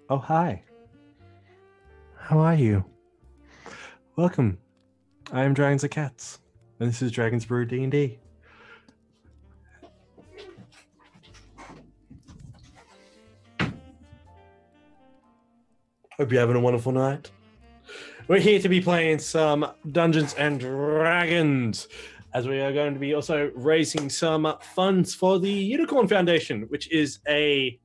Oh, hi. How are you? Welcome. I am Dragons and Cats, and this is Dragons Brew D&D. Hope you're having a wonderful night. We're here to be playing some Dungeons and Dragons, as we are going to be also raising some funds for the Unicorn Foundation, which is a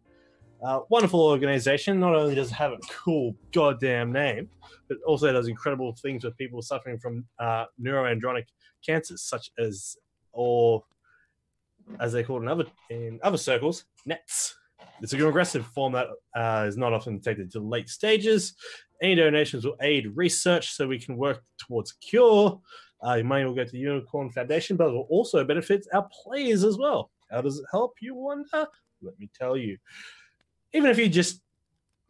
wonderful organization. Not only does it have a cool goddamn name, but also does incredible things with people suffering from neuroandronic cancers, such as, or as they call it in other circles, NETs. It's an aggressive form that is not often detected until late stages. Any donations will aid research so we can work towards a cure. Your money will go to the Unicorn Foundation, but it will also benefit our players as well. How does it help, you wonder? Let me tell you. Even if you just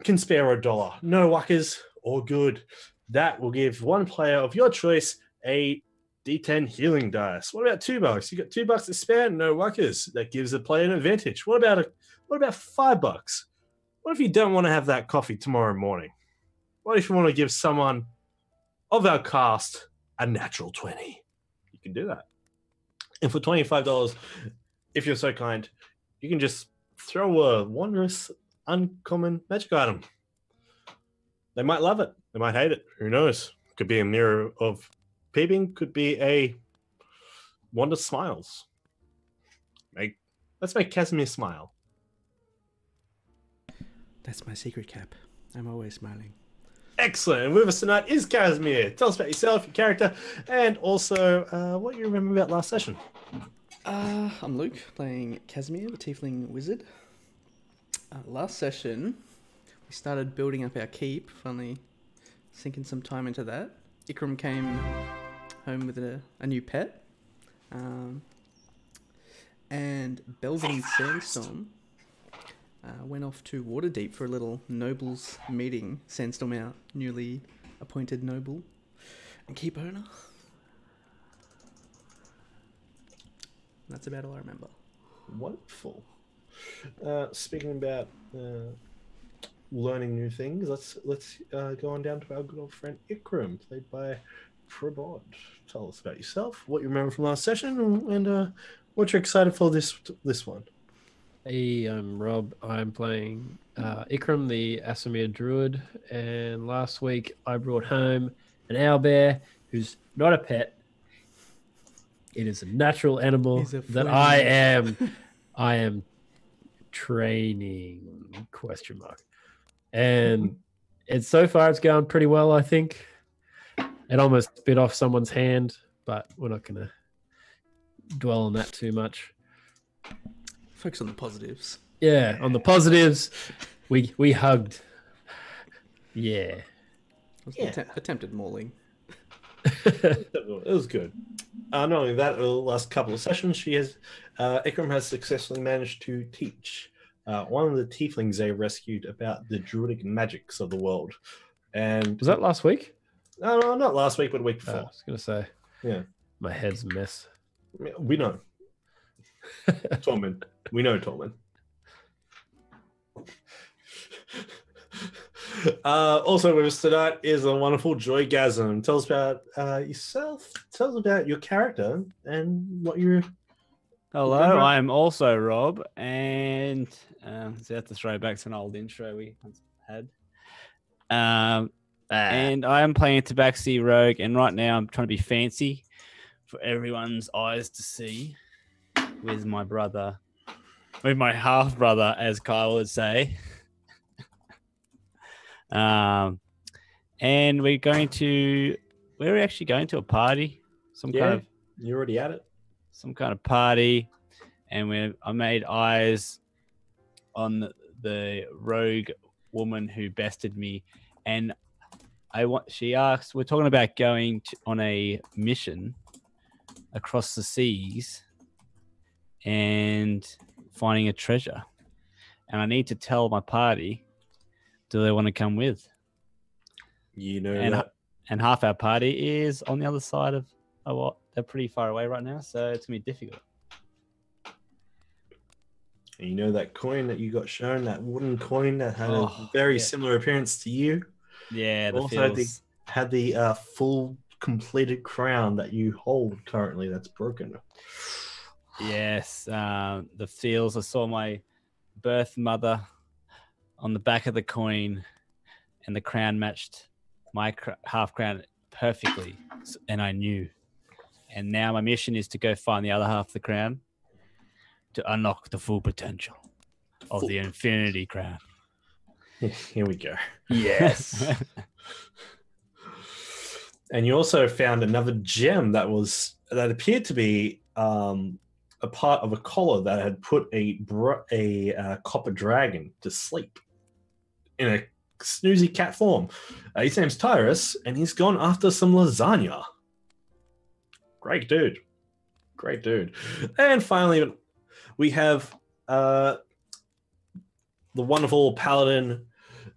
can spare $1, no whackers or good, that will give one player of your choice a D10 healing dice. What about $2? You got $2 to spare, no whackers. That gives the player an advantage. What about $5? What if you don't want to have that coffee tomorrow morning? What if you want to give someone of our cast a natural 20? You can do that. And for $25, if you're so kind, you can just throw a wondrous, uncommon magic item. They might love it. They might hate it. Who knows? Could be a mirror of peeping. Could be a wand of smiles. Let's make Casimir smile. That's my secret cap. I'm always smiling. Excellent. And with us tonight is Casimir. Tell us about yourself, your character, and also what you remember about last session. I'm Luke, playing Casimir, the Tiefling Wizard. Last session, we started building up our keep, finally sinking some time into that. Ikram came home with a new pet. And Belvin Sandstorm went off to Waterdeep for a little nobles meeting. Sandstorm, our newly appointed noble and keep owner. That's about all I remember. Wonderful. Speaking about learning new things, let's go on down to our good old friend Ikram, played by Prabod. Tell us about yourself, what you remember from last session, and what you're excited for this one. Hey, I'm Rob. I'm playing Ikram, the Asimir Druid, and last week I brought home an owlbear who's not a pet. It is a natural animal that I am training, ? And so far it's going pretty well, I think. It almost bit off someone's hand, but we're not going to dwell on that too much. Focus on the positives. Yeah, on the positives, we hugged. Yeah. Attempted mauling. It was good. Not only that, the last couple of sessions, Ikram has successfully managed to teach one of the tieflings they rescued about the druidic magics of the world. And was that last week? No, not last week, but the week before. I was going to say. Yeah. My head's a mess. We know. Tormund. We know Tormund. Also with us tonight is a wonderful Joygasm. Tell us about yourself. Tell us about your character and what you're... Hello, I'm also Rob, and so I have to throw back to an old intro we once had. And I am playing a Tabaxi Rogue, and right now I'm trying to be fancy for everyone's eyes to see with my brother, with my half brother, as Kyle would say. And we're actually going to a party, You're already at it. Some kind of party, and I made eyes on the rogue woman who bested me, and she asked, we're talking about going on a mission across the seas and finding a treasure, and I need to tell my party, do they want to come with? And half our party is on the other side of what? They're pretty far away right now, so it's going to be difficult. And you know that coin that you got shown, that wooden coin that had a Oh, very yeah. similar appearance to you? Yeah, the Also feels. had the full completed crown that you hold currently that's broken. Yes, the feels. I saw my birth mother on the back of the coin, and the crown matched my half crown perfectly, and I knew. And now my mission is to go find the other half of the crown to unlock the full potential of the Infinity Crown. Here we go. Yes. And you also found another gem that appeared to be a part of a collar that had put a copper dragon to sleep in a snoozy cat form. His name's Tyrus, and he's gone after some lasagna. Great dude. Great dude. And finally, we have the wonderful paladin,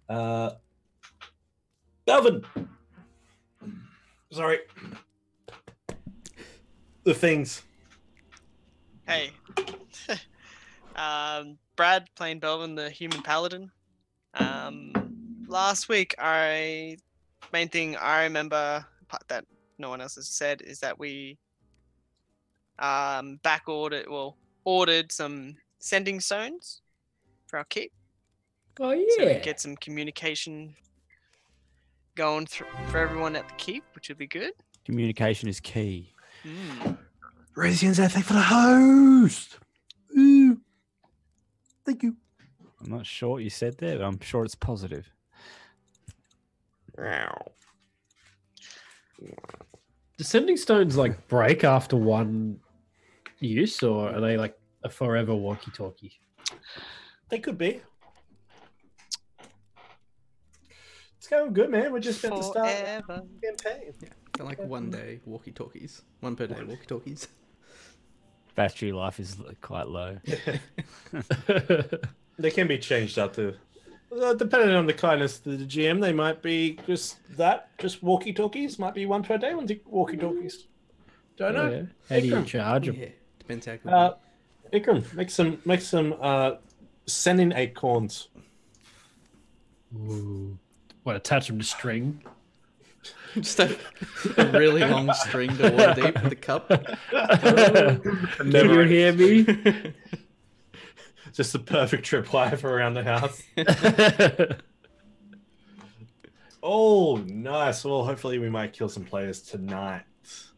Belvin. Sorry. The things. Hey. Brad playing Belvin, the human paladin. Last week, main thing I remember that no one else has said is that we ordered some sending stones for our keep. Oh So we yeah. can get some communication going for everyone at the keep, which would be good. Communication is key. Raisins, thank for the host. Ooh. Thank you. I'm not sure what you said there, but I'm sure it's positive. Do sending stones like break after one use, or are they like a forever walkie-talkie? They could be. It's going good, man. We're just about to start Forever. campaign. Yeah, they're like 1 day walkie-talkies. 1 per day walkie-talkies. Battery life is quite low. They can be changed up to, depending on the kindness of the GM, they might be just walkie-talkies. Might be 1 per day, walkie-talkies. Don't know. Oh, yeah. How do you Ikram. charge them? Yeah, depends how good. Ikram, make some sending acorns. Ooh. What, attach them to string? Just a really long string to water deep with the cup. Can you hear me? Just the perfect tripwire for around the house. Oh, nice. Well, hopefully we might kill some players tonight.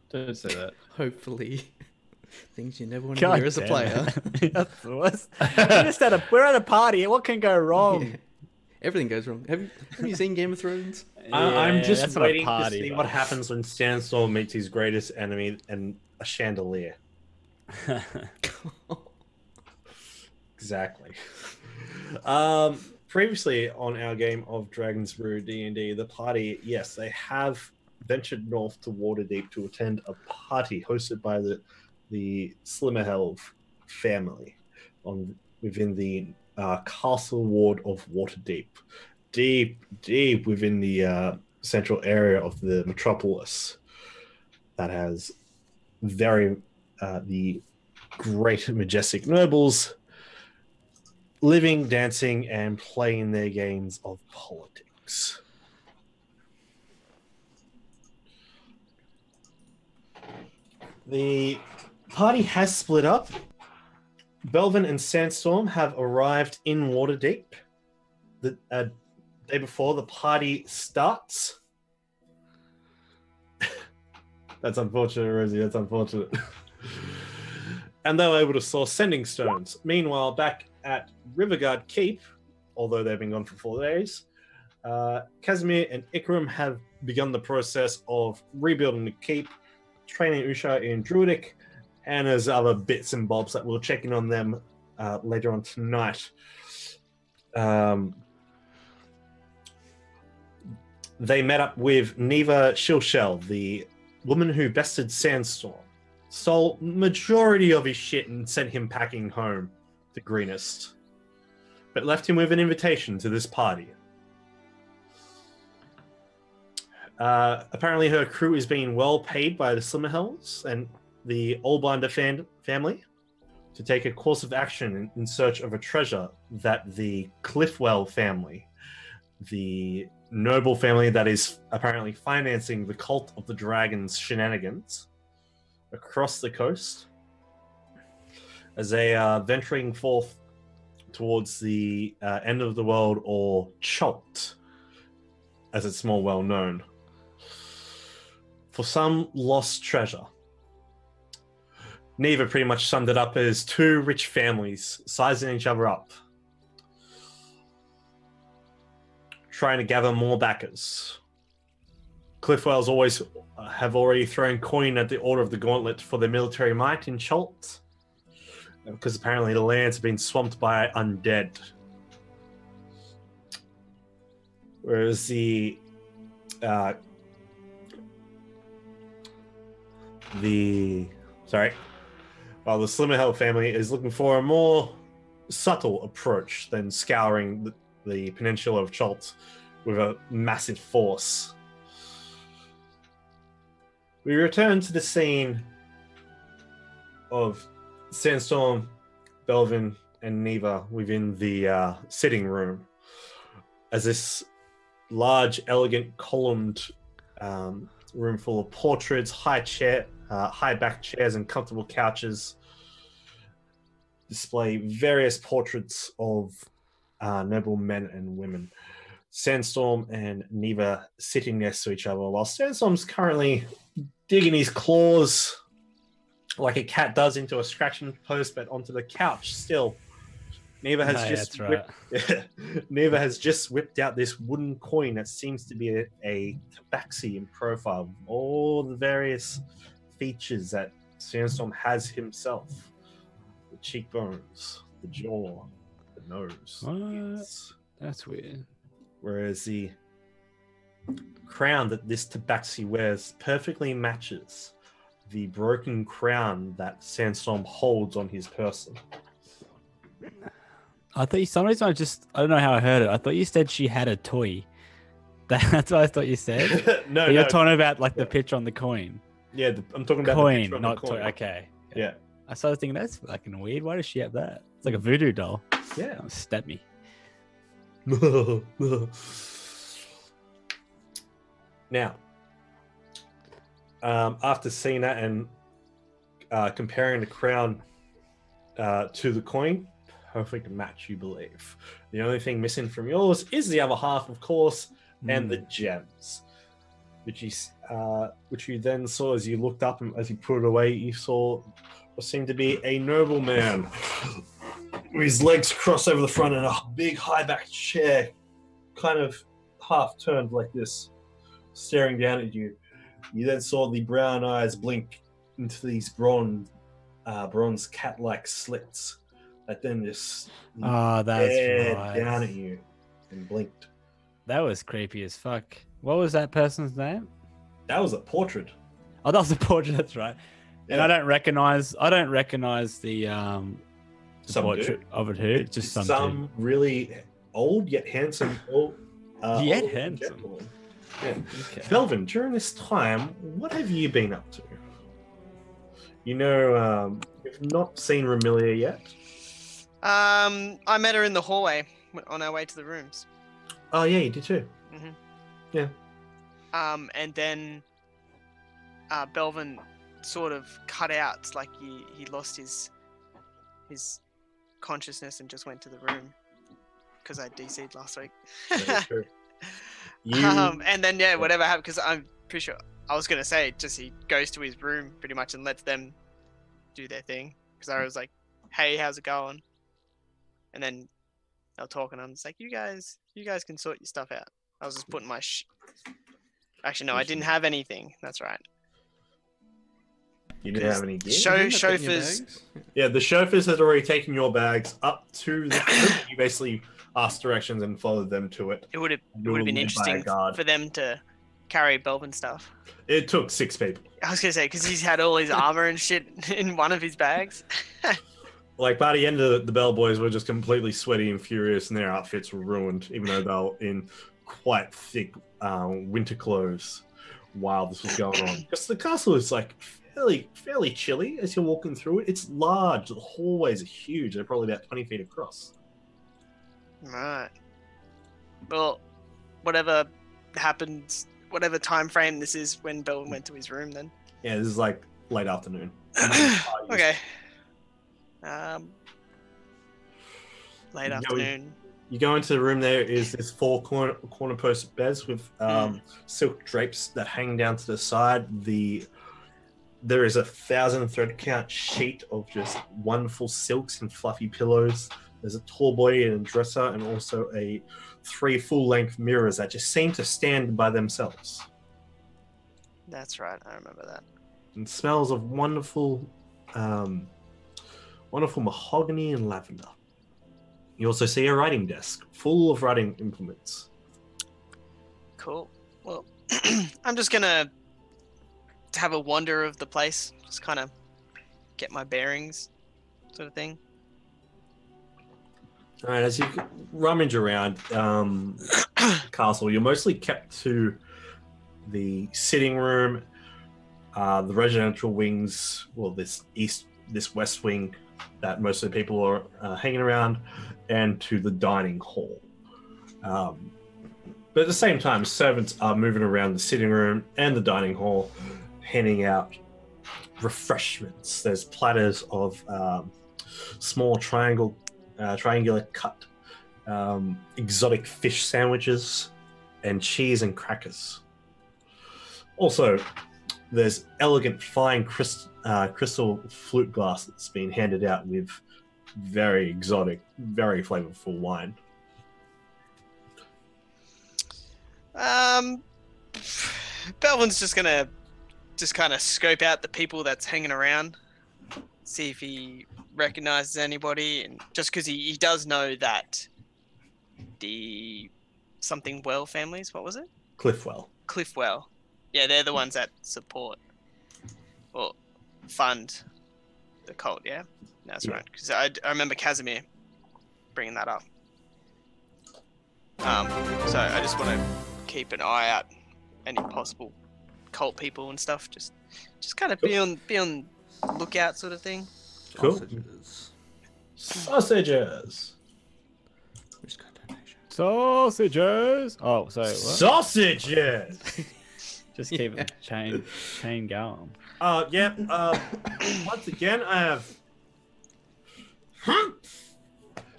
Don't say that. Hopefully. Things you never want to hear as a player. That's the worst. We're at a party. What can go wrong? Yeah. Everything goes wrong. Have you seen Game of Thrones? I'm just that's not a waiting to party, see though. what happens when Sandstorm meets his greatest enemy and a chandelier. Exactly. Previously on our game of Dragon's Brew D&D, the party, yes, they have ventured north to Waterdeep to attend a party hosted by the Slimmerhelve family within the castle ward of Waterdeep, deep within the central area of the metropolis that has the great majestic nobles living, dancing, and playing their games of politics. The party has split up. Belvin and Sandstorm have arrived in Waterdeep the day before the party starts. That's unfortunate, Rosie. That's unfortunate. And they were able to source sending stones. Meanwhile, back at Riverguard Keep, although they've been gone for 4 days, Casimir and Ikram have begun the process of rebuilding the keep, training Usha in Druidic, and there's other bits and bobs that we'll check in on them later on tonight. They met up with Neva Shilshell, the woman who bested Sandstorm, stole majority of his shit and sent him packing home to Greenest, but left him with an invitation to this party. Apparently her crew is being well paid by the Slimmerhells and the Allbinder family to take a course of action in search of a treasure that the Cliffwell family, the noble family that is apparently financing the cult of the dragons shenanigans across the coast, as they are venturing forth towards the end of the world, or Chult, as it's more well known, for some lost treasure. Neva pretty much summed it up as two rich families sizing each other up, trying to gather more backers. Cliffwells have already thrown coin at the Order of the Gauntlet for their military might in Chult, because apparently the lands have been swamped by undead. Whereas while the Slimmerhill family is looking for a more subtle approach than scouring the peninsula of Chult with a massive force. We return to the scene of Sandstorm, Belvin, and Neva within the sitting room, as this large, elegant, columned room full of portraits, high-backed chairs, and comfortable couches display various portraits of noble men and women. Sandstorm and Neva sitting next to each other, while Sandstorm's currently digging his claws like a cat does into a scratching post, but onto the couch still. Neva has just whipped out this wooden coin that seems to be a tabaxi in profile, with all the various features that Sandstorm has himself. The cheekbones, the jaw, the nose. What? That's weird. Whereas the crown that this tabaxi wears perfectly matches the broken crown that Sandstorm holds on his person. I thought I don't know how I heard it. I thought you said she had a toy. That's what I thought you said. No, You're talking about like the picture on the coin. Yeah, I'm talking about Coin, the picture of not the coin. toy. Okay. Yeah. I started thinking that's fucking weird. Why does she have that? It's like a voodoo doll. Yeah. Oh, stab me. Now, after seeing that and comparing the crown to the coin, perfect match, you believe. The only thing missing from yours is the other half, of course, and the gems, which you then saw as you looked up and as you put it away. You saw what seemed to be a nobleman with his legs crossed over the front and a big high-backed chair, kind of half turned like this, staring down at you. You then saw the brown eyes blink into these bronze cat-like slits that then just Oh, that's stared right. down at you and blinked. That was creepy as fuck. What was that person's name? That was a portrait. Oh, that was a portrait. That's right. And Yeah. I don't recognize the Some portrait dude. of it. Who? It's Just some some really old yet handsome. Yet old handsome. gentleman. Yeah. dude. Okay. Belvin, during this time, what have you been up to? You know, you've not seen Ramilia yet. I met her in the hallway on our way to the rooms. Oh yeah, you did too. Mhm. Yeah. And then Belvin sort of cut out, like he lost his consciousness and just went to the room because I DC'd last week. Very true. You, And then whatever happened, because I'm pretty sure I was gonna say just he goes to his room pretty much and lets them do their thing, because I was like, hey, how's it going? And then they'll talk and I'm just like, you guys can sort your stuff out. I was just putting my actually no, I didn't have anything. That's right. you didn't have any gear. Chauffeurs. Yeah, the chauffeurs had already taken your bags up to the room. You basically asked directions and followed them to it. It would have You were been led by a interesting guard. for them to carry Belvin stuff. It took 6 people. I was gonna say, because he's had all his armor and shit in one of his bags. Like, by the end of the Bellboys were just completely sweaty and furious, and their outfits were ruined, even though they were in quite thick winter clothes while this was going on. Because the castle is, like, fairly chilly as you're walking through it. It's large. The hallways are huge. They're probably about 20 feet across. Right. Well, whatever happens, whatever time frame this is when Belvin went to his room, then. Yeah, this is like late afternoon. Okay. Late Yeah, afternoon. You go into the room. There is this four corner post beds with silk drapes that hang down to the side. There is a 1,000 thread count sheet of just wonderful silks and fluffy pillows. There's a tall boy in a dresser and also 3 full-length mirrors that just seem to stand by themselves. That's right. I remember that. And smells of wonderful mahogany and lavender. You also see a writing desk full of writing implements. Cool. Well, I'm just gonna have a wander of the place, just kind of get my bearings, sort of thing. All right, as you rummage around castle, you're mostly kept to the sitting room, the residential wings, well, this west wing that most of the people are hanging around, and to the dining hall. But at the same time, servants are moving around the sitting room and the dining hall, handing out refreshments. There's platters of small triangular cut exotic fish sandwiches and cheese and crackers. Also, there's elegant fine crystal flute glasses being handed out with very exotic, very flavorful wine. Belvin's just gonna kind of scope out the people that's hanging around, see if he recognizes anybody, and just because he does know that the something well families, what was it? Cliffwell. Yeah, they're the ones that support or fund the cult, yeah? That's right. Because I remember Casimir bringing that up. So I just want to keep an eye out any possible cult people and stuff. Just kind of be on lookout sort of thing. Cool. Sausages. Who's got donation? Sausages. Oh, sorry. What? Sausages. Just keep the chain going. Once again, I have.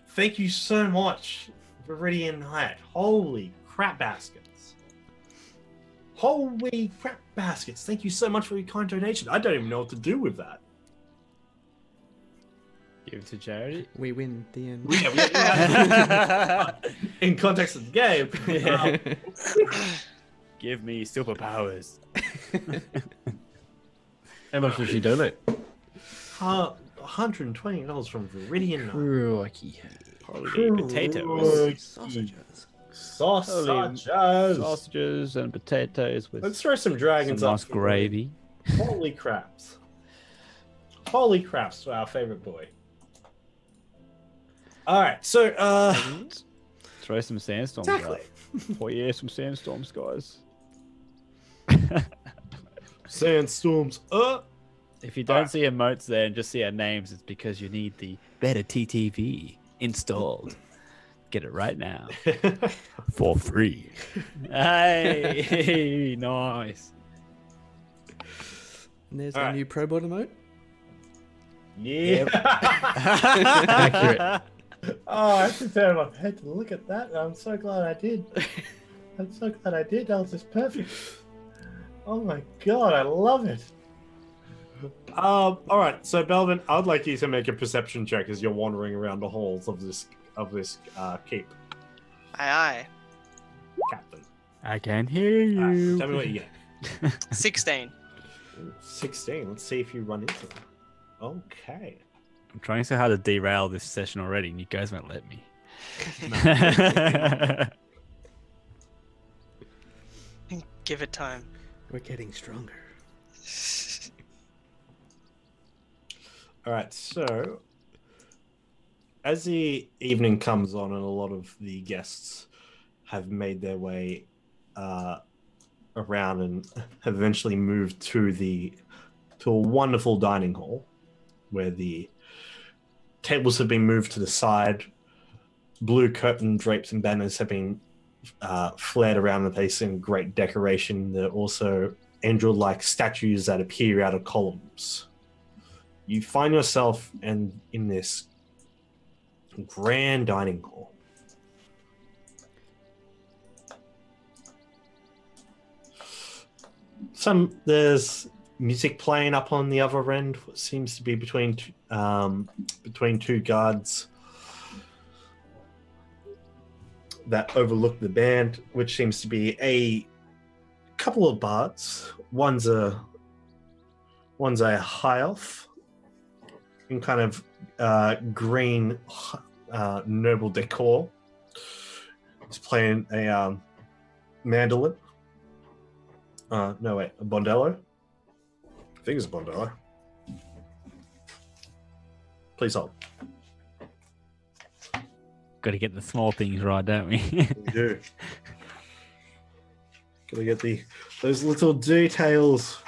Thank you so much, Viridian Knight. Holy crap baskets! Holy crap baskets! Thank you so much for your kind donation. I don't even know what to do with that. Give it to charity. We win the end. In context of the game, Give me superpowers. How much did she donate? $120 from Viridian Knight. Crikey. Holy potatoes. Sausages and potatoes with Let's throw some dragons some up. nice gravy. Holy craps. Holy craps to our favorite boy. Alright, so Throw some sandstorms exactly. up. Oh yeah, some sandstorms, guys. Sandstorms up. If you don't see emotes there and just see our names, it's because you need the better TTV installed. Get it right now. For free. Hey, nice. And there's All our right. new pro bot emote. Yeah. Accurate. Oh, I have to turn my head to look at that. I'm so glad I did. I'm so glad I did. That was just perfect. Oh my god, I love it. All right, so Belvin, I'd like you to make a perception check as you're wandering around the halls of this keep, Aye, Captain. I can hear you. Tell me what you get. 16. 16. Let's see if you run into them. Okay. I'm trying so hard to derail this session already, and you guys won't let me. Give it time. We're getting stronger. All right, so as the evening comes on and a lot of the guests have made their way around and have eventually moved to the to a wonderful dining hall where the tables have been moved to the side. Blue curtain drapes and banners have been flared around the place in great decoration. There are also angel-like statues that appear out of columns. You find yourself in this grand dining hall. There's music playing up on the other end. What seems to be between two guards that overlook the band, which seems to be a couple of bards. One's a high elf in kind of green noble decor. He's playing a mandolin. A bondello. I think it's a bondello. Please hold. Got to get the small things right, don't we? We do. Gotta get those little details.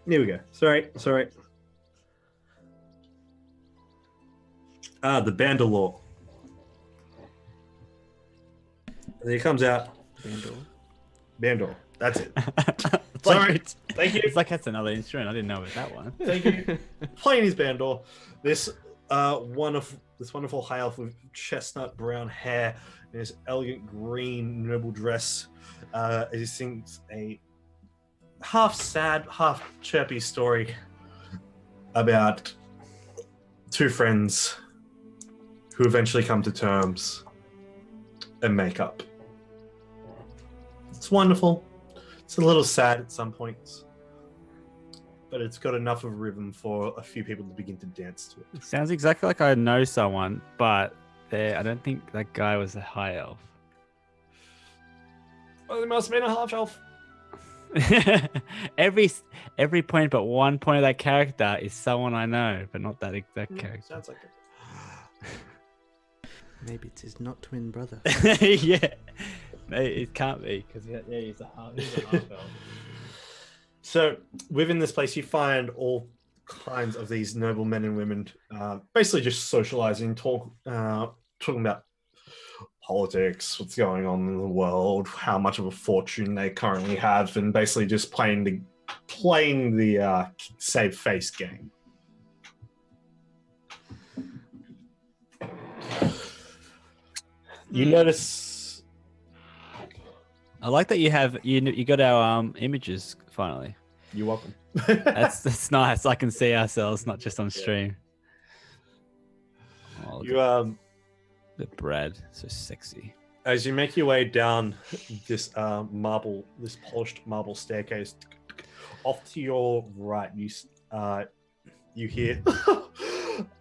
Here we go. Sorry. The Bandalore. And he comes out. Bandor. That's it. Sorry. Thank you. It's like that's another instrument. I didn't know about that one. Thank you. Playing his Bandor. This wonderful high elf with chestnut brown hair and his elegant green noble dress as he sings a half sad, half chirpy story about two friends who eventually come to terms and make up. It's wonderful. It's a little sad at some points, but it's got enough of a rhythm for a few people to begin to dance to it. Sounds exactly like I know someone, but I don't think that guy was a high elf. Well, there must have been a half elf. every point but one point of that character is someone I know, but not that exact character. Sounds like it. Maybe it's his not twin brother. Yeah, it can't be because he's a half elf. So within this place, you find all kinds of these noble men and women, basically just socializing, talking about politics, what's going on in the world, how much of a fortune they currently have, and basically just playing the save face game. You notice. I like that you got our images finally. You're welcome. That's nice. I can see ourselves, not just on stream. Oh, the bread, so sexy. As you make your way down this polished marble staircase, off to your right, you hear,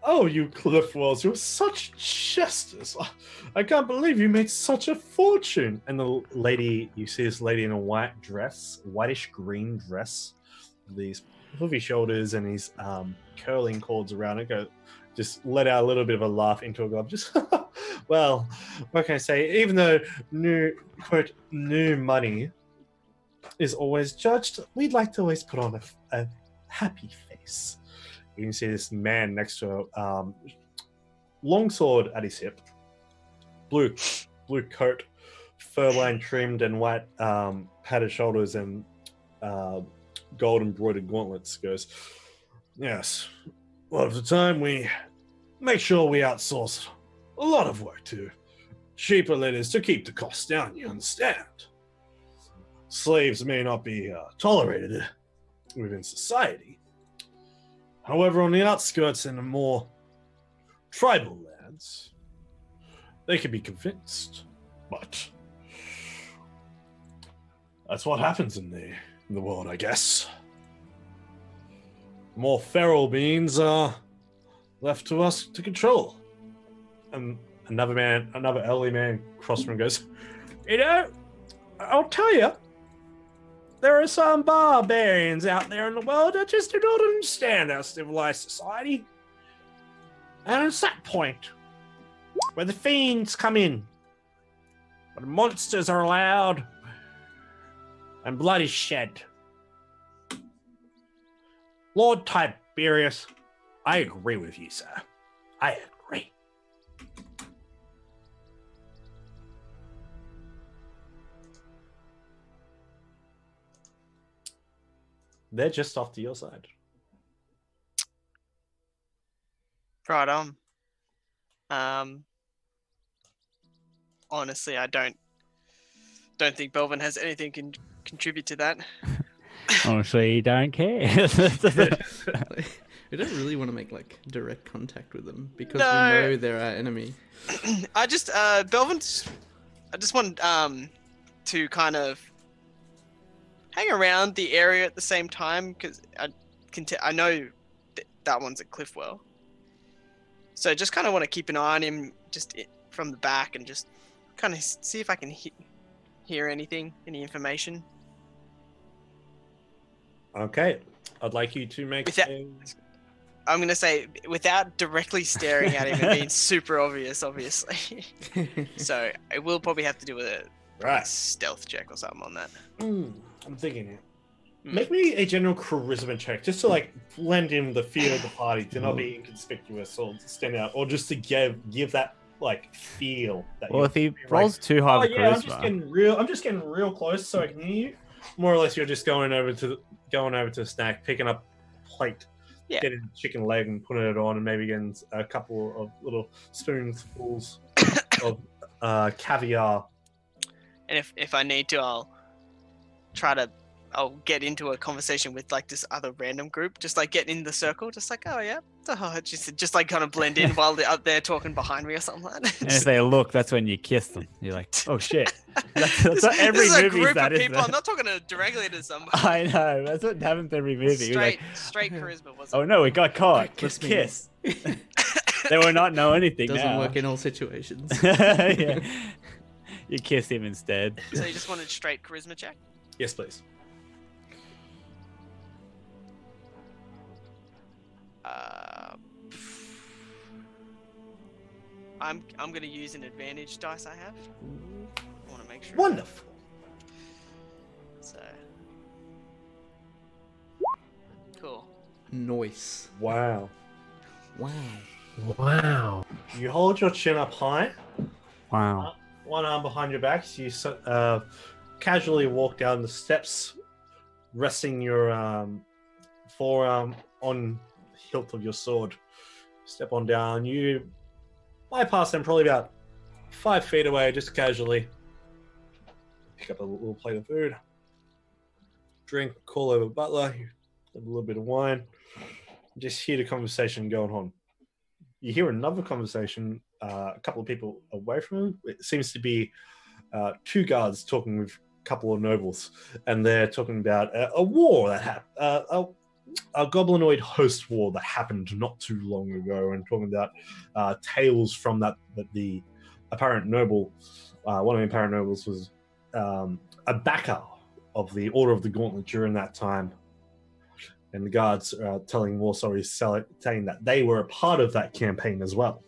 "Oh, you Cliffwells, you're such jesters! I can't believe you made such a fortune." And you see this lady in a whitish green dress, with these puffy shoulders and these curling cords around it. Just let out a little bit of a laugh into a glob. Just, well, what can I say? Even though new money is always judged, we'd like to always put on a happy face. You can see this man next to a longsword at his hip, blue coat, fur-lined trimmed and white padded shoulders and gold embroidered gauntlets. Goes, "Yes, a lot of the time we make sure we outsource a lot of work to cheaper leaders to keep the costs down, you understand. Slaves may not be tolerated within society. However, on the outskirts and the more tribal lands, they can be convinced. But that's what happens in the world, I guess. More feral beings are left to us to control." And another elderly man across from him goes, "I'll tell you, there are some barbarians out there in the world that just do not understand our civilized society. And it's that point where the fiends come in, where the monsters are allowed, and blood is shed. Lord Tiberius, I agree with you, sir. I agree. They're just off to your side. Right on. Honestly, I don't think Belvin has anything can contribute to that. Honestly, you don't care. We don't really want to make like direct contact with them because No. we know they're our enemy. I just Belvin's. I just want to kind of hang around the area at the same time because I know that one's at Cliffwell. So just kind of want to keep an eye on him just from the back and just kind of see if I can hear anything, any information. Okay. I'd like you to make I'm going to say without directly staring at him and being super obvious, obviously. So I will probably have to do a stealth check or something on that. I'm thinking it. Make me a general charisma check just to like blend in with the feel of the party, to not be inconspicuous or stand out, or just to give that like feel. That Well, if he rolls too high with yeah, charisma, I'm just getting real close so I can hear you. More or less, you're just going over to the snack, picking up a plate, getting a chicken leg and putting it on, and maybe getting a couple of little spoonfuls of caviar. And if I need to, I'll get into a conversation with like this other random group, just like get in the circle, just like, oh yeah, just like kind of blend in while they're up there talking behind me or something like that. and if they look, that's when you kiss them. You're like, oh shit. That's what every this is a movie group that of is. people. I'm not talking directly to somebody. I know. That's what happens to every movie. You're like, Straight charisma wasn't. oh no, we got caught. Let's Kiss me. kiss. They will not know anything Doesn't now. work in all situations. Yeah. You kiss him instead. So you just wanted straight charisma check? Yes, please. I'm gonna use an advantage dice I have. I want to make sure. Wonderful. So cool. Noise. Wow. Wow. Wow. You hold your chin up high, Wow. one arm behind your back. So you casually walk down the steps, resting your forearm on the hilt of your sword. Step on down. You bypass them probably about 5 feet away, just casually. Pick up a little plate of food. Drink, call over butler, have a little bit of wine. Just hear the conversation going on. You hear another conversation a couple of people away from him. It seems to be 2 guards talking with a couple of nobles, and they're talking about a war that happened, a goblinoid host war that happened not too long ago, and talking about tales from that the apparent noble, one of the apparent nobles was a backer of the Order of the Gauntlet during that time. And the guards are telling war stories, saying that they were a part of that campaign as well.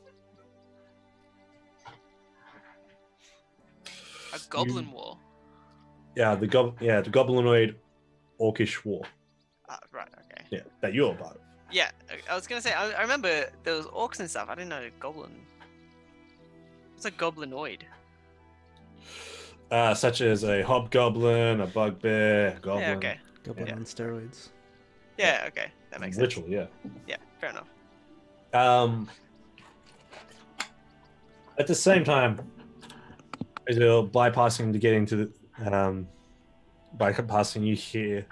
A goblin war. Yeah, the goblinoid orcish war. Right. Okay. Yeah, that you're a part of. Yeah, I was gonna say. I remember there was orcs and stuff. I didn't know goblin. It's a goblinoid. Such as a hobgoblin, a bugbear, a goblin. Yeah. Okay. Goblin Yeah. on steroids. Yeah. Okay. That makes sense. Literally, yeah. Yeah. Fair enough. At the same time, as you're bypassing to get into the, bypassing, you hear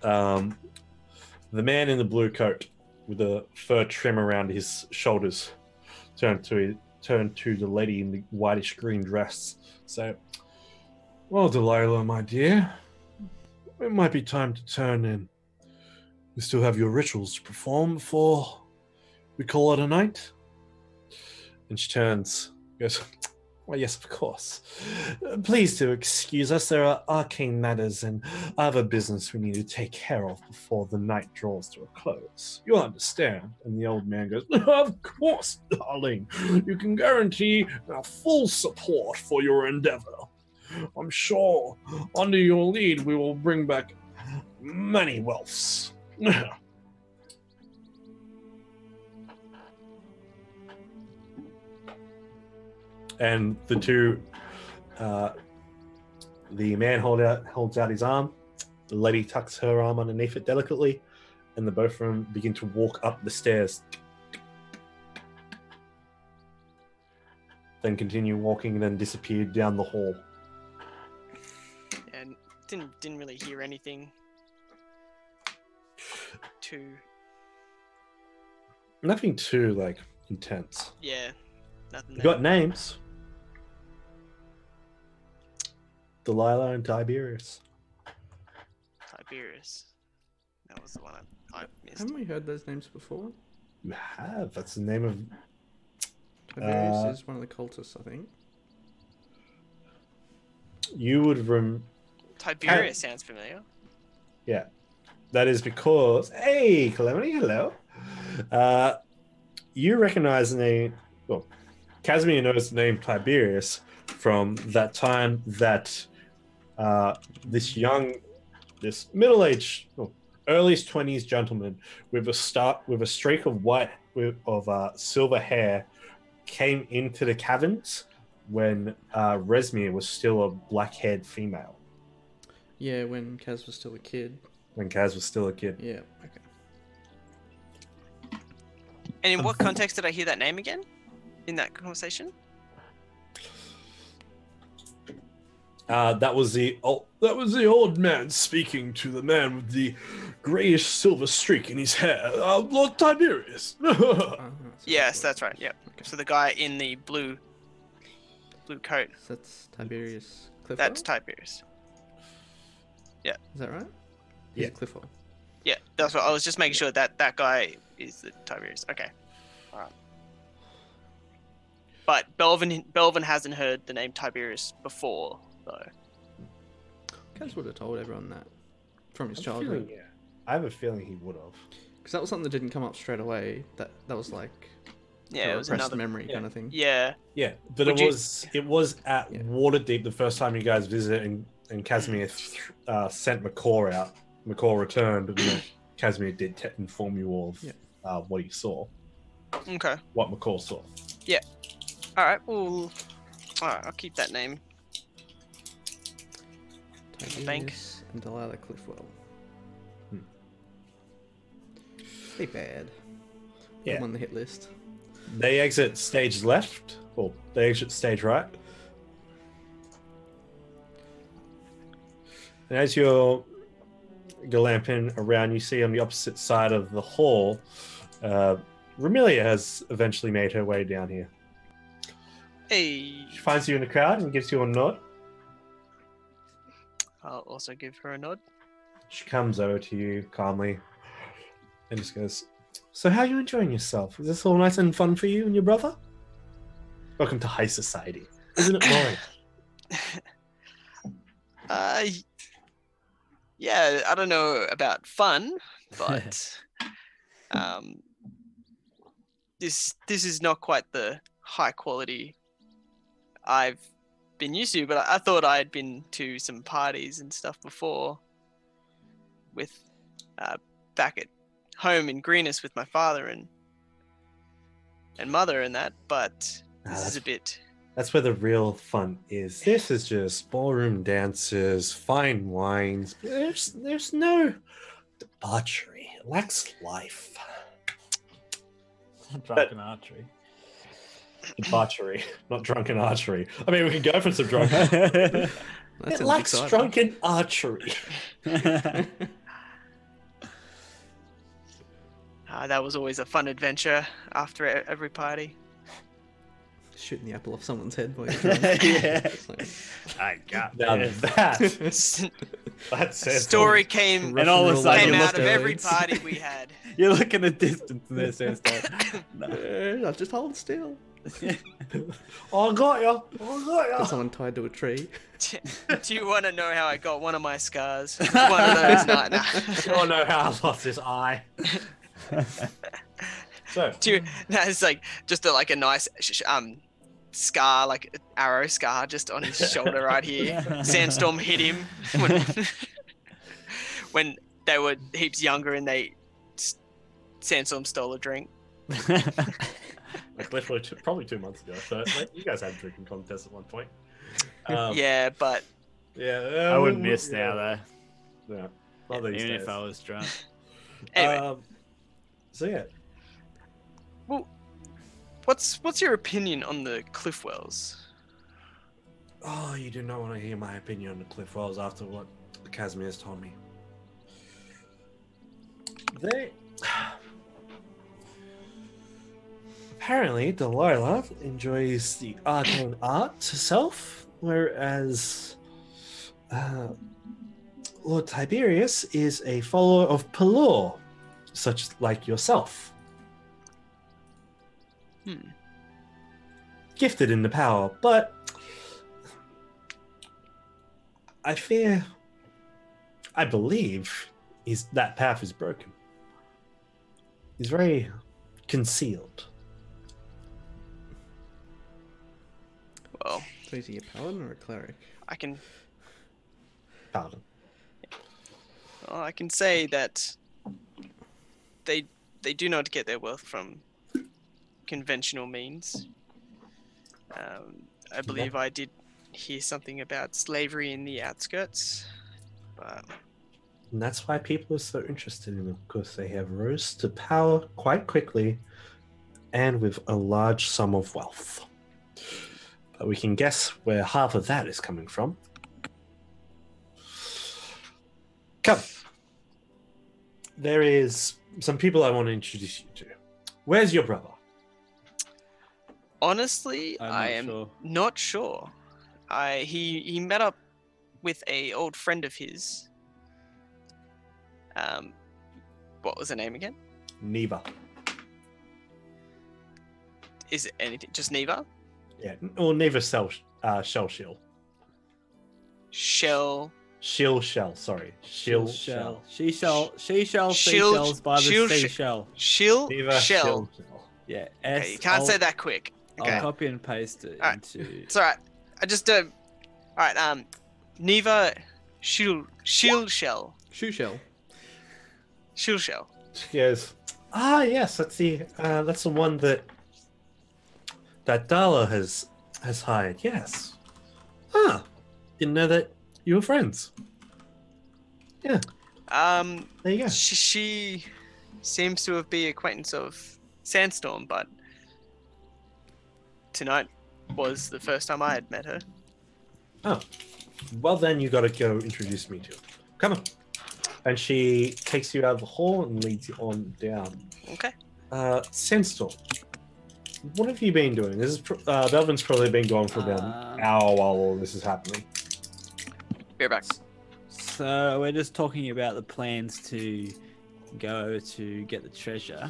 the man in the blue coat with the fur trim around his shoulders turn to the lady in the whitish green dress. So, well, Delilah, my dear, it might be time to turn in. You still have your rituals to perform before we call it a night? And she turns, goes, well, yes, of course. Please do excuse us. There are arcane matters and other business we need to take care of before the night draws to a close. You'll understand. And the old man goes, of course, darling. You can guarantee our full support for your endeavor. I'm sure under your lead we will bring back many wealths. and the two, the man holds out his arm. The lady tucks her arm underneath it delicately, and the both of them begin to walk up the stairs. Then continue walking and then disappear down the hall. And didn't really hear anything too. Nothing too like intense. Yeah, nothing. You got names. Delilah and Tiberius. Tiberius. That was the one I missed. Haven't we heard those names before? You have. That's the name of. Tiberius is one of the cultists, I think. You would Tiberius sounds familiar. Yeah. That is because. Hey, Calamity, hello. You recognize the name. Well, Casimir knows the name Tiberius from that time that this middle-aged, earliest 20s gentleman with a streak of silver hair came into the caverns when Resmir was still a black-haired female. Yeah, when Kaz was still a kid. When Kaz was still a kid. Yeah, okay. And in what context did I hear that name again? In that conversation? That was the old man speaking to the man with the greyish silver streak in his hair, Lord Tiberius. Yes, that's right. Yep. Okay. So the guy in the blue coat. So that's Tiberius Clifford? That's Tiberius. Yeah. Is that right? Yeah. Clifford. Yeah, that's what I was just making sure that guy is the Tiberius. Okay. All right. But Belvin hasn't heard the name Tiberius before, though. Kaz would have told everyone that from his I childhood. have a feeling he would have. Because that was something that didn't come up straight away. That was like Yeah, it was repressed another memory kind of thing. Yeah. Yeah, but it was at Waterdeep the first time you guys visited, and Casimir sent McCaw out. McCaw returned, and then Casimir did inform you of what he saw. Okay. What McCaw saw. Yeah. All right. Well, all right. I'll keep that name. Tiberius and Delilah Cliffwell. They bad. Yeah. On the hit list. They exit stage left, or they exit stage right. And as you're galamping around, you see on the opposite side of the hall, Ramilia has eventually made her way down here. Hey. She finds you in the crowd and gives you a nod. I'll also give her a nod. She comes over to you calmly and just goes, "So how are you enjoying yourself? Is this all nice and fun for you and your brother? Welcome to high society. Isn't it boring?" Yeah, I don't know about fun, but this is not quite the high quality I've been used to, but I thought I'd been to some parties and stuff before with back at home in Greenus with my father and mother and that, but this is a bit... That's where the real fun is. This is just ballroom dances, fine wines. There's no debauchery. It lacks life. Drunken archery. Debauchery, not drunken archery. I mean, we can go for some drunken. It lacks exciting. drunken archery. that was always a fun adventure after every party. Shooting the apple off someone's head while you're drunk. Yeah. It's like, I got Now this. that's it. Story came And all of a sudden came you out look of at every it. party we had. You look in the distance and there's stuff. I'll just hold still. Oh, I got ya. I got ya. Got someone tied to a tree. Do you want to know how I got one of my scars? One of those night. You don't know how I lost this eye. So, That's like just a nice scar, like an arrow scar, just on his shoulder right here. Sandstorm hit him when they were heaps younger, and Sandstorm stole a drink. Like literally probably 2 months ago. So like, you guys had a drinking contest at one point. Yeah, but Yeah. I wouldn't miss now though. Yeah. Not these Even days. if I was drunk. anyway, So yeah. what's your opinion on the Cliffwells? Oh, you do not want to hear my opinion on the Cliff Wells after what Casimir has told me. They apparently Delilah enjoys the arcane art herself, whereas Lord Tiberius is a follower of Pelor, such like yourself. Gifted in the power, but I believe that path is broken. He's very concealed. Well, So is he a paladin or a cleric? I can Pardon. I can say that they do not get their wealth from conventional means. I believe I did hear something about slavery in the outskirts, but And that's why people are so interested in them, because they have rose to power quite quickly and with a large sum of wealth. But we can guess where half of that is coming from. Come. There is some people I want to introduce you to. Where's your brother? honestly, I'm I not am sure. not sure. He met up with a old friend of his. What was the name again? Neva. Is it anything? Just Neva? Yeah, or Neva Shell Shill. Shell. Shell, sorry. Shill Shell. She shall Shield- seashells by the shield- seashell. Shill. Neva Shell. Shell. Yeah. Okay, you can't say that quick. I'll Okay. copy and paste it Alright. into. It's alright. I just all right. Neva. Shield Shell. Shoe shell. Shield Shell. She goes, yes, that's the one that Dala has hired. Yes. Didn't know that you were friends. Yeah, there you go. She seems to have been acquaintance of Sandstorm, but tonight was the first time I had met her. Oh, well then you got to go introduce me to her. Come on. And she takes you out of the hall and leads you on down. Okay. Sandstorm, what have you been doing? This is Belvin's probably been gone for about an hour while all this is happening. Be right back. So we're just talking about the plans to go to get the treasure.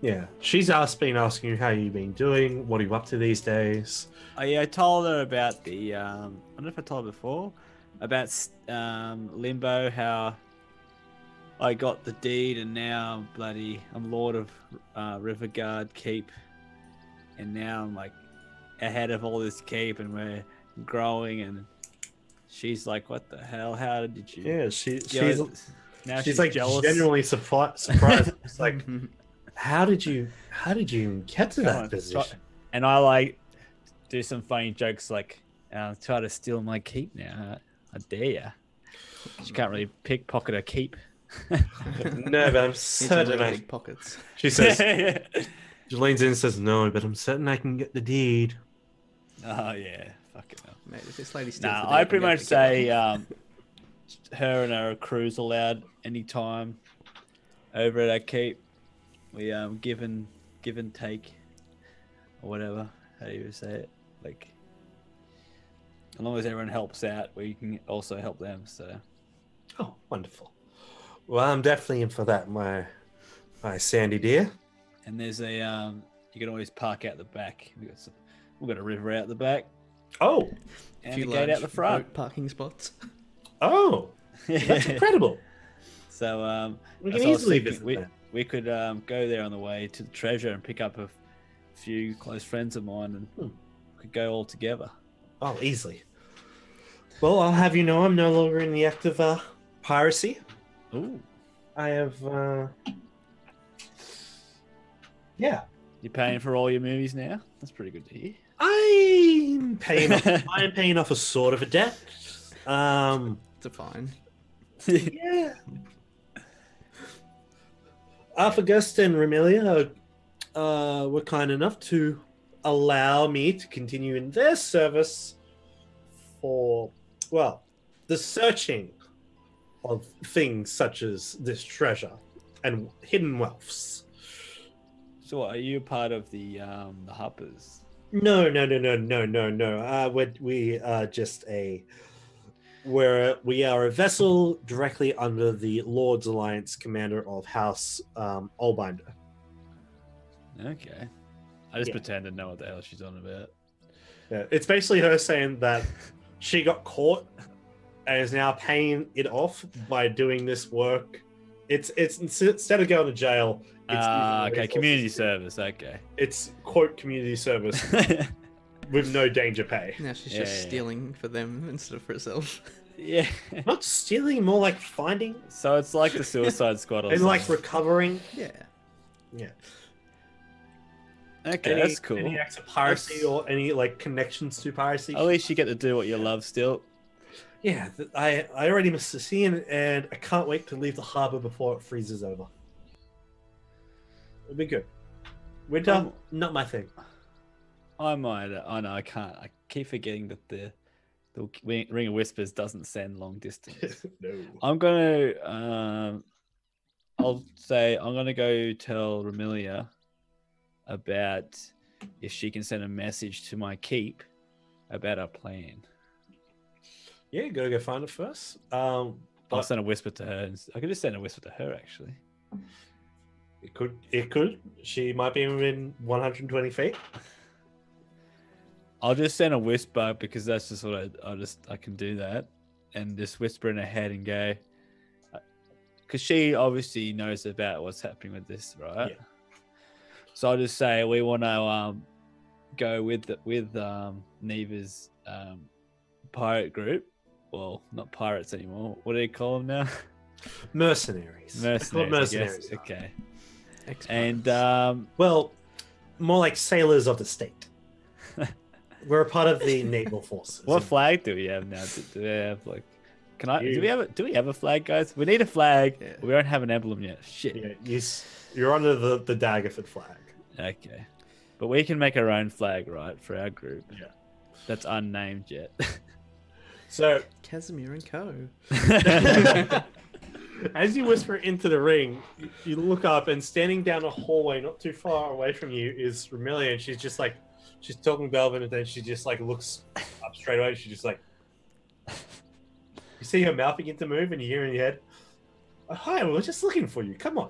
Yeah, she's been asking you how you've been doing, what are you up to these days. Oh yeah, I told her about the I don't know if I told her before about Limbo, how I got the deed and now I'm Lord of Riverguard Keep, and now I'm like ahead of all this keep and we're growing, and she's like, what the hell, how did you? Yeah, Now she's like jealous. genuinely surprised. It's like, how did you even get to that position? And I like do some funny jokes like, try to steal my keep now. I dare ya. She can't really pickpocket a keep. No, but I'm He's certain really big pockets. She says, she leans in and says, no, but I'm certain I can get the deed. Oh yeah, fucking hell. Mate, if this lady steals Nah, the I deed, pretty you have much to kill her. say her and her crew's allowed anytime over at our keep. We give and take or whatever. How do you say it? Like, as long as everyone helps out, we can also help them. So. Oh, wonderful. Well, I'm definitely in for that, my Sandy dear. And there's a you can always park out the back. We've got a river out the back Oh, and Few a gate out the large front. boat parking spots. oh, that's incredible. So We that's can what I was easily thinking. visit we, that. we could go there on the way to the treasure and pick up a few close friends of mine, and we could go all together. Oh, easily. Well, I'll have you know I'm no longer in the act of piracy. Ooh. I have, yeah, You paying for all your movies now? That's pretty good to hear. I'm paying off a sort of a debt. Define. Yeah. Arthagust and Remilia were kind enough to allow me to continue in their service for, well, the searching of things such as this treasure and hidden wealths. So, are you part of the Hoppers? No. We are just we are a vessel directly under the Lord's Alliance commander of House Allbinder. Okay. I just Yeah. pretend to know what the hell she's on about. Yeah, it's basically her saying that she got caught and is now paying it off by doing this work. It's instead of going to jail. It's Okay, community service. Okay. It's quote community service with no danger pay. Now she's Yeah, just yeah. stealing for them instead of for herself. Yeah. Not stealing, more like finding So it's like the Suicide Squad or and like something. recovering. Yeah. Yeah. Okay, that's cool. Any acts of piracy or any like connections to piracy. At least you get to do what you love still. Yeah, I already missed the scene, and I can't wait to leave the harbor before it freezes over. It'll be good. Winter, not my thing. I might. I know I can't. I keep forgetting that the Ring of Whispers doesn't send long distance. No. I'm gonna. I'll say I'm gonna go tell Remilia about if she can send a message to my keep about our plan. Yeah, gotta go find it first. I'll But send a whisper to her. I could just send a whisper to her actually. it could. She might be within 120 feet. I'll just send a whisper because that's just what I can do that, and just whisper in her head and go, because she obviously knows about what's happening with this, right? Yeah. So I'll just say we want to go with Neva's pirate group. Well, not pirates anymore. What do they call them now? Mercenaries. They're called Mercenaries. mercenaries. I guess. Okay. Ex-pirates. And Well, more like sailors of the state. We're a part of the naval forces. what flag do we have now? Do we have like? Can I? You- Do we have a flag, guys? We need a flag. Yeah. We don't have an emblem yet. Shit. Yeah, you're under the Daggerford flag. Okay. But we can make our own flag, right, for our group. Yeah. That's unnamed yet. So Casimir and Co. as you whisper into the ring, you look up, and standing down a hallway not too far away from you is Remilia, and she's just like, she's talking to Belvin, and then she just like looks up straight away. She's just like, you see her mouth begin to move, and you hear in your head, oh, "Hi, we're just looking for you. Come on,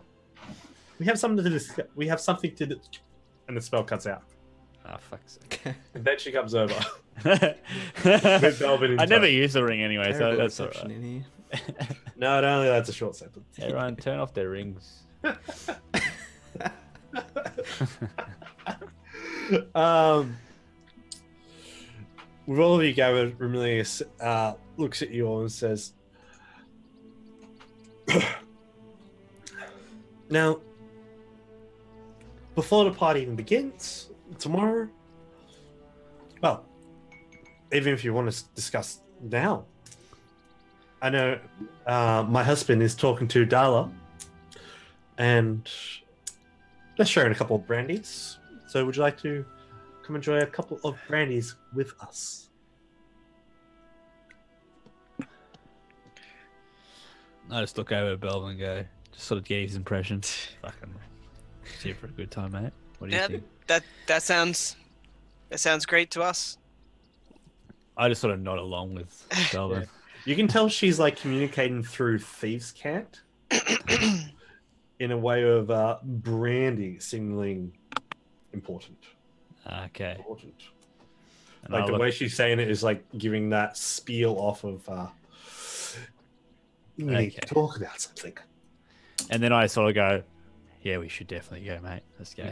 we have something to discuss. We have something to." And the spell cuts out, Oh, fuck's sake. and then she comes over with Belvin. In I never tow. use the ring anyway, so Terrible that's all reception right. in here. No, it only that's a short sentence. Everyone, turn off their rings. With all of you gathered, Remilius looks at you all and says, "Now, before the party even begins tomorrow, well, even if you want to discuss now, I know my husband is talking to Darla, and they're sharing a couple of brandies. So would you like to come enjoy a couple of brandies with us?" I just look over at Belvin and go, just sort of get his impression. Fucking see you for a good time, mate. What do you Yeah, think? that sounds great to us. I just sort of nod along with Belvin. You can tell she's like communicating through thieves' cant in a way of brandy signaling important. Okay. Important. And Like I'll the look- way she's saying it is like giving that spiel off of we need to Okay. talk about something. And then I sort of go, yeah, we should definitely go, mate. Let's go.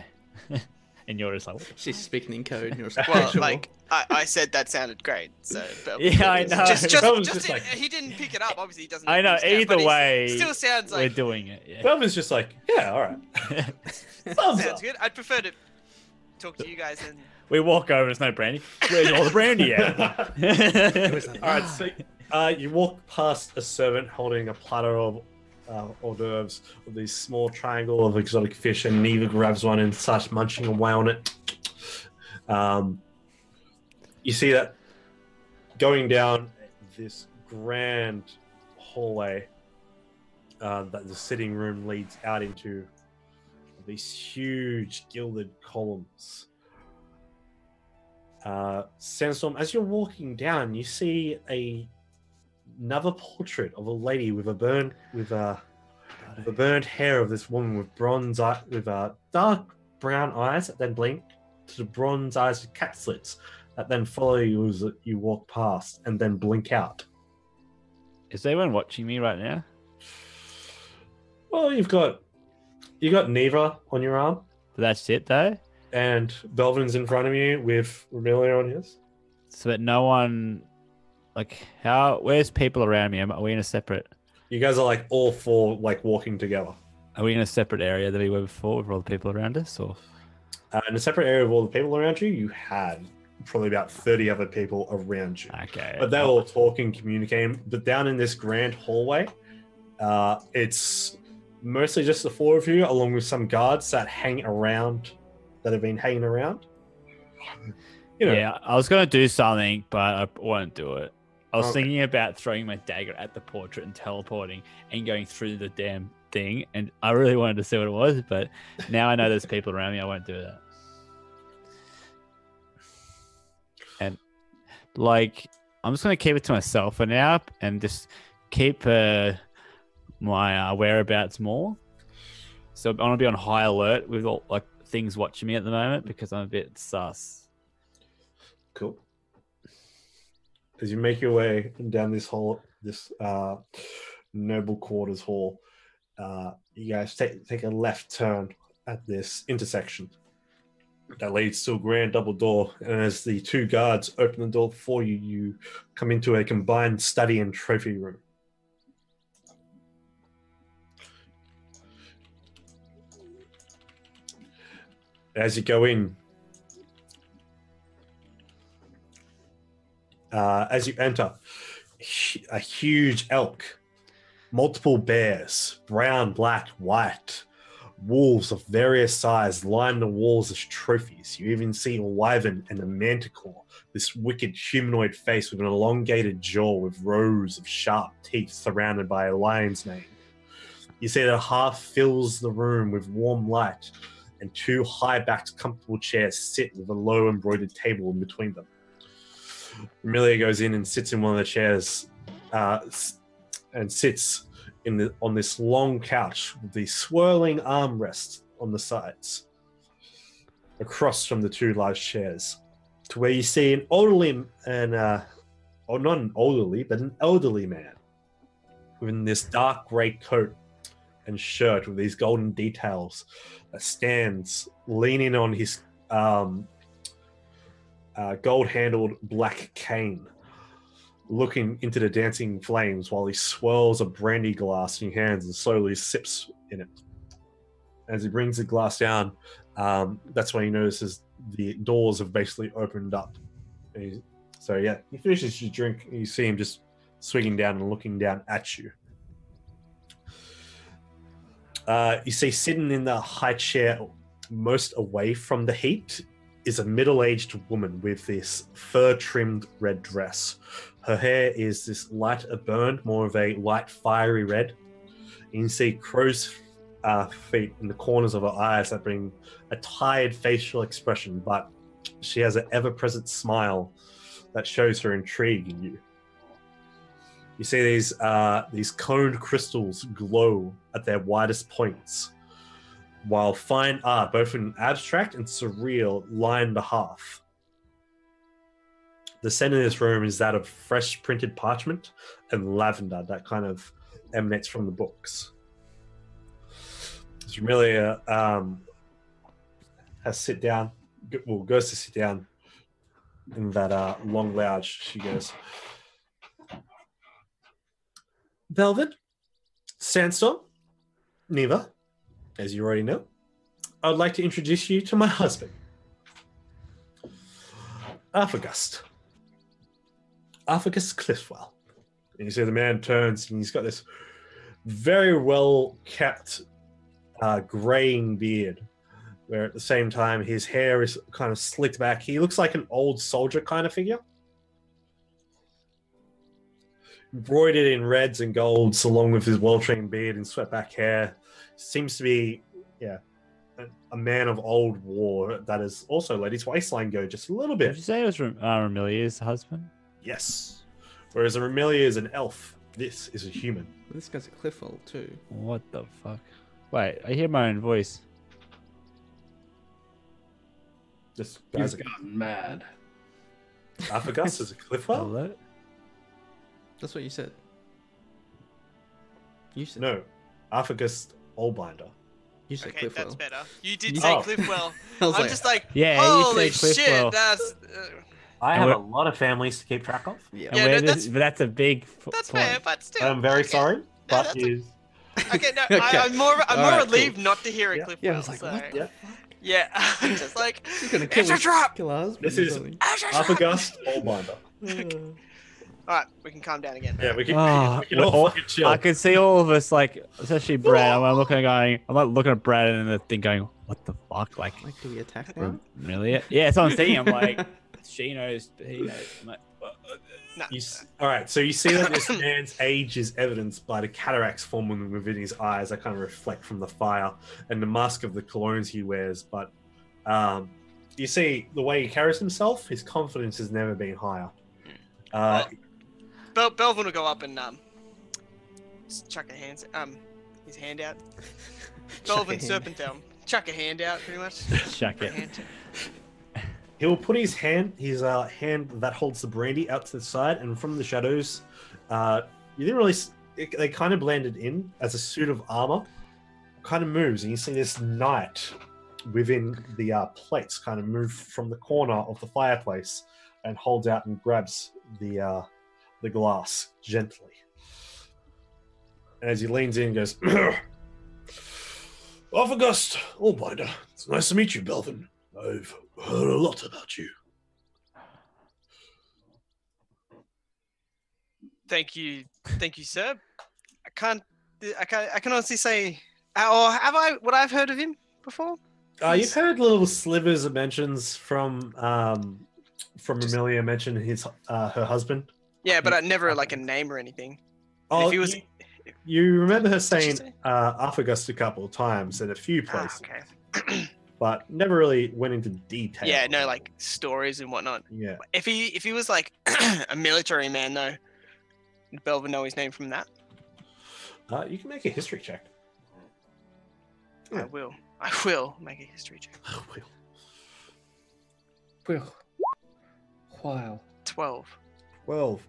And you're just like, what the She's speaking in code. And you're just Well, sure. like I said, that sounded great. So, but Yeah, I know. Belvin's just like- he didn't pick it up. Obviously, he doesn't. I know, understand, but either he's- way, still sounds we're like doing it. Yeah. Belvin's just like, yeah, all right. Thumbs sounds up. good. I'd prefer to talk to you guys and We walk over, there's no brandy. Where's all the brandy at? It was a All right, lie. so you walk past a servant holding a platter of hors d'oeuvres with these small triangle of exotic fish, and Neva grabs one and starts munching away on it. You see that going down this grand hallway that the sitting room leads out into these huge gilded columns. Sandstorm, as you're walking down, you see another portrait of a lady with burned hair of this woman with dark brown eyes that then blink to the bronze eyes with cat slits that then follow you as you walk past and then blink out. Is anyone watching me right now? Well, you got Neva on your arm, That's it though. and Belvin's in front of you with Remelia on his. So that no one, like, where's people around me? Are we in a separate? You guys are like all four like walking together. Are we in a separate area than we were before with all the people around us, or? In a separate area of all the people around you, you had probably about 30 other people around you. Okay. But they're all talking, communicating. But down in this grand hallway, it's mostly just the four of you, along with some guards that have been hanging around. You know, Yeah, I was gonna do something, but I won't do it. I was Okay. thinking about throwing my dagger at the portrait and teleporting and going through the damn thing, and I really wanted to see what it was, but now I know there's people around me. I won't do that. And like, I'm just gonna keep it to myself for now and just keep my whereabouts more. So I want to be on high alert with all like things watching me at the moment because I'm a bit sus. cool. As you make your way down this hall, this noble quarters hall, you guys take a left turn at this intersection that leads to a grand double door. And as the two guards open the door for you, you come into a combined study and trophy room. As you go in, as you enter, a huge elk, multiple bears, brown, black, white, wolves of various sizes line the walls as trophies. You even see a wyvern and a manticore, this wicked humanoid face with an elongated jaw with rows of sharp teeth surrounded by a lion's mane. You see that half fills the room with warm light, and two high-backed comfortable chairs sit with a low embroidered table in between them. Amelia goes in and sits in one of the chairs and sits on this long couch with the swirling armrests on the sides across from the two large chairs, to where you see an elderly or not an elderly, but an elderly man in this dark grey coat and shirt with these golden details that stands leaning on his gold-handled black cane, looking into the dancing flames while he swirls a brandy glass in his hands and slowly sips in it. As he brings the glass down, that's when he notices the doors have basically opened up. He finishes his drink and you see him just swinging down and looking down at you. You see sitting in the high chair most away from the heat is a middle-aged woman with this fur-trimmed red dress. Her hair is this light burned, more of a light fiery red. You can see crow's feet in the corners of her eyes that bring a tired facial expression, but she has an ever-present smile that shows her intrigue in you. You see these coned crystals glow at their widest points, while fine art, both in abstract and surreal, line the hearth. The scent in this room is that of fresh printed parchment and lavender that kind of emanates from the books. Amelia goes to sit down in that long lounge. She goes, Velvet, Sandstorm, Neva, as you already know, I would like to introduce you to my husband. Arthagust. Arthagust Cliffwell. And you see the man turns and he's got this very well kept graying beard, where at the same time his hair is kind of slicked back. He looks like an old soldier kind of figure. Embroidered in reds and golds, along with his well-trained beard and swept back hair. Seems to be, a man of old war that has also let his waistline go just a little Did bit. you say it was Remilia's husband? Yes. Whereas a Remilia is an elf, this is a human. This guy's a Cliffwell too. What the fuck? Wait, I hear my own voice. This You've guy's gotten mad. Arthagust is a Cliffwell? Hello? That's what you said. You said. No, Arthagust Allbinder. You said Okay, Cliffwell. that's better. You did You- say Oh. Cliffwell. I was I'm like, just like, Yeah, holy you said shit, Cliffwell. that's I have have a a lot of families to keep track of. yeah. And Yeah, where no, does- but that's a big that's point. fair, but still. I'm very okay. sorry, but that's is Okay, no, Okay. I'm more Alright, relieved cool. not to hear a Yeah. Cliffwell. Yeah, I was like, so, what? yeah. Yeah, I'm just like, He's gonna kill it's a his, trap. kill ours. This is- Arthagust Allbinder. Alright, we can calm down again. Yeah, we can, Oh, we can all fucking chill. I can see all of us, like, especially Brad. I'm looking, I'm like looking at Brad and the thing going, what the fuck? Like, Like, do we attack now? really? Yeah, that's what I'm saying. I'm like, she knows, he knows. I'm like, No. All right, so you see that this man's age is evidenced by the cataracts forming within his eyes that kind of reflect from the fire and the mask of the colognes he wears. But you see the way he carries himself, his confidence has never been higher. Belvin will go up and just chuck his hand out. Chuck a Belvin hand. Serpenthelm. Chuck a hand out, pretty much. Chuck it. He'll put his hand that holds the brandy out to the side, and from the shadows, you didn't really. They kind of blended in as a suit of armor, kind of moves, and you see this knight within the plates kind of move from the corner of the fireplace and holds out and grabs the glass gently. And as he leans in, he goes, Arthagust Allbinder. It's nice to meet you, Belvin. I've heard a lot about you. Thank you, sir. I can honestly say, or have I? Would I've heard of him before? You've heard little slivers of mentions from Just- Amelia mention her husband. Yeah, but I never like a name or anything. Oh, if he was, you remember her she saying say? Arthagust a couple of times at a few ah, places, okay. but never really went into detail. Yeah, no, like stories and whatnot. Yeah. If he was like a military man though, would Belvin know his name from that? You can make a history check. I will make a history check. Wow. 12. 12.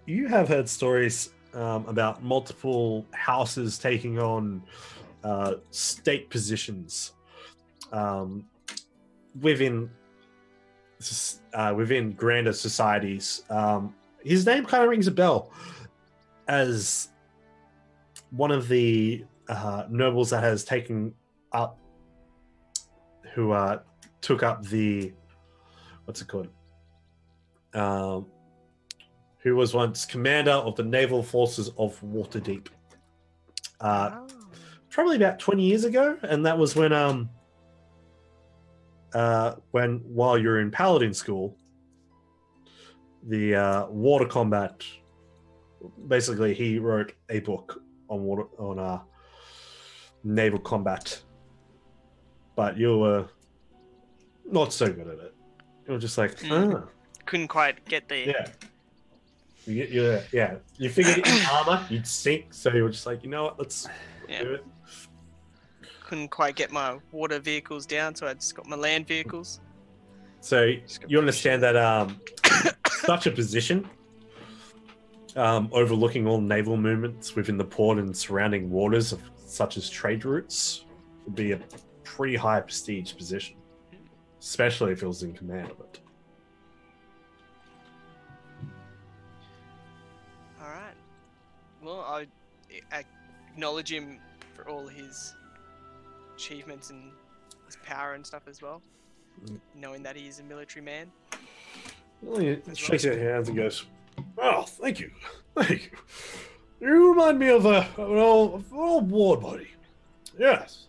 You have heard stories about multiple houses taking on state positions within grander societies. His name kind of rings a bell as one of the nobles that has taken up, who took up the, what's it called? Who was once commander of the naval forces of Waterdeep. Probably about 20 years ago, and that was when while you're in Paladin school, the water combat. Basically, he wrote a book on naval combat, but you were not so good at it. You were just like, Couldn't quite get the. yeah. You figured in armor you'd sink, so you were just like, you know what, let's Yeah. do it. Couldn't quite get my water vehicles down, so I just got my land vehicles. So you understand that such a position, overlooking all naval movements within the port and surrounding waters of such as trade routes, would be a pretty high prestige position, especially if it was in command of it. All right. Well, I acknowledge him for all his achievements and his power and stuff as well. Mm. Knowing that he is a military man. He shakes your hands and goes, "Oh, thank you. Thank you. You remind me of an old war buddy. Yes.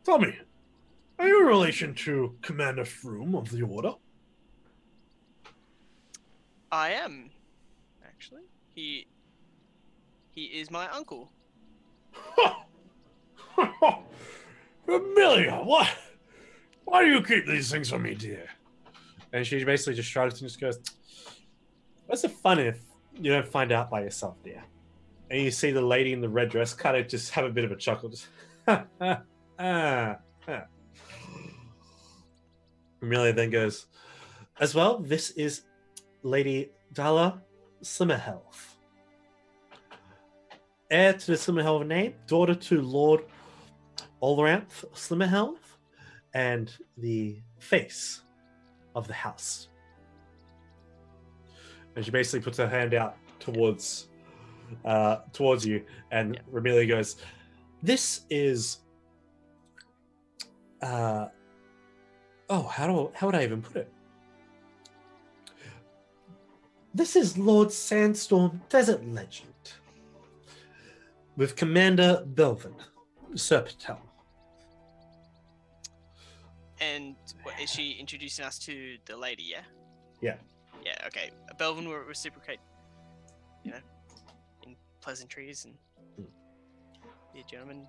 Tell me, are you in relation to Commander Froome of the Order?" I am, actually. He is my uncle. Amelia, what? Why do you keep these things from me, dear? And she basically just shrugs and just goes, "What's the fun if you don't find out by yourself, dear?" And you see the lady in the red dress kind of just have a bit of a chuckle. Just, Amelia then goes, "As well, this is Lady Dala Slimmerhealth. Heir to the Slimmerhealth name, daughter to Lord Olranth Slimmerhealth, and the face of the house." And she basically puts her hand out towards you, and Ramelia goes, "This is how would I even put it? This is Lord Sandstorm Desert Legend with Commander Belvin Serpentel." And what, is she introducing us to the lady? Yeah. Yeah. Yeah. Okay. Belvin will reciprocate. You know, in pleasantries and be a gentleman.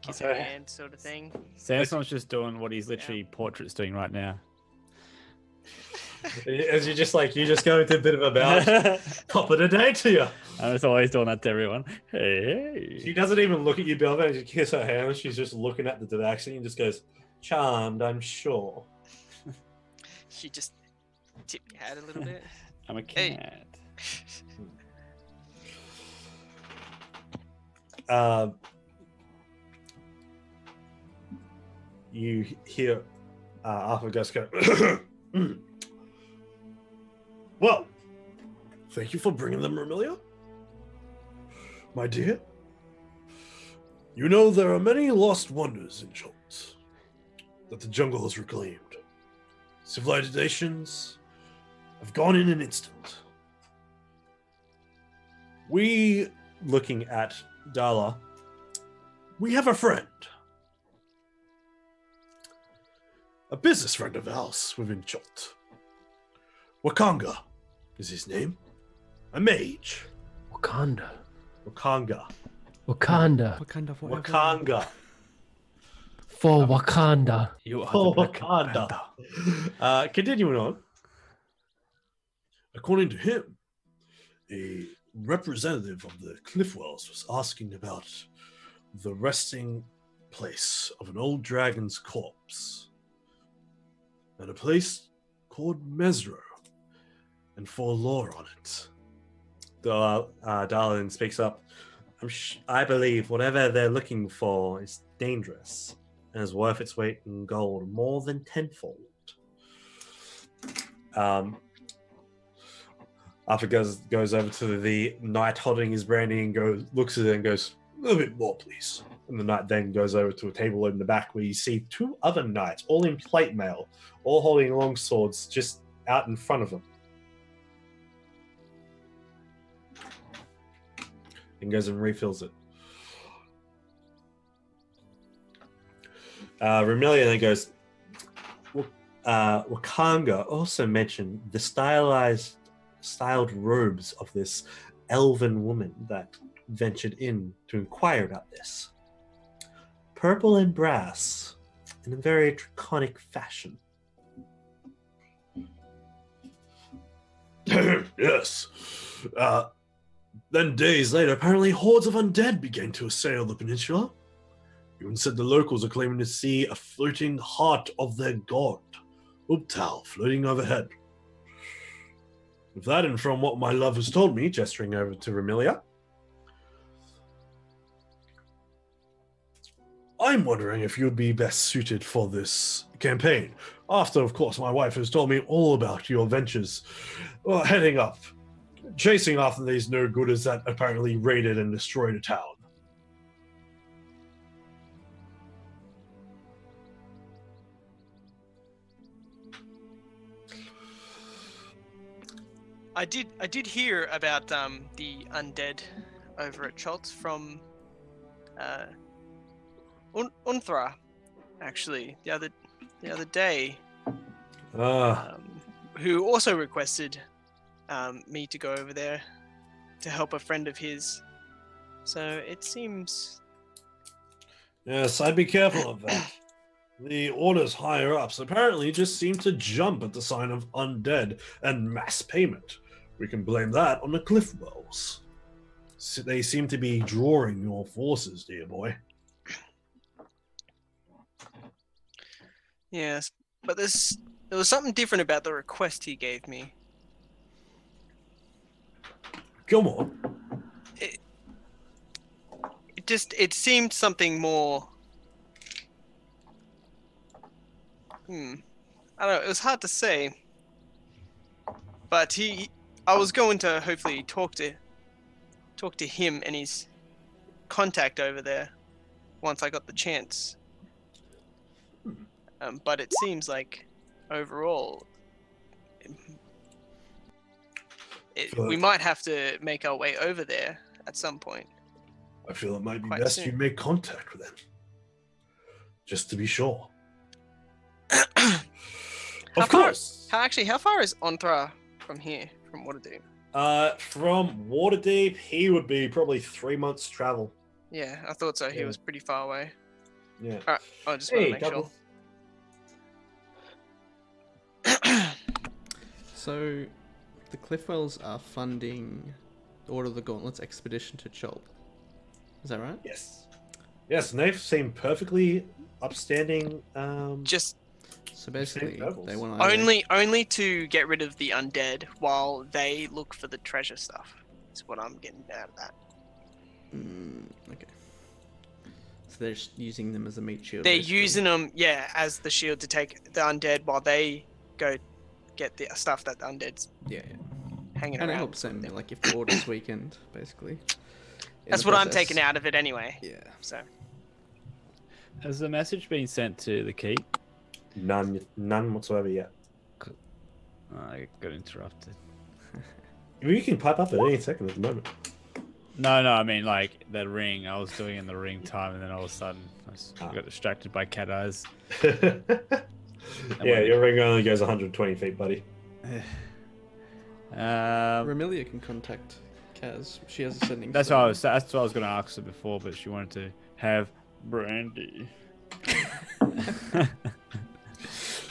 Kiss her hand, sort of thing. Sandstorm's just doing what he's literally Portrait's doing right now. As you just go into a bit of a bow, top of the day to you. I was always doing that to everyone. Hey. She doesn't even look at you, Belvin. You kiss her hand. She's just looking at the direction and just goes, "Charmed, I'm sure." She just tip your hat a little bit. I'm a cat. Hey. You hear Arthur Gus go, "Well, thank you for bringing them, Romelia. My dear, you know there are many lost wonders in Schultz that the jungle has reclaimed. Civilizations have gone in an instant. We," looking at Dala, "we have a friend. A business friend of ours within Chult. Wakanga is his name. A mage. Wakanda. Wakanga. Wakanda. What kind of whatever? Wakanga. For Wakanda. You are Oh, the Black Wakanda. Panther. Continuing on. According to him, a representative of the Cliffwells was asking about the resting place of an old dragon's corpse at a place called Mesro, and for lore on it." Darlin speaks up. "I believe whatever they're looking for is dangerous and is worth its weight in gold more than tenfold." After goes over to the knight holding his brandy and looks at it and goes, "A little bit more, please." And the knight then goes over to a table in the back where you see two other knights, all in plate mail, all holding long swords just out in front of them. And goes and refills it. Ramelia then goes, "Wakanga also mentioned the styled robes of this elven woman that ventured in to inquire about this. Purple and brass in a very draconic fashion." "Yes. Then days later, apparently hordes of undead began to assail the peninsula. Even said the locals are claiming to see a floating heart of their god, Uptal, floating overhead. With that, and from what my love has told me," gesturing over to Ramelia, "I'm wondering if you'd be best suited for this campaign. After, of course, my wife has told me all about your ventures, heading up, chasing after these no-gooders that apparently raided and destroyed a town." did hear about the undead over at Choltz from Unthra, actually, the other day, who also requested me to go over there to help a friend of his. So it seems. Yes, I'd be careful of that. The orders higher ups apparently just seem to jump at the sign of undead and mass payment. We can blame that on the cliff wells. They seem to be drawing your forces, dear boy. Yes, but there was something different about the request he gave me. Come on. It seemed something more. I don't know. It was hard to say. But I was going to hopefully talk to him and his contact over there once I got the chance. But it seems like overall, we might have to make our way over there at some point. I feel it might be Quite best soon. you make contact with them. Just to be sure. Of course. How far is Onthra from here, from Waterdeep? From Waterdeep, he would be probably 3 months travel. Yeah, I thought so. He Yeah. was pretty far away. Yeah. Alright, I just want to make Douglas. sure. So, the Cliffwells are funding the Order of the Gauntlets expedition to Chult. Is that right? Yes. Yes, and they've seemed perfectly upstanding. Just So basically, nobles. they want only to get rid of the undead while they look for the treasure stuff. Is what I'm getting out of that. Okay. So they're just using them as a meat shield. They're basically. using them, as the shield to take the undead while they go get the stuff that the undead's Yeah. hanging And it around. helps them, like, if the order's weakened, basically. in That's the what I'm process. taking out of it anyway. Yeah. So Has the message been sent to the keep? None whatsoever yet. I got interrupted. You can pipe up at any second at the moment. No, I mean like the ring. I was doing in the ring time, and then all of a sudden I got distracted by cat eyes. Yeah, your ring only goes 120 feet, buddy. Ramilia can contact Kaz. She has a sending. That's what I stone. was going to ask her before, but she wanted to have brandy. She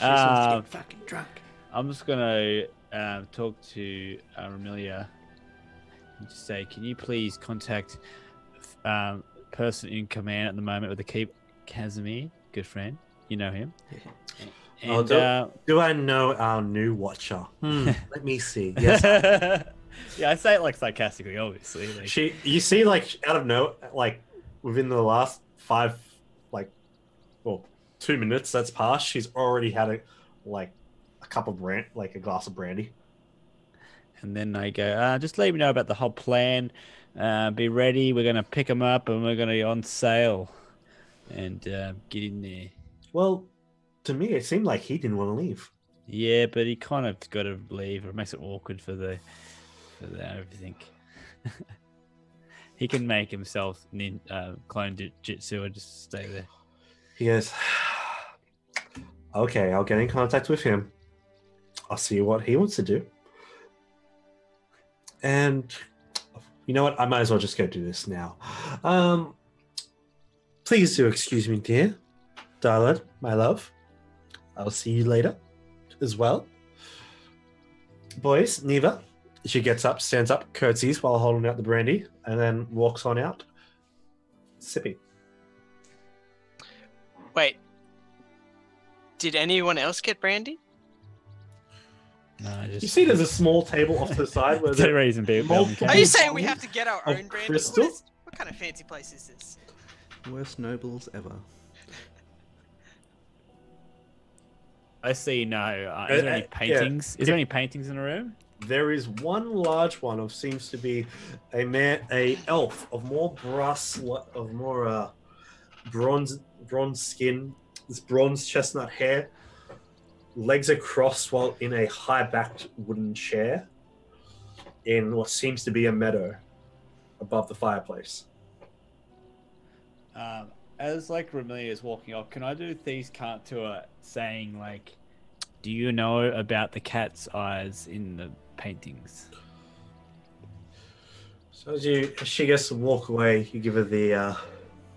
just wants to get fucking drunk. I'm just gonna talk to Ramilia and just say, can you please contact person in command at the moment with the keep, Casimir, good friend. You know him. Oh, And, do I know our new watcher? Let me see. Yes. yeah, I say it like sarcastically, obviously. Like, You see, like out of like within the last 2 minutes that's passed, she's already had a cup of a glass of brandy. and then I go, just let me know about the whole plan. Be ready. We're gonna pick them up, and we're gonna be on sale, and get in there. Well, to me, it seemed like he didn't want to leave. Yeah, but he kind of got to leave. It makes it awkward for the everything. He can make himself clone jitsu and just stay there. He goes, okay, I'll get in contact with him. I'll see what he wants to do. And you know what? I might as well just go do this now. Please do excuse me, dear. Darling, my love. I'll see you later as well. Boys, Neva. She gets up, stands up, curtsies while holding out the brandy, and then walks on out, sipping. wait, did anyone else get brandy? No, just You see there's a small table off to the side where the the reason people. multiple- Are you saying we have to get our Of own brandy? crystal? What kind of fancy place is this? Worst nobles ever. I see. No, is there any yeah. paintings? Is there any paintings in the room? There is one large one of seems to be a elf of more bronze skin, this bronze chestnut hair, legs are crossed while in a high backed wooden chair. in what seems to be a meadow above the fireplace. As like Ramelia is walking off, can I do Thieves' Cant to her, saying like, "Do you know about the cat's eyes in the paintings?" So as she gets to walk away, you give her the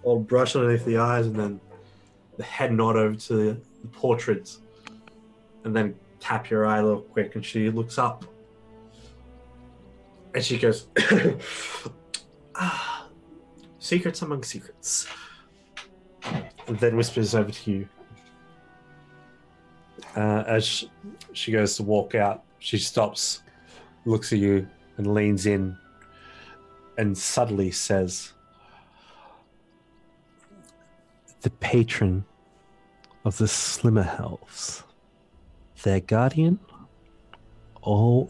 old brush underneath the eyes, and then the head nod over to the portraits, and then tap your eye a little quick, and she looks up, and she goes, "Secrets among secrets," and then whispers over to you. As she goes to walk out, she stops, looks at you, and leans in, and subtly says, "The patron of the Slimmer Elves, their guardian, always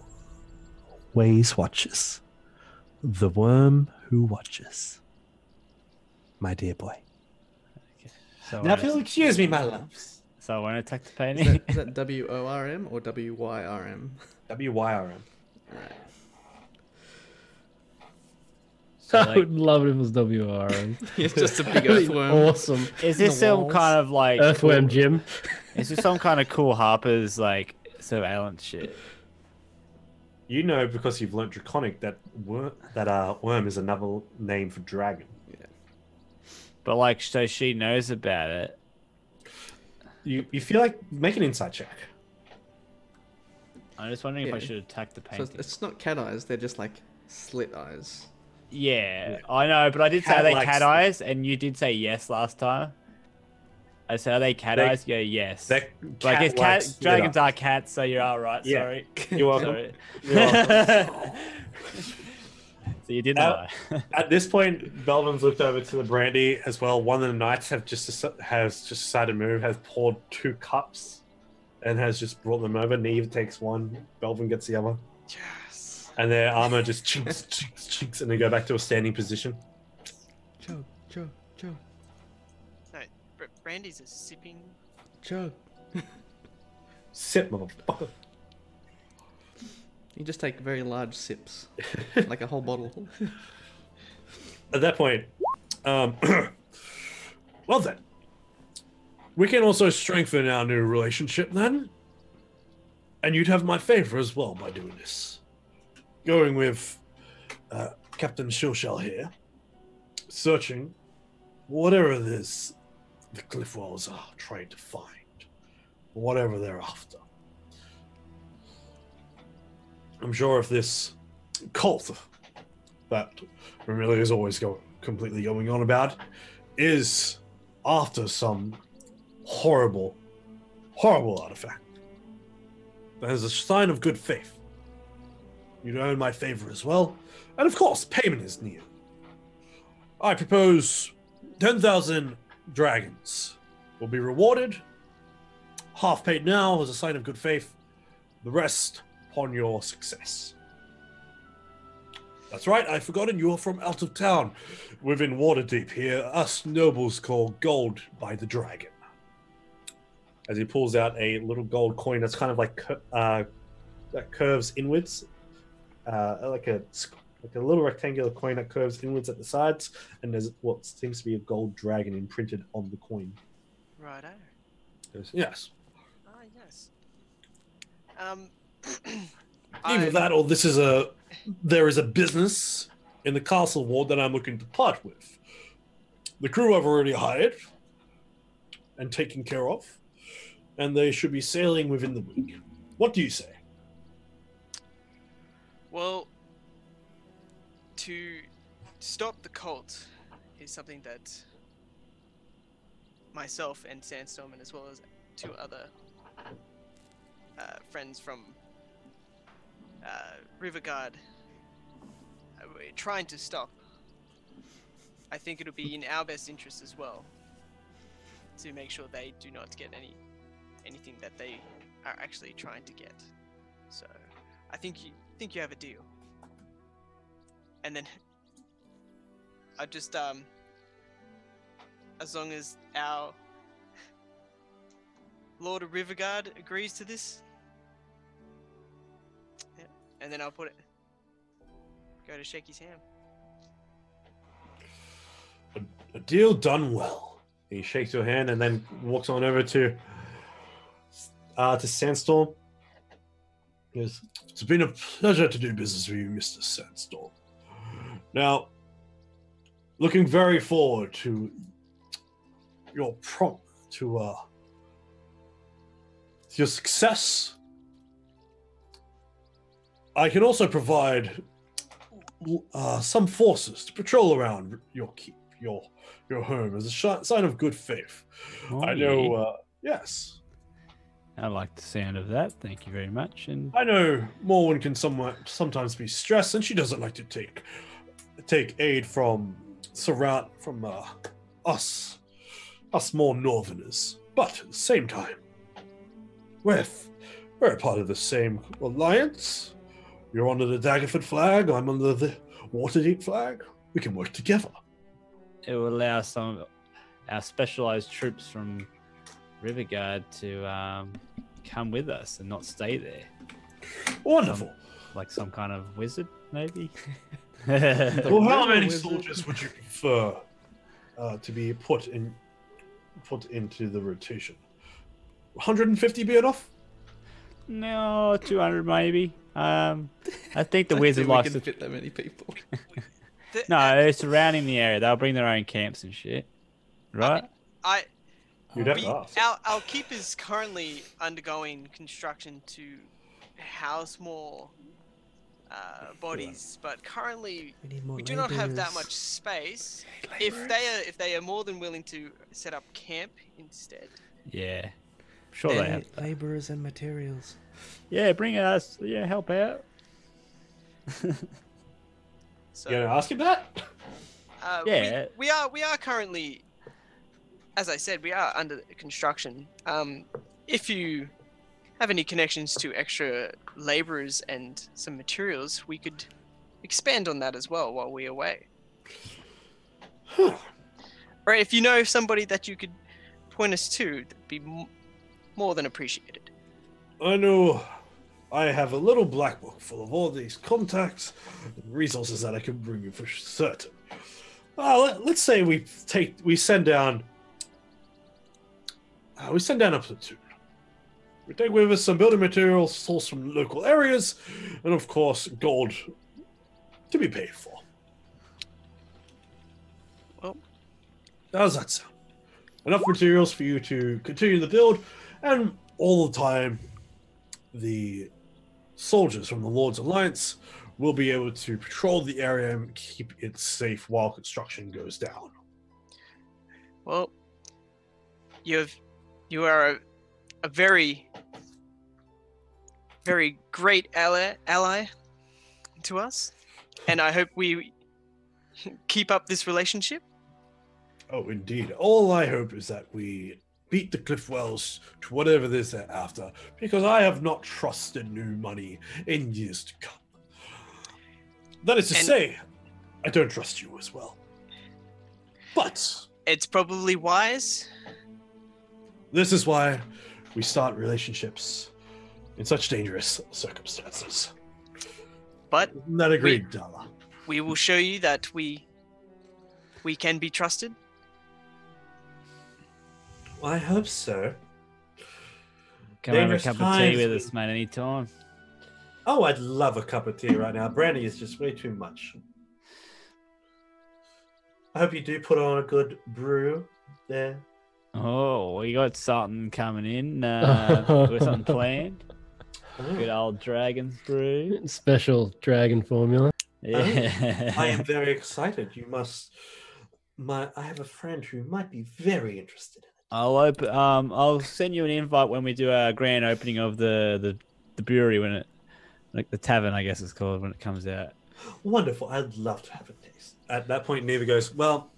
watches. The worm who watches. My dear boy." So Now, if you'll excuse me, my loves. So I won't attack the Is painting. that WORM or WYRM? WYRM. Right. So, I like, would love it if it was WRM. It's just a big That'd be earthworm. Awesome. is this the some walls. kind of like Earthworm cool, Jim. is this some kind of cool Harper's like surveillance shit? You know, because you've learnt Draconic, that worm is another name for dragon. But like, so she knows about it. You feel like make an insight check. I'm just wondering if I Yeah. should attack the So painting. it's not cat eyes, they're just like slit eyes. Yeah, I know, but I did say are they Cat cat likes- eyes, and you did say yes last time. I said, are they cat They- eyes? Yeah, yes. That But I guess likes dragons glitter. are cats, so you are right. Yeah. Sorry. You're welcome. Sorry. You're welcome. So you didn't Uh, lie. At this point, Belvin's looked over to the brandy as well. One of the knights has just decided to move, has poured 2 cups, and has just brought them over. Neve takes one, Belvin gets the other, Yes. and their armor just chinks, chinks, chinks, and they go back to a standing position. Chug, chug, chug, No, Brandy's a sipping. chug. Sip, motherfucker. You just take very large sips, like a whole bottle. At that point, well then, we can also strengthen our new relationship then, and you'd have my favor as well by doing this. Going with Captain Shilshell here, searching whatever it is the cliff walls are trying to find, whatever they're after. I'm sure if this cult that Ramelia is always completely going on about is after some horrible, horrible artifact, that is a sign of good faith. You'd earn my favor as well, and of course, payment is needed. I propose 10,000 dragons will be rewarded. Half paid now as a sign of good faith. The rest upon your success. That's right, I've forgotten you are from out of town. Within Waterdeep here, us nobles call gold by the dragon. As he pulls out a little gold coin that's kind of like that curves inwards, like a little rectangular coin that curves inwards at the sides, and there's what seems to be a gold dragon imprinted on the coin. Righto. Yes. Ah, yes. Either that, or there is a business in the castle ward that I'm looking to part with. The crew I've already hired and taken care of, and they should be sailing within the week. What do you say? Well, to stop the cult is something that myself and Sandstorm, and as well as 2 other friends from Riverguard, we're trying to stop. I think it'll be in our best interest as well to make sure they do not get anything that they are actually trying to get. So I think you have a deal. And then I just as long as our Lord of Riverguard agrees to this, yeah, and then I'll put it. go to shake his hand. A deal done well. He shakes your hand and then walks on over to Sandstorm. He goes, "It's been a pleasure to do business with you, Mr. Sandstorm. Now, looking very forward to your your success. I can also provide some forces to patrol around your keep, your home, as a sign of good faith. Oh, I know, yes. I like the sound of that. Thank you very much. And I know Morwen can sometimes be stressed, and she doesn't like to take aid from us more northerners. But at the same time, we're a part of the same alliance. You're under the Daggerford flag. I'm under the Waterdeep flag. We can work together. it will allow some of our specialized troops from Riverguard to come with us and not stay there. Wonderful. Like some kind of wizard, maybe? Well, how many wizard. soldiers would you prefer to be put into the rotation? 150 be enough? No, 200 maybe. I think the Don't wizard think we likes can to... fit that many people. No, surrounding the area. They'll bring their own camps and shit. Right? You'd have to ask. Our keep is currently undergoing construction to house more bodies, but currently we do not have that much space. If they are more than willing to set up camp instead. Yeah. Sure they have. Laborers and materials. Yeah, bring us. Yeah, help out. So You gonna ask him that? Yeah. we are currently, as I said, we are under construction. If you have any connections to extra laborers and some materials, we could expand on that as well while we're away. Or if you know somebody that you could point us to, that'd be more than appreciated. I know I have a little black book full of all these contacts and resources that I can bring you for certain. Let's say we send down a platoon. We take with us some building materials sourced from local areas, and of course gold to be paid for. Well, how does that sound? Enough materials for you to continue the build, and all the time the soldiers from the Lord's Alliance will be able to patrol the area and keep it safe while construction goes down. well, you are a very, very great ally to us, and I hope we keep up this relationship. Oh, indeed. All I hope is that we beat the Cliffwells to whatever it is they're after, because I have not trusted new money in years to come. That is to say, I don't trust you as well. But It's probably wise. this is why we start relationships in such dangerous circumstances. But Isn't that agreed, Dala? we will show you that we can be trusted. I hope so. Come have a Dangerous cup of times, tea with us, mate, anytime. Oh, I'd love a cup of tea right now. Brandy is just way too much. I hope you do put on a good brew there. Oh, we got something coming in. With something planned. Oh. Good old Dragon's Brew. Special dragon formula. Yeah. I am very excited. You must. I have a friend who might be very interested in it. I'll send you an invite when we do our grand opening of the brewery, when it, like the tavern, I guess it's called, when it comes out. Wonderful. I'd love to have a taste. At that point, Neva goes, well,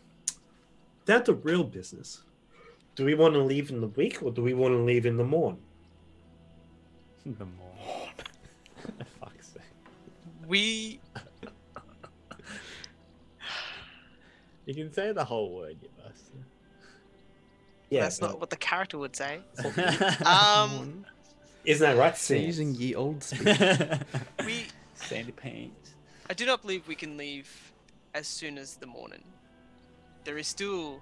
that's a real business. Do we want to leave in the week or do we want to leave in the morn? The more. For fuck's sake. We You can say the whole word, you bastard. that's not what the character would say. Isn't that right? They're using ye old speak. We Sandy Pants. I do not believe we can leave as soon as the morning. There is still.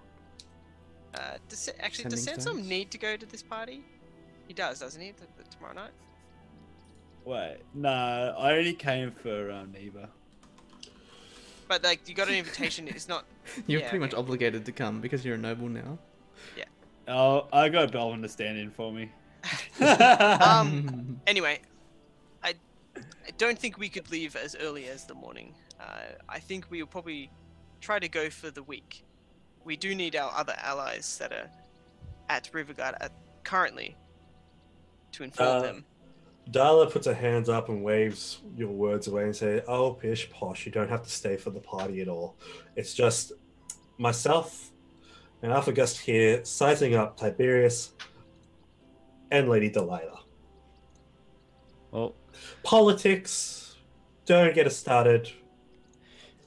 Does Sending Sandstorm stones? need to go to this party? He does, doesn't he? Tomorrow night. Wait, no, I only came for Neva. But like, you got an invitation. It's not. You're Yeah, pretty much okay. obligated to come because you're a noble now. Oh, I got Belvin to stand in for me. Anyway, I don't think we could leave as early as the morning. I think we will probably try to go for the week. We do need our other allies that are at Riverguard currently to inform them. Darla puts her hands up and waves your words away and says, "Oh, pish posh, you don't have to stay for the party at all. It's just myself and Alpha Gust here sizing up Tiberius and Lady Delilah. Well, Politics, don't get us started.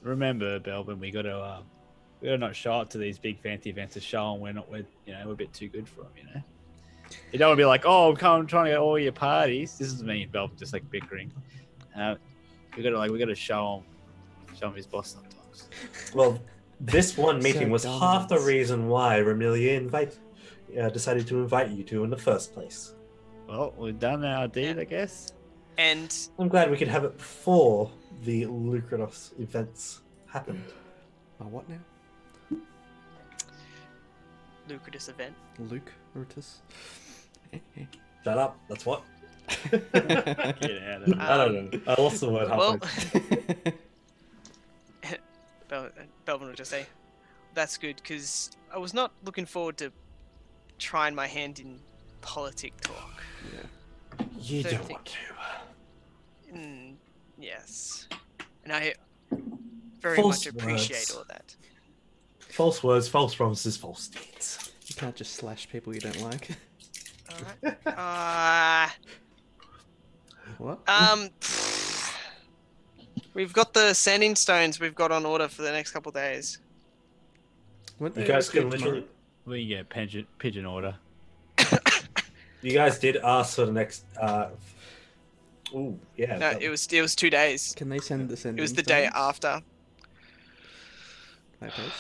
remember, Belvin, we gotta not show up to these big fancy events to show them we're a bit too good for them, you know. You don't want to be like, oh, I'm trying to get all your parties. This is me and Belvin just like bickering. We gotta show him his boss sometimes. Well, this one meeting So was half the dominant. reason why Remilia decided to invite you two in the first place. Well, we've done our deed, Yeah. I guess. And I'm glad we could have it before the lucrative events happened. Oh, what now? lucrative event. Luke Rutus. Shut up. That's what? Get out of it. I don't know. I lost the word Well, halfway. Belvin will just say, "That's good," because I was not looking forward to trying my hand in politic talk. You don't don't think- want to. Yes, and I very False much appreciate words. all that. False words, false promises, false deeds. You can't just slash people you don't like. All right. What? We've got the sanding stones we've got on order for the next couple of days. Weren't You they guys can received literally. We can get pigeon order. You guys did ask for the next. Ooh, yeah. No, that- it was 2 days. Can they send the sending It was the day stones? after. Like post?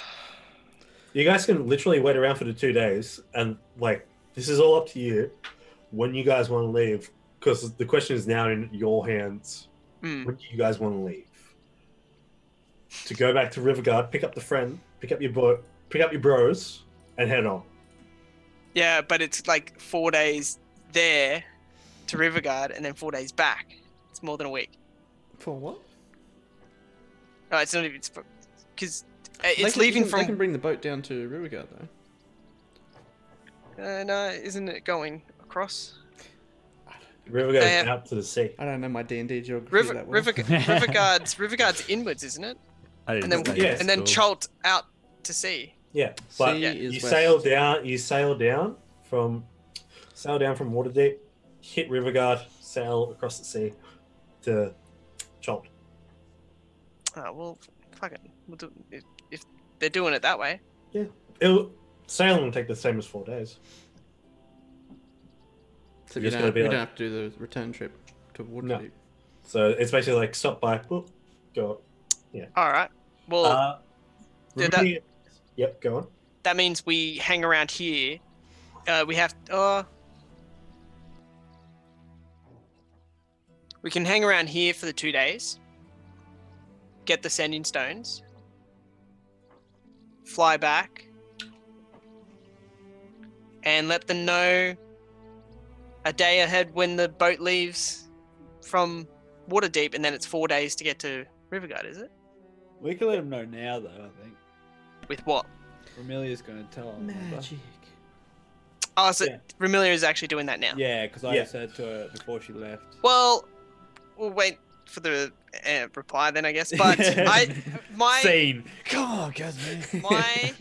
You guys can literally wait around for the 2 days, and like this is all up to you when you guys want to leave. Because the question is now in your hands. Mm. When do you guys want to leave? To go back to Riverguard, pick up the friend, pick up your bros, and head on. Yeah, but it's like 4 days there to Riverguard and then 4 days back. It's more than a week. For what? No, it's not even because They it's can- leaving They from. can bring the boat down to Riverguard though. No, isn't it going across? Riverguard They have- out to the sea. I don't know my D&D geography that well. Riverguard's inwards, isn't it? I didn't And then say yeah. that and then school. Cholt out to sea. Yeah, but Sea Yeah. is you west. sail down from Waterdeep, hit Riverguard, sail across the sea to Cholt. Oh well, fuck it. We'll do, if they're doing it that way. Sailing will take the same as 4 days. So You're you just don't, gonna be you like- don't have to do the return trip to Waterdeep. So it's basically like stop by, boop, go. All right. Well, yeah, that- Remember- Yep, go on. that means we hang around here. We have. We can hang around here for the 2 days. Get the sending stones. Fly back. And let them know a day ahead when the boat leaves from Waterdeep, and then it's 4 days to get to Riverguard, is it? We can let him know now, though. I think With what? Remilia's going to tell him. remember? Magic. Oh, so Yeah. Remilia is actually doing that now. Yeah, because I Yeah. said to her before she left. Well, we'll wait for the reply then, I guess. But my Scene. Come on, guys, man.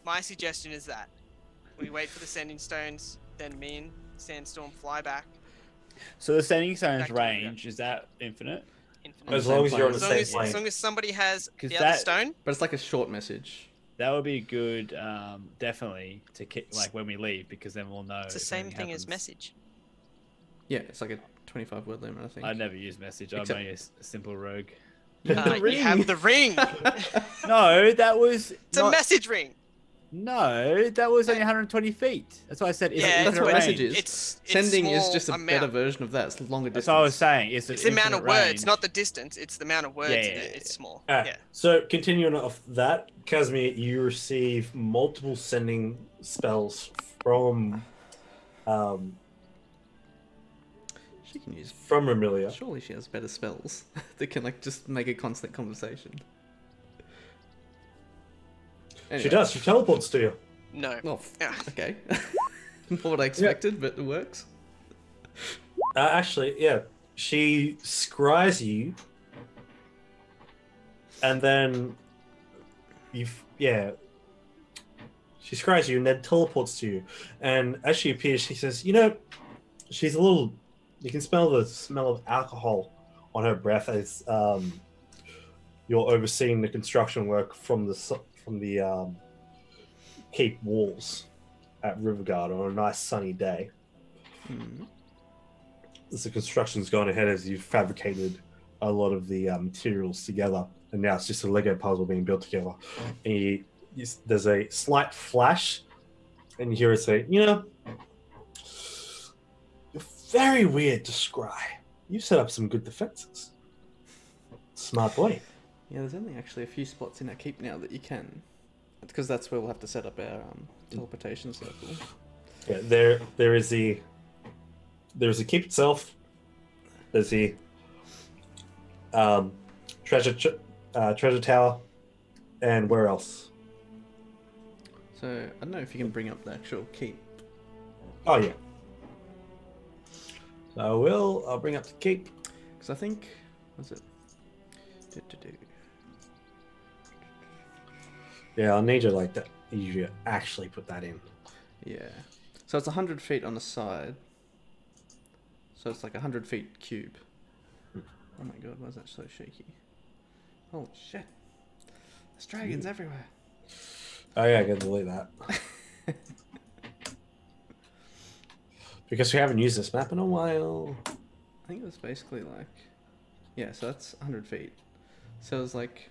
my suggestion is that we wait for the sending stones, then me and Sandstorm fly back. So the sending stones Back to range is that infinite? Infinite. As long as you're on the As long same as, plane. as long as somebody has 'Cause the other that- stone, But it's like a short message. That would be good, definitely to like when we leave, because then we'll know. it's the if same anything thing as happens. message. Yeah, it's like a 25 word limit, I think. I never use message. I'm Except- only a simple rogue. The You have the ring. No, that was It's a message ring. No, that was only 120 feet. That's why I said is it That's infinite what range? message is. It's Sending is small just a amount. better version of that. It's longer distance. That's what I was saying. It's the amount of infinite words, range. not the distance. It's the amount of words. Yeah, It's small. Alright, Yeah. So continuing off that, Casimir, you receive multiple sending spells from She can use. from Remilia. Surely she has better spells that can like just make a constant conversation. She does. She teleports to you. No. Well, Yeah. okay. Not what I expected, but it works. Actually, yeah. She scries you, and then she scries you and then teleports to you. And as she appears, she says, "You know, she's a little. You can smell the smell of alcohol on her breath as you're overseeing the construction work from the keep walls at Riverguard on a nice sunny day. As the construction's gone ahead as you've fabricated a lot of the materials together, and now it's just a Lego puzzle being built together. And there's a slight flash, and you hear her say, "You know, you're very weird to scry. You've set up some good defenses. Smart boy." Yeah, there's only actually a few spots in our keep now that you can, because that's where we'll have to set up our teleportation circle. Yeah, there's the keep itself. There's the treasure tower, and where else? So I don't know if you can bring up the actual keep. Oh yeah. So I'll bring up the keep. Because I think, what's it? Do. Yeah, I'll need you like that. You actually put that in. Yeah. So it's 100 feet on the side. So it's like 100 feet cube. Oh my god, why is that so shaky? Holy shit. There's dragons everywhere. Oh yeah, I gotta delete that. Because we haven't used this map in a while. I think it was basically like... Yeah, so that's 100 feet. So it was like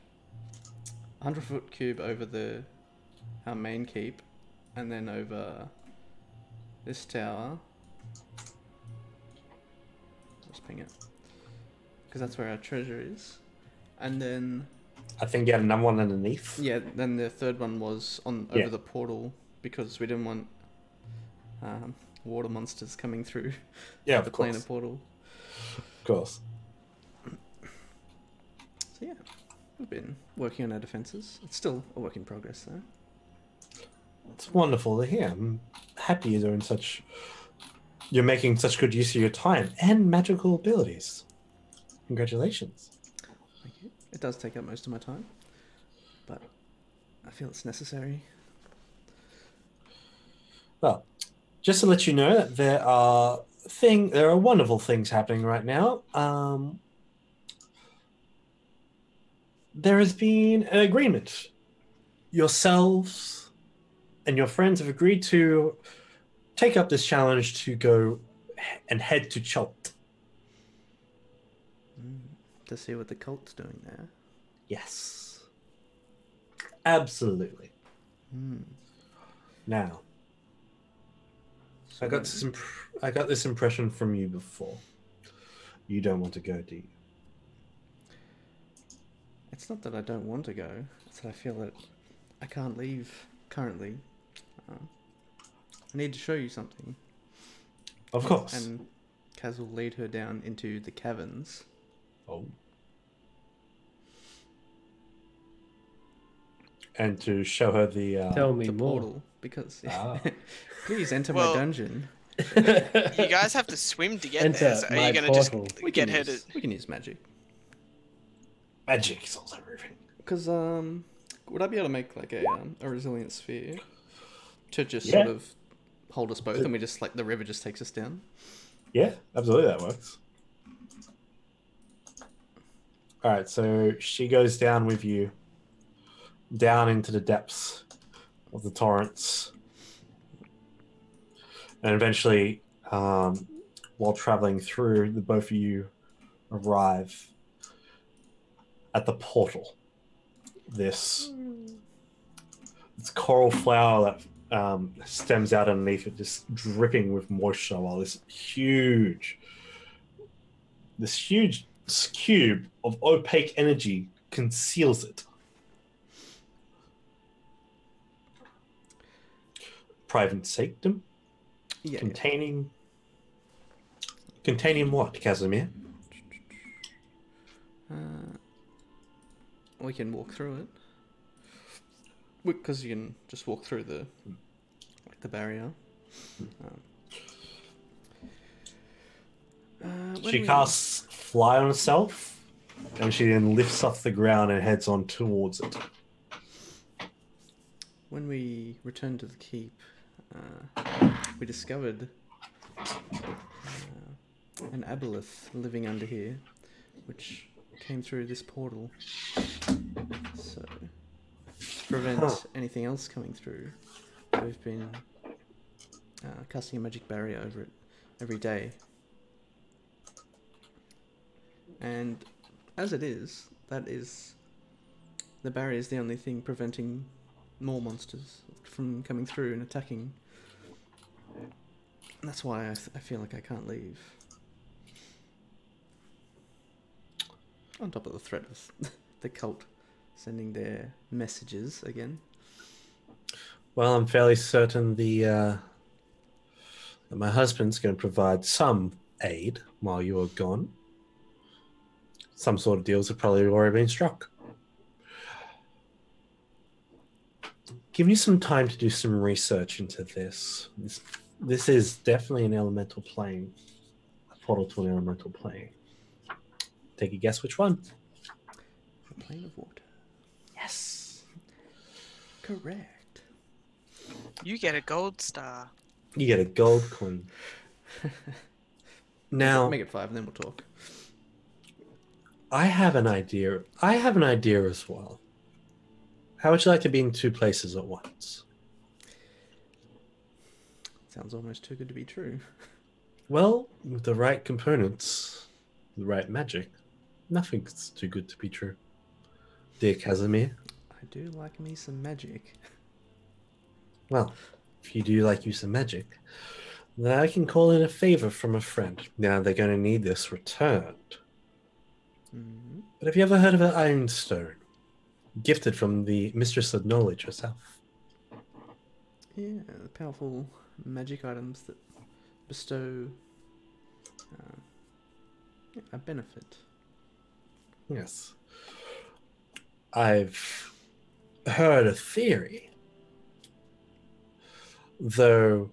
100 foot cube over our main keep, and then over this tower. Just ping it. Because that's where our treasure is. And then... I think you had another one underneath. Yeah, then the third one was over the portal, because we didn't want water monsters coming through Yeah, the of course. planar portal. Of course. So yeah, we've been working on our defenses. It's still a work in progress though. It's wonderful to hear. I'm happy you're making such good use of your time and magical abilities. Congratulations. Thank you. It does take up most of my time, but I feel it's necessary. Well, just to let you know that there are wonderful things happening right now. There has been an agreement. Yourselves and your friends have agreed to take up this challenge to go and head to Chult. To see what the cult's doing there. Yes. Absolutely. Now, So I got this impression from you before. You don't want to go, do you? it's not that I don't want to go. It's that I feel that I can't leave currently. I need to show you something. Of course. And Kaz will lead her down into the caverns. Oh. And to show her the Tell me The more. portal. Because Ah. please enter Well, my dungeon. You guys have to swim to get Enter there. So are my you gonna portal. just We get can her to? use, we can use magic. magic solves everything. Because would I be able to make like a resilient sphere to just Yeah. sort of hold us both, and we just like the river just takes us down? Yeah, absolutely, that works. All right, so she goes down with you, down into the depths of the torrents, and eventually, while traveling through, the both of you arrive at the portal. This coral flower that stems out underneath it, just dripping with moisture, while this huge cube of opaque energy conceals it. Private sanctum, Yeah. containing what, Casimir? We can walk through it. Because you can just walk through the barrier. She casts fly on herself, and she then lifts off the ground and heads on towards it. When we returned to the keep, we discovered an aboleth living under here, which came through this portal. So, to prevent anything else coming through, we've been casting a magic barrier over it every day. And as it is, the barrier is the only thing preventing more monsters from coming through and attacking. And that's why I feel like I can't leave. On top of the threat of the cult sending their messages again. Well, I'm fairly certain that my husband's going to provide some aid while you are gone. Some sort of deals have probably already been struck. Give me some time to do some research into this. This is definitely an elemental plane. A portal to an elemental plane. Take a guess which one? A plane of water. Yes. Correct. You get a gold star. You get a gold coin. Now, Make it 5 and then we'll talk. I have an idea. I have an idea as well. How would you like to be in 2 places at once? Sounds almost too good to be true. Well, with the right components, the right magic, nothing's too good to be true. Dear Casimir. I do like me some magic. Well, if you do like you some magic, then I can call in a favor from a friend. Now they're going to need this returned. Mm-hmm. But have you ever heard of an iron stone? Gifted from the Mistress of Knowledge herself. Yeah, the powerful magic items that bestow a benefit. Yes. I've heard a theory, though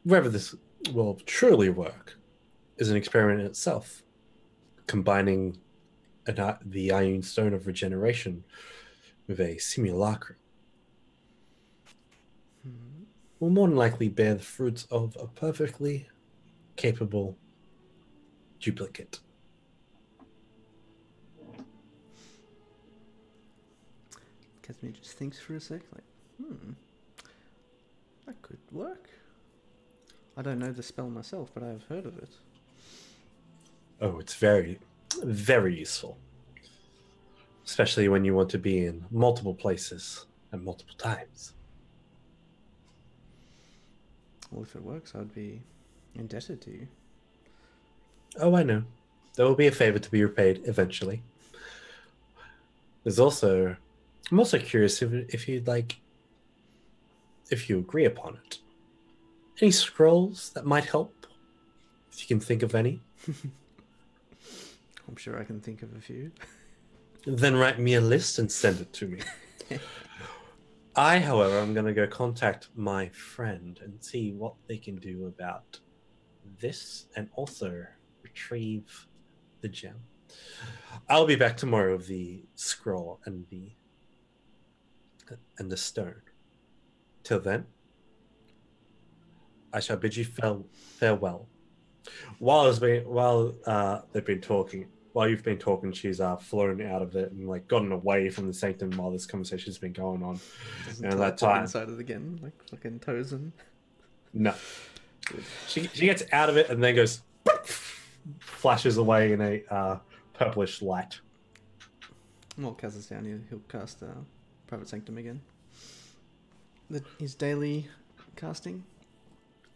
whether this will truly work is an experiment in itself, combining the Iron Stone of Regeneration with a simulacrum will more than likely bear the fruits of a perfectly capable duplicate. Casimir just thinks for a sec, like, that could work. I don't know the spell myself, but I have heard of it. Oh, it's very, very useful. Especially when you want to be in multiple places at multiple times. Well, if it works, I'd be indebted to you. Oh, I know. There will be a favor to be repaid eventually. I'm also curious if you'd like, if you agree upon it. Any scrolls that might help? If you can think of any. I'm sure I can think of a few. Then write me a list and send it to me. I, however, am going to go contact my friend and see what they can do about this and also retrieve the gem. I'll be back tomorrow with the scroll and the stone. Till then, I shall bid you farewell. While they've been talking, while you've been talking, she's flown out of it and like gotten away from the sanctum while this conversation's been going on. Doesn't And that teleport time, inside it again, like fucking Tozen. no, she gets out of it and then goes, flashes away in a purplish light. Well, Kaz is down here. He'll cast Private Sanctum again. His daily casting.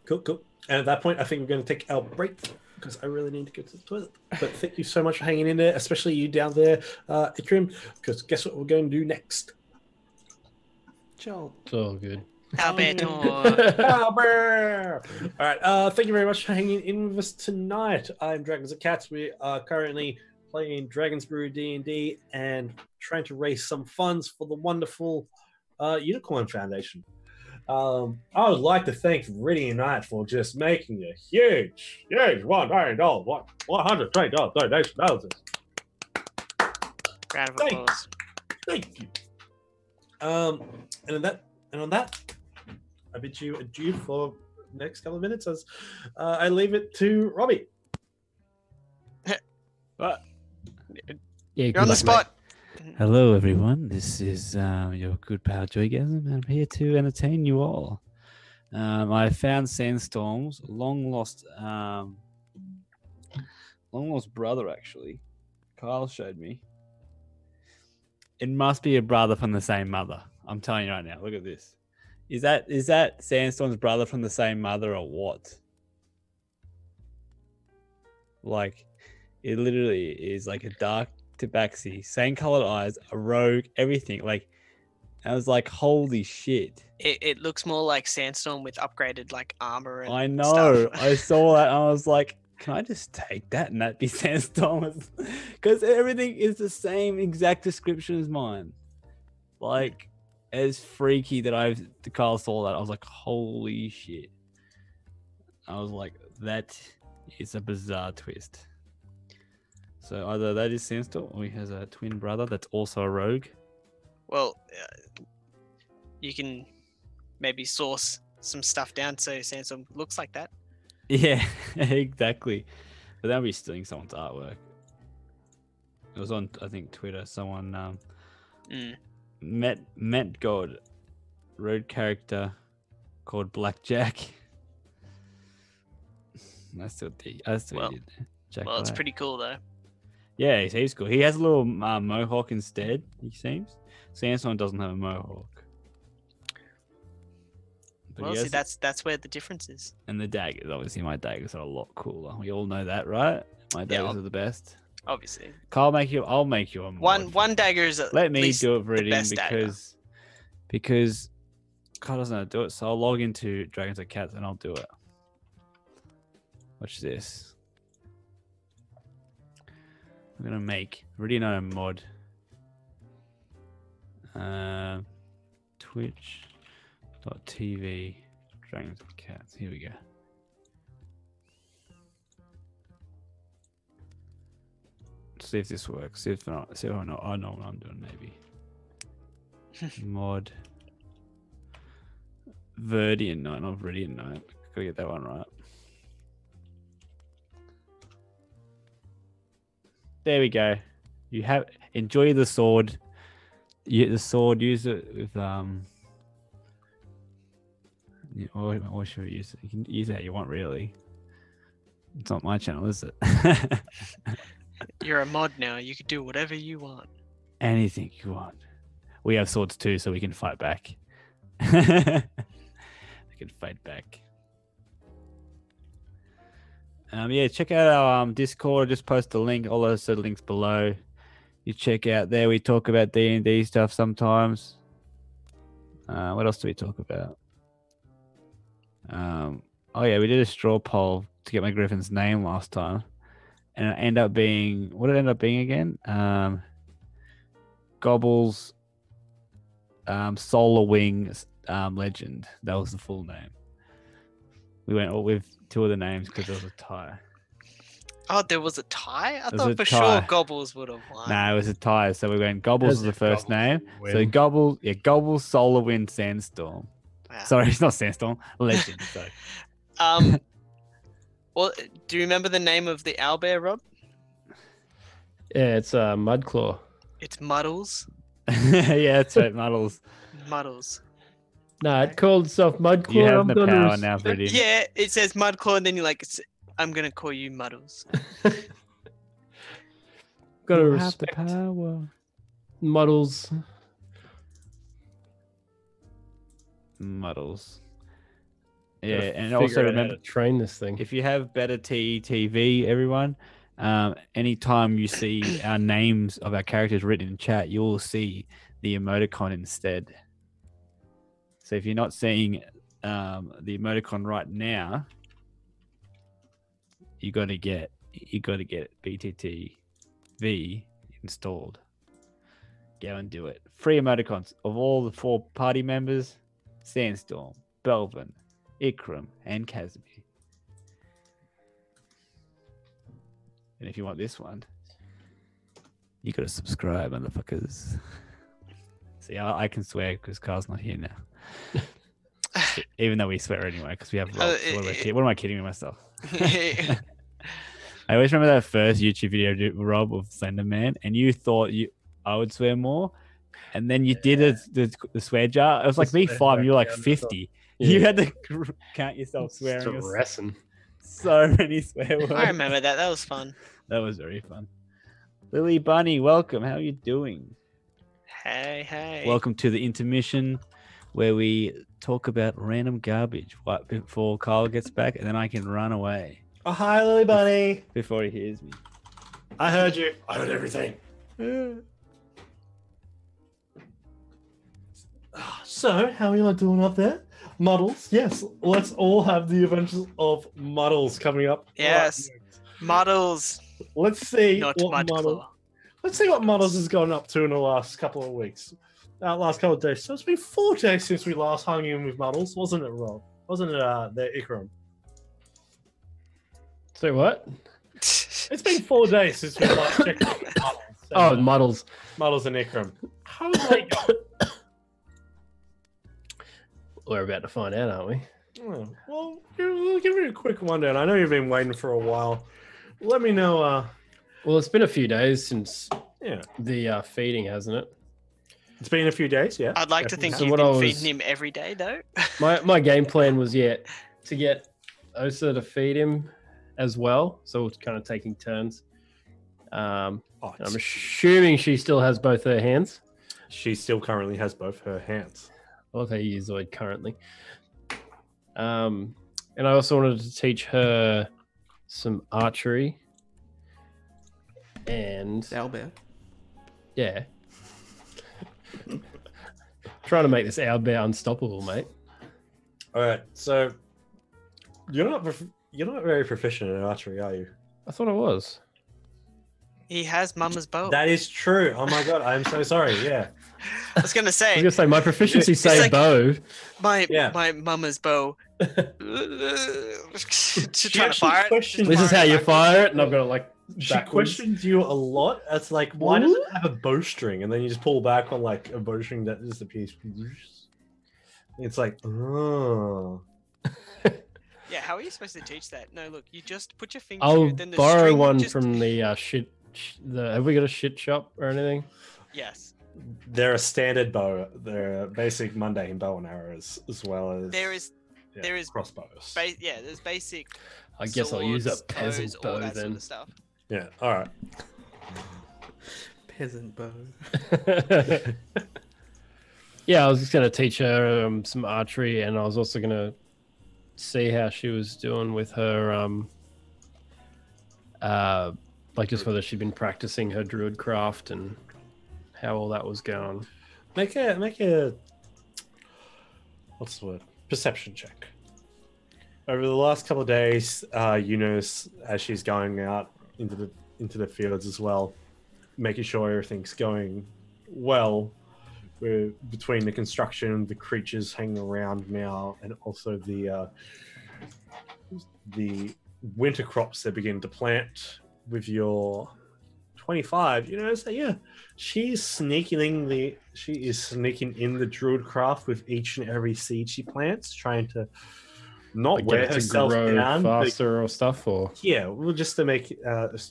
Cool. And at that point, I think we're going to take our break because I really need to go to the toilet. But thank you so much for hanging in there, especially you down there, Ikrim, because guess what we're going to do next? Ciao. It's all good. Alberto. Albert! All right. Thank you very much for hanging in with us tonight. I'm Dragons and Cats. We are currently playing Dragon's Brew D&D and trying to raise some funds for the wonderful Unicorn Foundation. I would like to thank Viridian Knight for just making a huge $1 million, $120 donation. Round of applause. Thank you. And on that, I bid you adieu for the next couple of minutes as I leave it to Robbie. What? Yeah, You're on the spot. Hello, everyone. This is your good pal Joygasm, and I'm here to entertain you all. I found Sandstorm's long lost brother. Actually, Kyle showed me. It must be a brother from the same mother. I'm telling you right now. Look at this. Is that Sandstorm's brother from the same mother or what? Like, it literally is like a dark tabaxi, same colored eyes, a rogue, everything. Like, I was like, holy shit. It looks more like Sandstorm with upgraded like armor and I know. stuff. I saw that and I was like, can I just take that and that be Sandstorm? Because everything is the same exact description as mine. Like, as freaky that Kyle saw that, I was like, holy shit. I was like, that is a bizarre twist. So either that is Sandstorm or he has a twin brother that's also a rogue. Well, you can maybe source some stuff down so Sandstorm looks like that. Yeah, exactly. But that'll be stealing someone's artwork. It was on, I think, Twitter. Someone met God, road character called Blackjack. I still did. Jack Well, it's Black. pretty cool though. Yeah, he's cool. He has a little mohawk instead, he seems. Sandstorm doesn't have a mohawk. But Well, he see, has- that's where the difference is. And the daggers, obviously, my daggers are a lot cooler. We all know that, right? My daggers Yeah, are the best. Obviously, I'll make you a mod. one dagger is Let at me least do it for the it best dagger. because Kyle doesn't know how to do it. So I'll log into Dragons and Cats and I'll do it. Watch this. I'm gonna make already know a mod. Twitch.tv Dragons and Cats. Here we go. See if this works. See if not. See if I know. I know what I'm doing. Maybe mod Verdian Knight, not Viridian Knight. Gotta get that one right. There we go. You have enjoy the sword. The sword. Use it with yeah, or should we use it? You can use it how you want, really. It's not my channel, is it? You're a mod now. You can do whatever you want. Anything you want. We have swords too, so we can fight back. We can fight back. Yeah, check out our Discord. Just post the link. All those links below. You check out there. We talk about D&D stuff sometimes. What else do we talk about? Oh yeah, we did a straw poll to get my griffin's name last time, and it ended up being, what did it end up being again? Gobble's Solar Wings Legend. That was the full name. We went with two of the names because there was a tie. Oh, there was a tie? I There's thought a for tie. sure Gobbles would have won. Nah, it was a tie. So we went Gobbles As was the if first Gobbles name. would So win. Gobble, Solar Wind, Sandstorm. Wow. Sorry, it's not Sandstorm. Legend. So Well, do you remember the name of the owlbear, Rob? Yeah, it's Mudclaw. It's Muddles. yeah, that's right, Muddles. Muddles. No, it called itself Mudclaw. You have I'm the gonna power now, respect- Viridian. Yeah, it says Mudclaw, and then you're like, I'm gonna call you Muddles. Gotta You have the respect power. models. Muddles. Gotta Yeah, and figure also out how remember, to train this thing. if you have better TV, everyone, anytime you see our names of our characters written in chat, you will see the emoticon instead. So if you're not seeing the emoticon right now, you got to get BTTV installed. Go and do it. Free emoticons of all the 4 party members: Sandstorm, Belvin, Ikram, and Casimir. And if you want this one, you got to subscribe, motherfuckers. See, I can swear because Carl's not here now. Even though we swear anyway because we have Rob. So what am I kidding with myself? I always remember that first YouTube video, Rob, of Slenderman, and you thought I would swear more, and then you did the swear jar. It was like me 5, and you're like 50. Yeah. You had to count yourself swearing. Stressing. So many swear words. I remember that. That was fun. That was very fun. Lily Bunny, welcome. How are you doing? Hey. Welcome to the intermission where we talk about random garbage before Kyle gets back, and then I can run away. Oh, hi, Lily Bunny. Before he hears me. I heard you. I heard everything. So, how are you all doing up there? Models? Yes, let's all have the Adventures of Models coming up. Yes. Models. Let's see Not what Mudclaw. Let's see what Models has gone up to in the last couple of weeks. Last couple of days. So it's been 4 days since we last hung in with Models, wasn't it, Rob? Wasn't it the Ikram? So what? It's been 4 days since we last checked out Models. Oh, models. Models and Ikram. How's that going? We're about to find out, aren't we? Oh, well, give me a quick rundown. I know you've been waiting for a while. Let me know. Well, it's been a few days since Yeah, the feeding, hasn't it? it's been a few days. Yeah, I'd like to think So you've what been I was- feeding him every day, though. My game plan was to get Osa to feed him as well, so we're kind of taking turns. And I'm assuming she still has both her hands. She still currently has both her hands. I love how you use Zoid currently. And I also wanted to teach her some archery. And Owlbear. yeah. Trying to make this owlbear unstoppable, mate. All right, so you're not very proficient in archery, are you? I thought I was. He has Mama's bow. That is true. Oh my god, I'm so sorry. Yeah, I was gonna I was say gonna say my proficiency It's say like- bow. my Mama's bow. She's trying to actually fire it. questioned- This is how you backwards. fire it, and I've got to like she backwards. questioned you a lot. It's like, why does it have a bowstring? And then you just pull back on like a bowstring that just appears. It's like, oh. Yeah, how are you supposed to teach that? No, look, you just put your finger. I'll then the borrow string one just... from the have we got a shit shop or anything? Yes, They're a standard bow. They're a basic mundane bow and arrows, as well as there is crossbows. there's basic. I guess I'll use a swords, peasant bows, all bow that then. Sort of stuff. Yeah. All right. Peasant bow. Yeah, I was just gonna teach her some archery, and I was also gonna see how she was doing with her like just whether she'd been practicing her druid craft and how all that was going. Make a what's the word? Perception check. Over the last couple of days, you notice as she's going out into the fields as well, making sure everything's going well between the construction, the creatures hanging around now, and also the winter crops they begin to plant with your 25. You notice that she is sneaking in the druid craft with each and every seed she plants, trying to not Like, wear get it to herself grow down faster or stuff, or well, just to make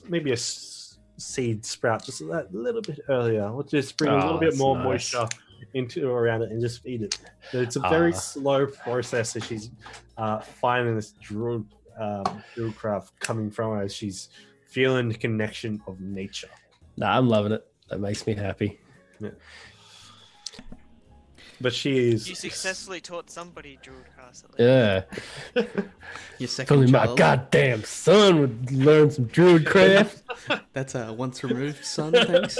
maybe a seed sprout just a little bit earlier. We'll just bring a little bit that's more nice. moisture into around it and just feed it. So it's a very slow process as she's finding this druid craft coming from her as she's feeling the connection of nature. Nah, I'm loving it. That makes me happy. But she is. You successfully taught somebody Druidcast. Yeah. Your If second only my child. goddamn son would learn some druid craft. That's a once removed son, thanks.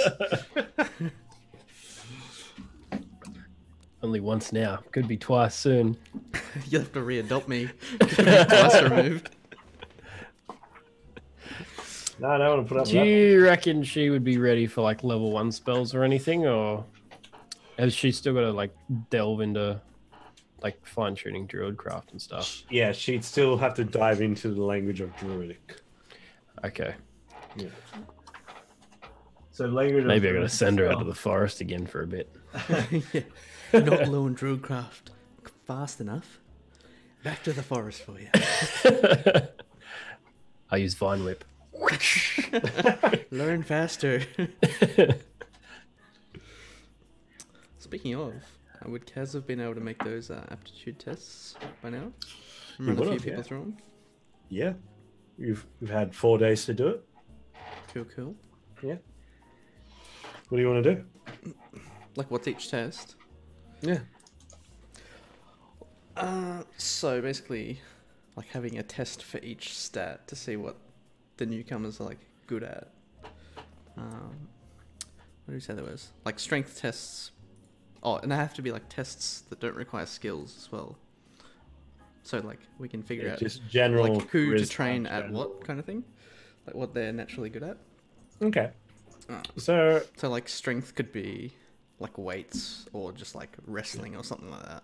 Only once now. Could be twice soon. You'll have to readopt me. Twice removed. No, I don't want to put up Do you reckon she would be ready for like level 1 spells or anything, or has she still got to like delve into like fine tuning druidcraft and stuff? Yeah, she'd still have to dive into the language of Druidic. Okay. Yeah. So language. Maybe I gotta send her out to the forest again for a bit. Yeah. Not low on Druidcraft. Fast enough. Back to the forest for you. I use Vine Whip. Learn faster. Speaking of, would Kaz have been able to make those aptitude tests by now? He Run a would few have, people yeah. through them. Yeah, we've had 4 days to do it. Cool. Yeah. What do you want to do? Like, what's each test? Yeah. So basically, like having a test for each stat to see what the newcomers are like good at. What do you say there was? Like strength tests. Oh, and they have to be like tests that don't require skills as well. So like we can figure out Just general. like who to charisma, train at general. what kind of thing, like what they're naturally good at. Okay. Ah. So So like strength could be like weights or just like wrestling or something like that.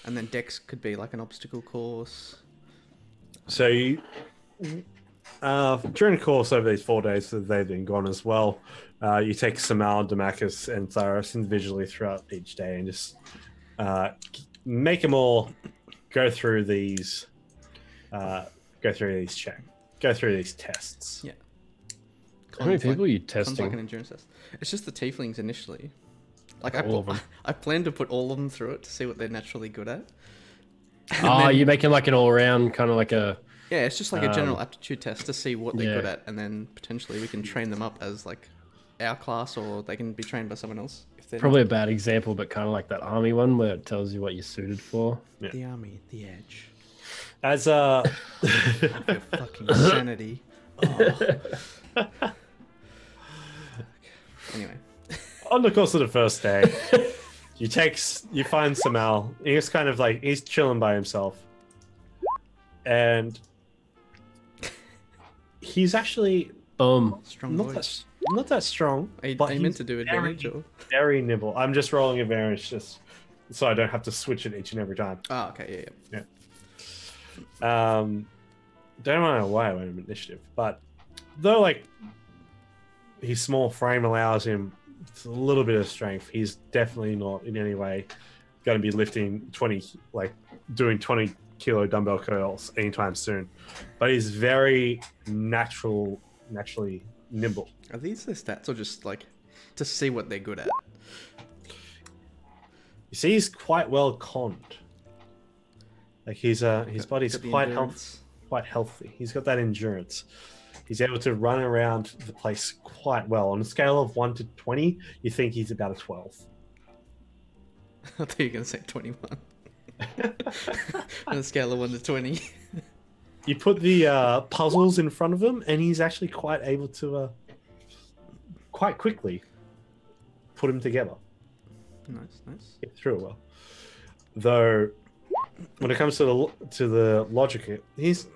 And then dex could be like an obstacle course. So you, during the course over these 4 days that they've been gone as well, you take Samal, Damacus, and Thyros individually throughout each day and just make them all go through these tests. Yeah. How many Cons, like- people are you Sounds like testing? an endurance test. It's just the tieflings initially. Like All of them. I plan to put all of them through it to see what they're naturally good at. And Oh, then- you're making like an all-round kind of like a... Yeah, it's just like a general aptitude test to see what they're yeah. good at, and then potentially we can train them up as like our class, or they can be trained by someone else if they're Probably a bad example, but kind of like that army one where it tells you what you're suited for. not the army, the edge. As Your fucking sanity. Oh. Anyway, on the course of the first day, you find Samal. He's kind of like he's chilling by himself, and he's actually Boom. strong not voice. not that strong. Are you but meant he's to do very, advantage or? very nimble. I'm just rolling advantage just so I don't have to switch it each and every time. Oh, okay, yeah. Don't know why I went with initiative, but though like his small frame allows him a little bit of strength, he's definitely not in any way going to be lifting 20, like doing 20 kilo dumbbell curls anytime soon. But he's very naturally nimble. Are these the stats or just like to see what they're good at? You see, he's quite well conned. Like his body's Got the quite endurance. healthy. He's got that endurance. He's able to run around the place quite well. On a scale of 1 to 20, you think he's about a 12. I thought you were going to say 21. On a scale of 1 to 20. You put the puzzles in front of him, and he's actually quite able to quite quickly put them together. Nice. Get through it well. Though, when it comes to the logic, he's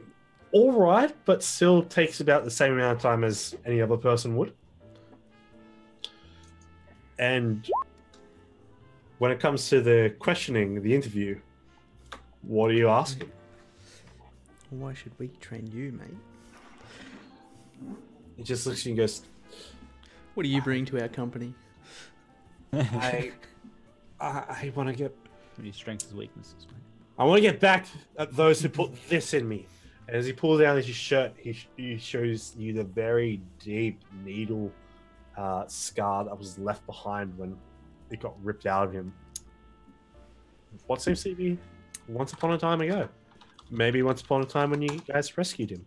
all right, but still takes about the same amount of time as any other person would. And when it comes to the questioning, the interview, what are you asking? Why should we train you, mate? He just looks at you and goes, What do you bring to our company? I want to get Your strengths and weaknesses, mate. I want to get back at those who put this in me. And as he pulls down his shirt, he shows you the very deep needle scar that was left behind when it got ripped out of him. What seems to be once upon a time ago. Maybe once upon a time when you guys rescued him.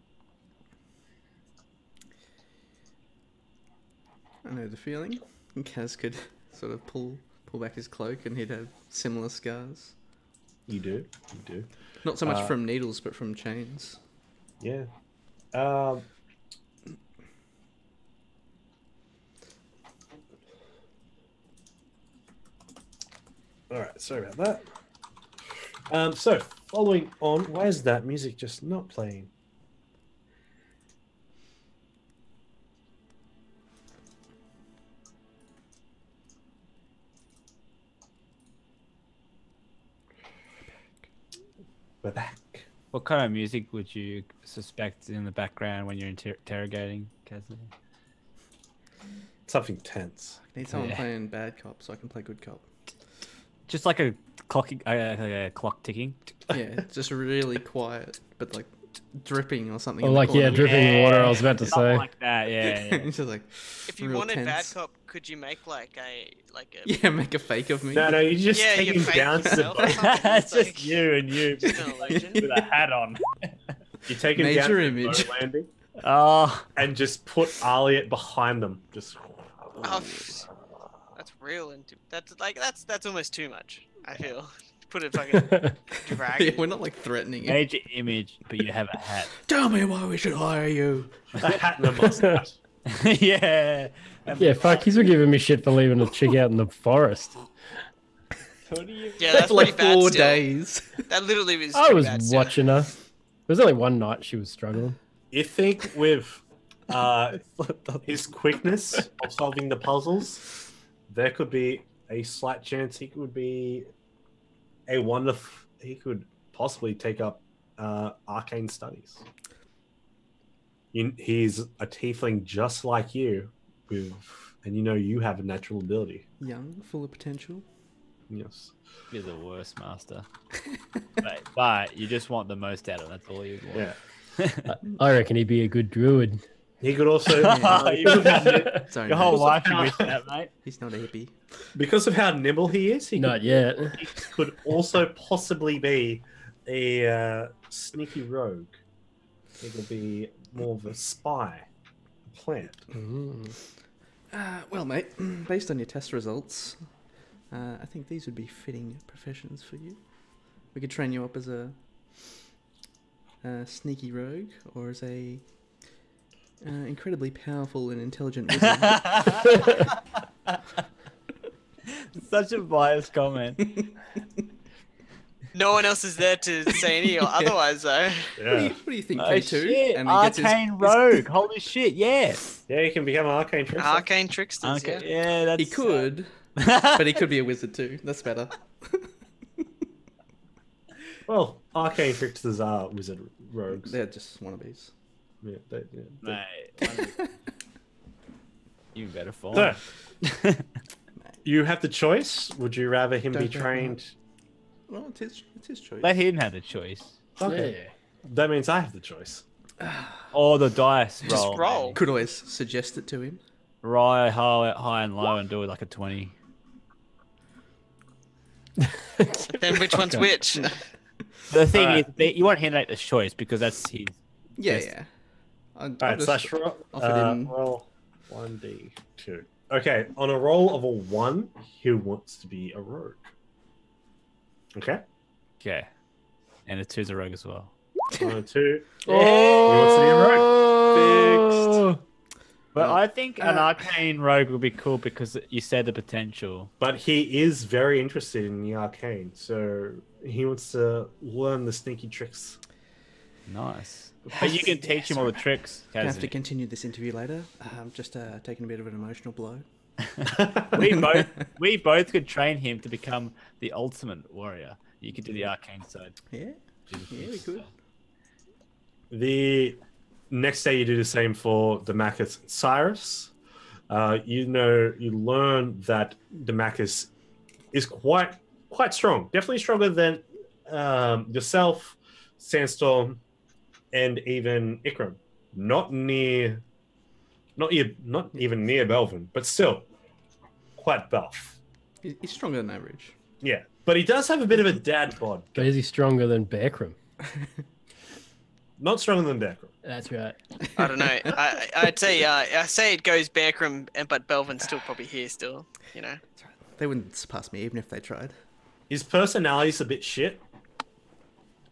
I know the feeling. Kaz could sort of pull back his cloak, and he'd have similar scars. You do. Not so much from needles, but from chains. Yeah. All right, sorry about that. So, following on, why is that music just not playing? We're back. What kind of music would you suspect in the background when you're interrogating Casimir? Something tense. I need someone Yeah. playing bad cop so I can play good cop. Just like a clock, clock ticking. Yeah, just really quiet, but like dripping or something. Or in the like, yeah, corner. dripping water, I was about to Something say. like that. Yeah. It's just like If you real wanted tense. bad cop, could you make like a Yeah, make a fake of me. No, you just yeah, take you him fake down to the yourself or boat. something? It's It's just you and you just an illusion. with a hat on. You take him Major down to the image. boat landing Oh, and just put Aliet behind them. Just Oh, that's real and that's almost too much. I feel. Put a fucking Yeah, dragon. we're not like threatening it. major image, but you have a hat. Tell me why we should hire you. a hat and a mustache. Yeah. Yeah, fuck, he's been giving me shit for leaving a chick out in the forest. What do you? Yeah, that's For like pretty bad 4 still. days. That literally was. I pretty was bad still. watching her. There was only one night she was struggling. You think with his quickness of solving the puzzles, there could be a slight chance he could be a wonderful. He could possibly take up arcane studies. He's a tiefling just like you, and you know you have a natural ability. Young, full of potential. Yes. You're the worst master. but you just want the most out of it. That's all you want. Yeah. I reckon he'd be a good druid. He could also Sorry, Your whole mate. life you wish that, mate. He's not a hippie. because of how nimble he is. He Not yet. could also possibly be a sneaky rogue. He could be more of a spy, a plant. Well, mate, based on your test results, I think these would be fitting professions for you. We could train you up as a sneaky rogue or as a incredibly powerful and intelligent wizard. Such a biased comment. No one else is there to say any or otherwise, though. Yeah, What do you think, Oh K2? shit! And he gets his- Arcane rogue. Holy shit! Yes. yeah, he can become an arcane trickster. Arcane tricksters. Okay. Yeah. Yeah, that's. He could, but he could be a wizard too. That's better. Well, arcane tricksters are wizard rogues. They're just wannabes. Yeah, Mate. You better fall. So, you have the choice. Would you rather him be Don't go trained? Well, it's his choice. Let him have the choice. Okay. Yeah. That means I have the choice. Or the dice roll. Just roll. Could always suggest it to him. Roll high and low and do it like a 20. Then which one's which? The thing Alright. is, you want him to make the choice because that's his. Yeah, Yes. yeah. All right, slash roll. offered him- Roll 1d2. Okay, on a roll of a 1, he wants to be a rogue. Okay? Okay. And the two's a rogue as well. 1 and 2. Oh, He wants to be a rogue. Fixed. But I think an arcane rogue would be cool because you said the potential. But he is very interested in the arcane, so he wants to learn the sneaky tricks. Nice. But you can teach him all the tricks. Gonna have to Kazzy. continue this interview later. I'm just taking a bit of an emotional blow. We both could train him to become the ultimate warrior. You could do the arcane side. Yeah, yeah, we could. The next day, you do the same for Demachus Cyrus. You learn that Demachus is quite strong. Definitely stronger than yourself, Sandstorm, and even Ikram. Not even near Belvin, but still quite buff. He's stronger than average. Yeah, but he does have a bit of a dad bod. But is he stronger than Beckram? Not stronger than Bearcrow. That's right. I don't know. I'd say I say it goes Bearcrum, but Belvin's still probably here still. You know. They wouldn't surpass me even if they tried. His personality's a bit shit,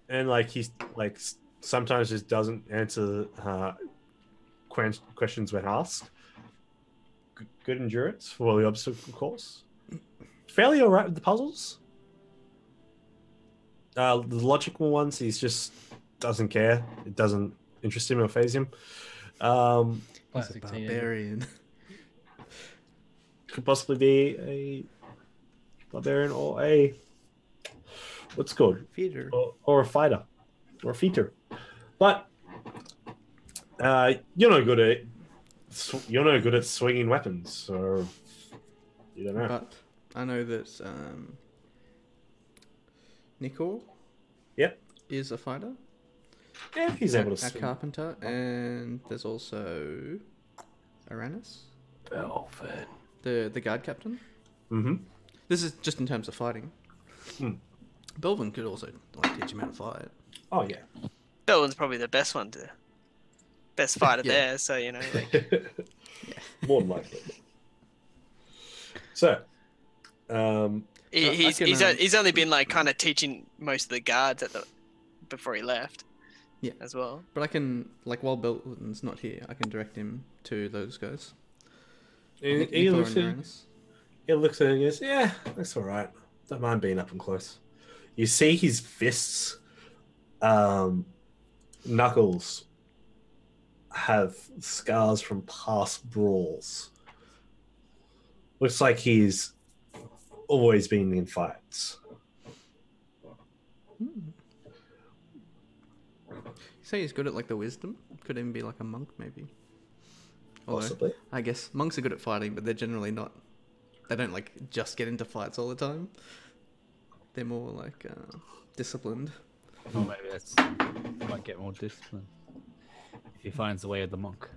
and like he's like sometimes just doesn't answer questions when asked. Good endurance for the obstacle course. Fairly alright with the puzzles. The logical ones, he's just doesn't care. It doesn't interest him or phase him. He's a Classic teenager. barbarian. Could possibly be a barbarian or a what's it called, Feeder. or a fighter, or a fighter. But you're no good at swinging weapons, or you don't know. But I know that Nicol Yep. is a fighter, Yeah, he's able to a swing. carpenter, and there's also Aranis, Belvin. the guard captain. Mm-hmm. This is just in terms of fighting. Hmm. Belvin could also like teach him how to fight. Oh yeah. Belvin's probably the best fighter Yeah. there. So you know, like, More than likely. So, he's only been like kind of teaching most of the guards before he left. Yeah. As well. But I can, like, while Belvin's not here, I can direct him to those guys. he Nicol looks and at Aranis. he looks at it and goes, "Yeah, that's all right. Don't mind being up and close." You see his fists, knuckles, have scars from past brawls. Looks like he's always been in fights. You say he's good at like the wisdom? Could even be like a monk, maybe. Although, Possibly. I guess monks are good at fighting, but they're generally not. They don't like just get into fights all the time. They're more like disciplined. Or maybe that's might get more discipline if he finds the way of the monk.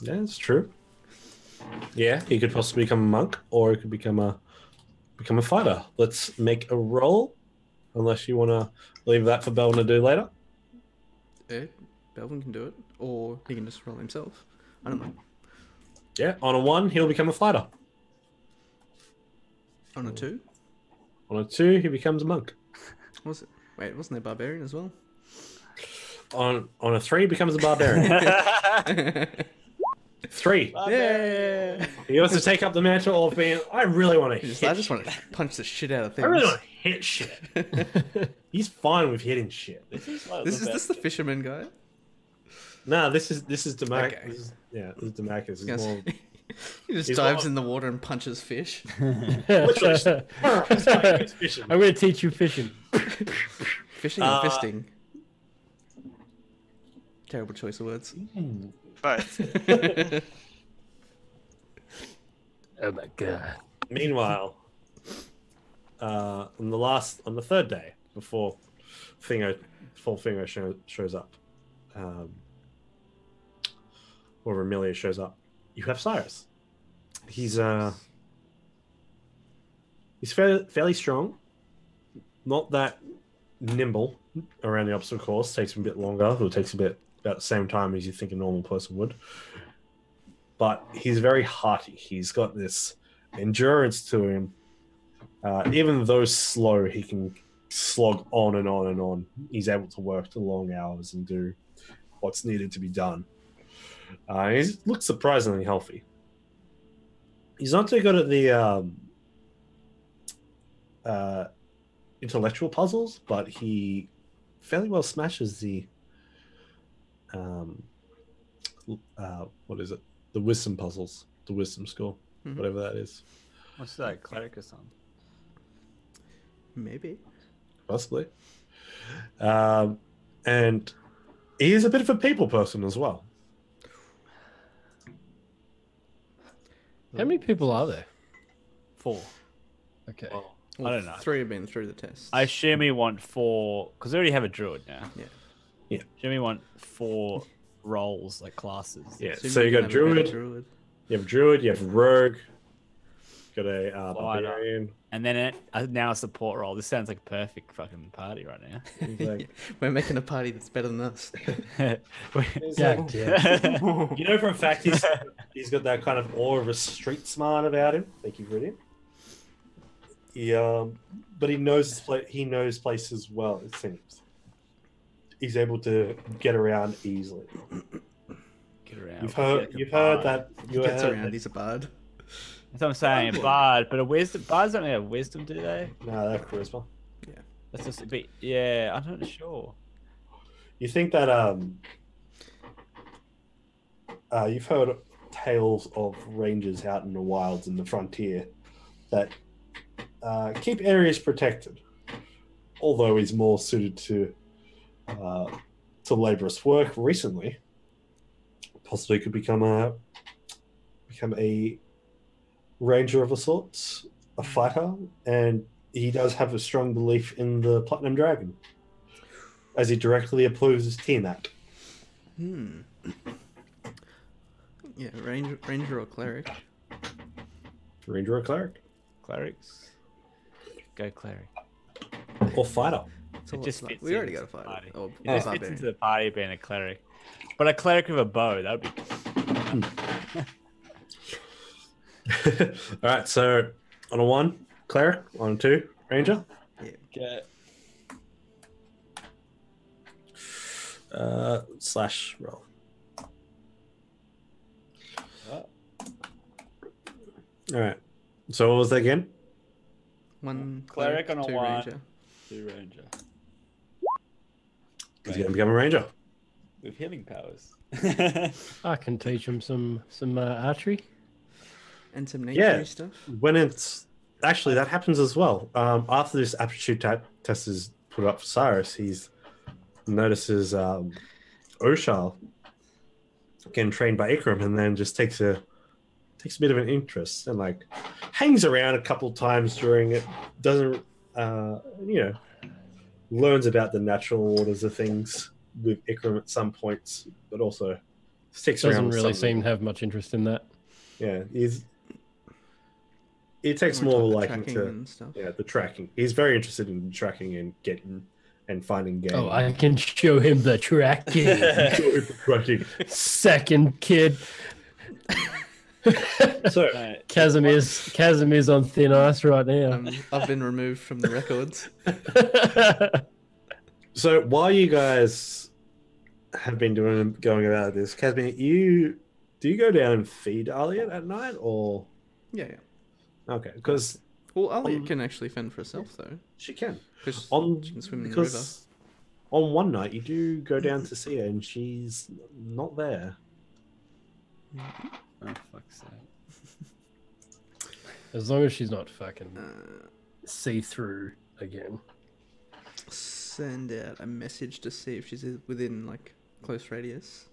Yeah, that's true. Yeah, he could possibly become a monk, or he could become a fighter. Let's make a roll, unless you want to leave that for Belvin to do later. Belvin can do it, or he can just roll himself. I don't know. Yeah, on a 1, he'll become a fighter. On a 2? On a 2, he becomes a monk. Was it? Wait, wasn't there barbarian as well? On a 3, he becomes a barbarian. 3. Yeah. He wants to take up the mantle of being. I really want to hit. I just want to punch the shit out of things. I really want to hit shit. He's fine with hitting shit. Is this the fisherman guy? No, this is Demarcus. Okay. This is Demarcus. He's Yes. more, He just He's dives not- in the water and punches fish. literally just, he's like, he's fishing. I'm going to teach you fishing. Fishing or fisting? Terrible choice of words. Both. Oh my god. Meanwhile, on the third day before Fingo shows up, or Amelia shows up, you have Cyrus. He's fairly strong, not that nimble around the obstacle course. Takes him a bit longer. It takes about the same time as you think a normal person would. But he's very hearty. He's got this endurance to him. Even though slow, he can slog on and on and on. He's able to work to long hours and do what's needed to be done. He looks surprisingly healthy. He's not too good at the intellectual puzzles, but he fairly well smashes the what is it? The wisdom puzzles, the wisdom score, Mhm. whatever that is. What's that? Clericus on? Maybe. Possibly. And he is a bit of a people person as well. How many people are there? 4. Okay. Well, Well, I don't know. 3 have been through the test. I assume we want 4 because we already have a druid now. Yeah. Yeah. Assume we want 4 roles like classes. Yeah. Assume So you can got have a better druid, druid. you have druid, you have rogue, Got a Fighter. barbarian. And then now a support role. This sounds like a perfect fucking party right now. He's like, We're making a party that's better than us. he's Yeah, like- yeah. you know for a fact he's got that kind of aura of a street smart about him. Thank you, Brilliant. He but he knows he knows places well. It seems he's able to get around easily. Get around. You've heard that. He gets around, he's a bard. That's what I'm saying. Bard, but a wisdom. Bards don't have wisdom, do they? No, that's charisma. That's just a bit. Yeah, I'm not sure. You think that you've heard tales of rangers out in the wilds in the frontier that keep areas protected, although he's more suited to laborious work recently. Possibly could become a ranger of a sort, a fighter, and he does have a strong belief in the Platinum Dragon, as he directly opposes Tiamat. Yeah, ranger or cleric. Ranger or cleric? Clerics. Go cleric. Or fighter. So It just what's fits we already into got a the fighter. party. Oh, It just fits barbarian. into the party being a cleric. But a cleric with a bow, that would be cool. All right, so on a 1, cleric. On a 2, ranger. Okay. Slash roll. All right. So what was that again? 1 Cleric cleric, on a 2 one. ranger. 2 ranger. He's going to become a ranger. With healing powers. I can teach him some archery. And some nature Yeah. stuff. When it's actually that happens as well. After this aptitude test is put up for Cyrus, he's notices Oshal getting trained by Ikram, and then just takes a bit of an interest and like hangs around a couple times during it. Doesn't learns about the natural orders of things with Ikram at some points, but also sticks around. Doesn't with really some of seem them. to have much interest in that. Yeah, he takes More more into the liking tracking to and stuff. the tracking. He's very interested in tracking and getting and finding game. Oh, I can show him the tracking. tracking. Second kid. So Casimir's on thin ice right now. I've been removed from the records. So while you guys have been going about this, Casimir, do you go down and feed Elliot at night, or Yeah. okay? Because Well, Elliot can actually fend for herself, though. she can. Because On she can swim in the river. because on one night you do go down to see her and she's not there. Oh, fuck's sake. As long as she's not fucking see-through again. Send out a message to see if she's within, like, close radius.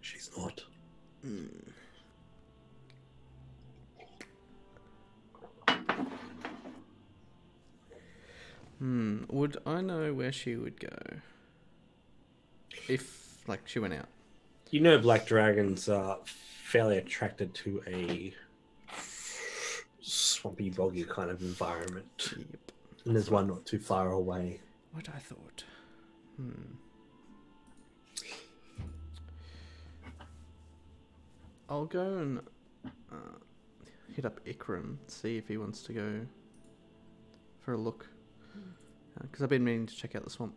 She's not. Would I know where she would go? If, like, she went out. You know, black dragons are fairly attracted to a swampy, boggy kind of environment. Yep. And there's one not too far away. What I thought. I'll go and hit up Ikram, see if he wants to go for a look. Because I've been meaning to check out the swamp.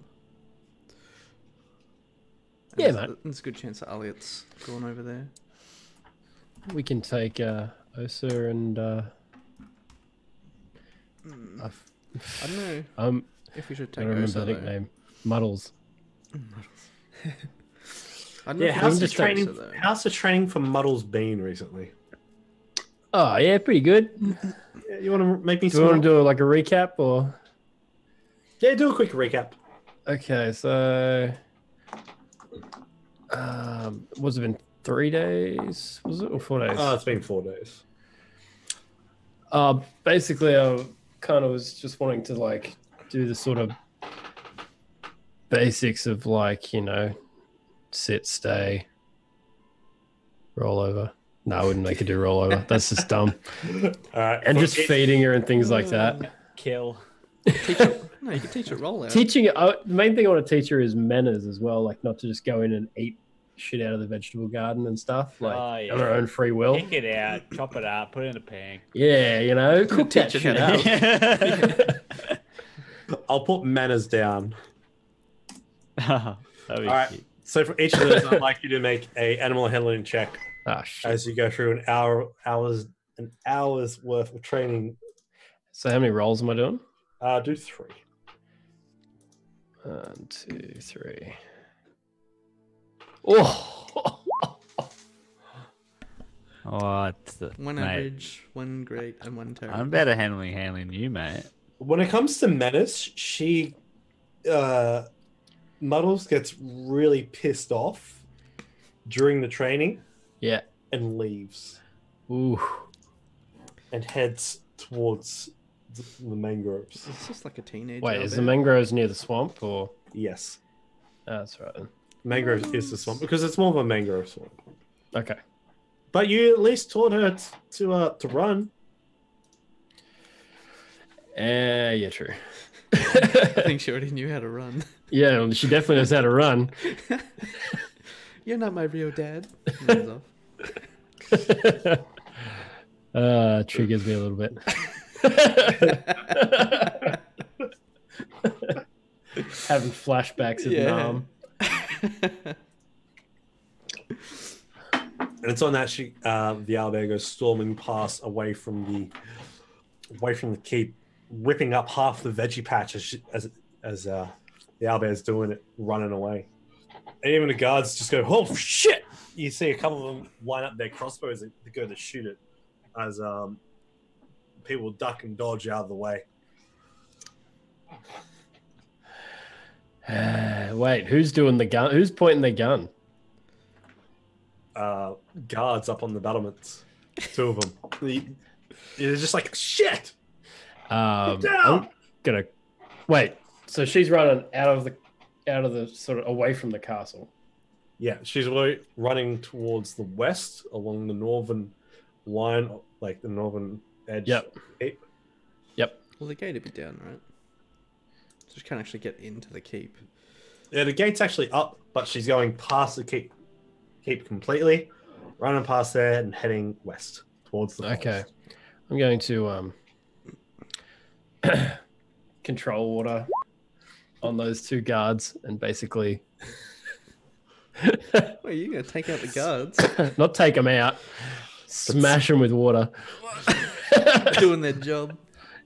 And Yeah, there's- mate. There's a good chance that Elliot's gone over there. We can take Osa and I don't know if we should I take don't remember Osa, the though. nickname. Muddles. I don't know Yeah, if we how's should the take training? Osa, though. How's the training for Muddles been recently? Oh yeah, pretty good. Yeah, you want to make me? Do you want to do like a recap or? Yeah, do a quick recap. Okay, so was it been 3 days? Was it or 4 days? Oh, it's been 4 days. Basically, I kind of was just wanting to like do the sort of basics of like sit, stay, roll over. No, I wouldn't make her do rollover. That's just dumb. All right. And for just feeding her and things like that. Kill. Teach her, no, you can teach her rollout. Teaching the main thing I want to teach her is manners as well, like not to just go in and eat shit out of the vegetable garden and stuff, like Oh, yeah. on her own free will. Pick it out, chop it up, put it in a pan. Yeah, you know, cook that Teach her shit how out. I'll put manners down. That'd be All right. cute. So for each of those, I'd like you to make a animal handling check Oh shit. as you go through an hour's worth of training. So how many rolls am I doing? Do 3. 1, 2, 3. Oh, What? One Mate, average, one great, and one terrible. I'm better handling than you, mate. When it comes to manners, she Muddles gets really pissed off during the training yeah. and leaves Ooh. and heads towards the mangroves. It's just like a teenager. Wait, is the mangroves near the swamp or? Yes, Oh, that's right then. mangroves is the swamp because it's more of a mangrove swamp. Okay. But you at least taught her to run. Yeah, true. I think she already knew how to run. Yeah, well, she definitely knows how to run. You're not my real dad. Runs off. Triggers me a little bit. Having flashbacks of Nam. And it's on that the owlbear goes storming past away from the keep, ripping up half the veggie patch as the owlbear's doing it, running away. And even the guards just go, "Oh shit!" You see a couple of them line up their crossbows to go to shoot it, as people duck and dodge out of the way. Wait, who's doing the gun? Who's pointing the gun? Guards up on the battlements, 2 of them. They're just like, "Shit!" I'm down! gonna wait. So she's running out of the sort of away from the castle. Yeah, she's running towards the west along the northern line, like the northern edge. Yep. Keep. Yep. Well, the gate would be down, right? So she can't actually get into the keep. Yeah, the gate's actually up, but she's going past the keep completely, running past there and heading west towards the Okay. forest. I'm going to control water on those 2 guards and basically Wait, you're going to take out the guards? not take them out, smash them with water. Doing their job.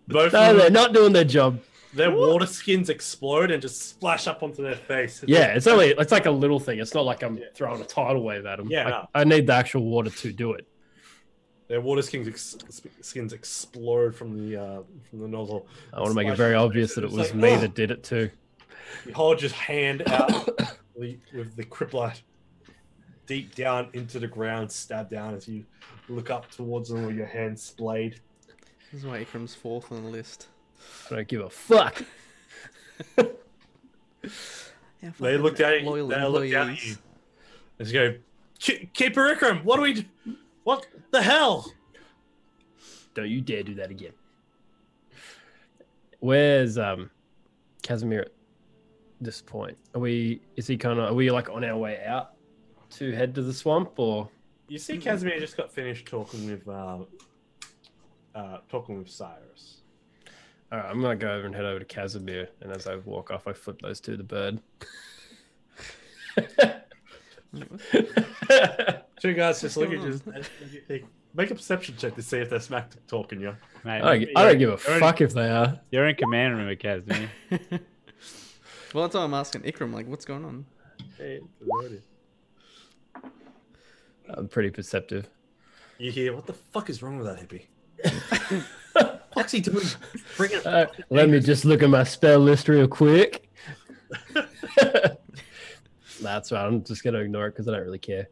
Both No, of they're them, not doing their job. their water skins explode and just splash up onto their face. Yeah, it's like a little thing. It's not like I'm throwing a tidal wave at them. Yeah, Like, no. I need the actual water to do it. Their water skins explode from the nozzle. I want to make it very obvious that it was me that did it too. You hold your hand out with the crippler deep down into the ground, stab down as you look up towards them with your hand splayed. This is why Ikram's 4th on the list. I don't give a fuck. Yeah, They look down at you. loyal They look down at employees. you. They just go, "Keeper Ikram, what do we do? What the hell?" Don't you dare do that again. Where's Casimir at this point? Are we like on our way out to head to the swamp, or You see, Casimir just got finished talking with Cyrus. all right, I'm gonna go over and head over to Casimir, and as I walk off I flip those 2 the bird. 2 guys just look at going you. Make a perception check to see if they're smack talking you. Mate, I don't give a you're in- fuck if they are. You're in command room, Casimir. Well, that's why I'm asking Ikram, like, what's going on? Hey, I'm pretty perceptive. you hear, "What the fuck is wrong with that hippie? What's he doing? Bringing Let me just look at my spell list real quick. That's right. I'm just gonna ignore it because I don't really care.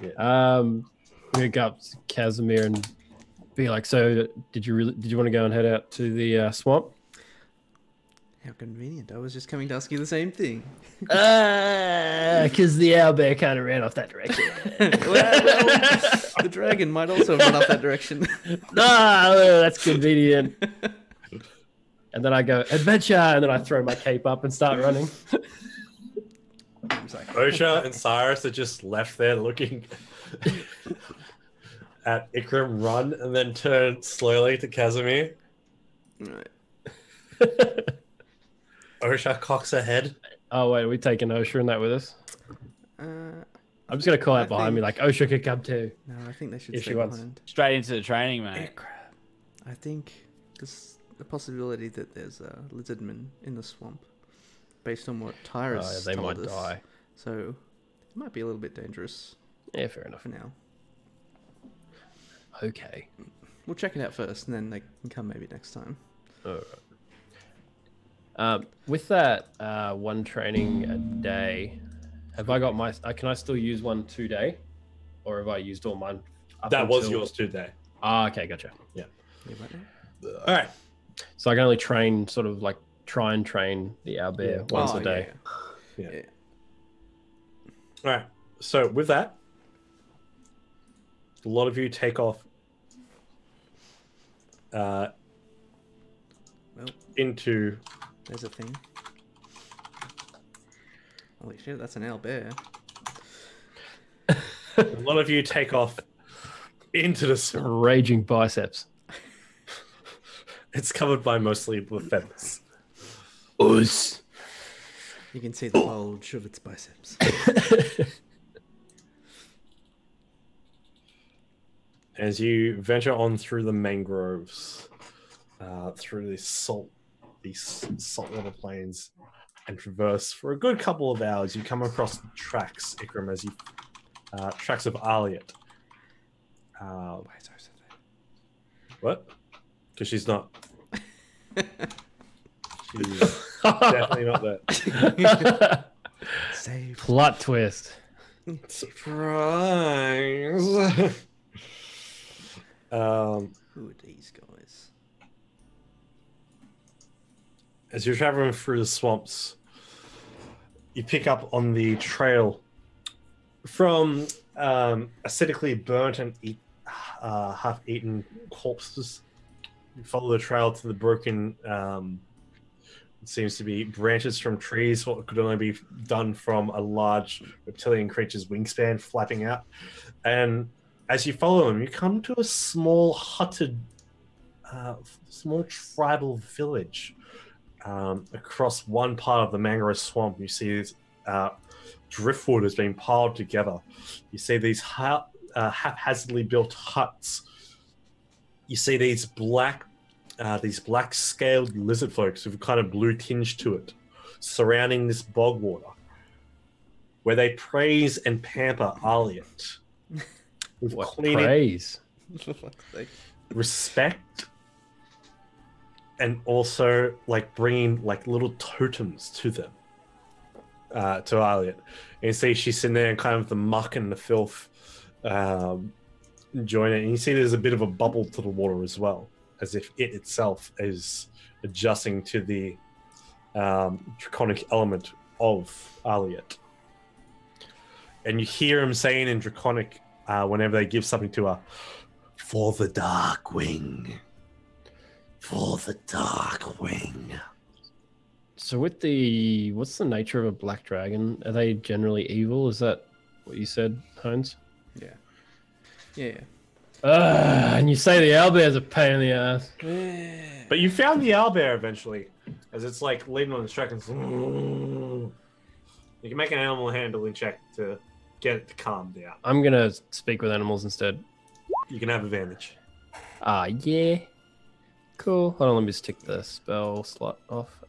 Yeah. I'm gonna go up to Casimir and be like, "So, did you want to go and head out to the swamp?" How convenient. I was just coming to ask you the same thing. Because the owlbear kind of ran off that direction. well, the dragon might also run off that direction. That's convenient. And then I go, adventure, and then I throw my cape up and start running. Osha and Cyrus are just left there looking at Ikram run and then turn slowly to Casimir. Right. Osha cocks her head. Oh, wait, are we taking Osha and that with us? I'm just going to call out behind me like, Osha could come too. No, I think they should If stay she wants. behind. Straight into the training, mate. I think there's the possibility that there's a lizardman in the swamp, based on what Tyrus they told might us. die. So it might be a little bit dangerous Yeah, fair enough. for now. Okay. We'll check it out first, and then they can come maybe next time. All right. With that one training a day, have I got my? Can I still use one today, or have I used all mine? That was yours today. Ah, okay, gotcha. Yeah, right now. All right. So I can only train, sort of like try and train the owlbear once a day. Yeah. All right. So with that, a lot of you take off into. There's a thing. Holy shit, that's an owlbear. A lot of you take off into the. Raging biceps. It's covered by mostly the feathers. Us. You can see the bulge of its biceps. As you venture on through the mangroves, through these saltwater plains, and traverse for a good couple of hours, you come across the tracks, Ikram, as you tracks of Aliat. What? Because she's not. She's definitely not there. Save. Plot twist. Surprise! Who are these guys? As you're traveling through the swamps, you pick up on the trail from acidically burnt and half-eaten corpses. You follow the trail to the broken, it seems to be branches from trees, what could only be done from a large reptilian creature's wingspan flapping out. And as you follow them, you come to a small hutted, small tribal village. Across one part of the mangrove swamp, you see this driftwood has been piled together. You see these haphazardly built huts. You see these black scaled lizard folks with a kind of blue tinge to it, surrounding this bog water, where they praise and pamper Aliat with What clean praise? respect, and also like bringing like little totems to them, to Aliat. And you see she's sitting there in kind of the muck and the filth, enjoying it. And you see there's a bit of a bubble to the water as well, as if it itself is adjusting to the draconic element of Aliat. And you hear him saying in draconic, whenever they give something to her, "For the Dark Wing. For the Dark Wing." So what's the nature of a black dragon? Are they generally evil? Is that what you said, Hines? Yeah. And you say the owlbear's a pain in the ass. But you found the owlbear eventually, as it's like leaning on the track and you can make an animal handling check to get it to calm down. I'm gonna speak with animals instead. You can have advantage. Yeah. Cool. Hold on, let me just tick the spell slot off.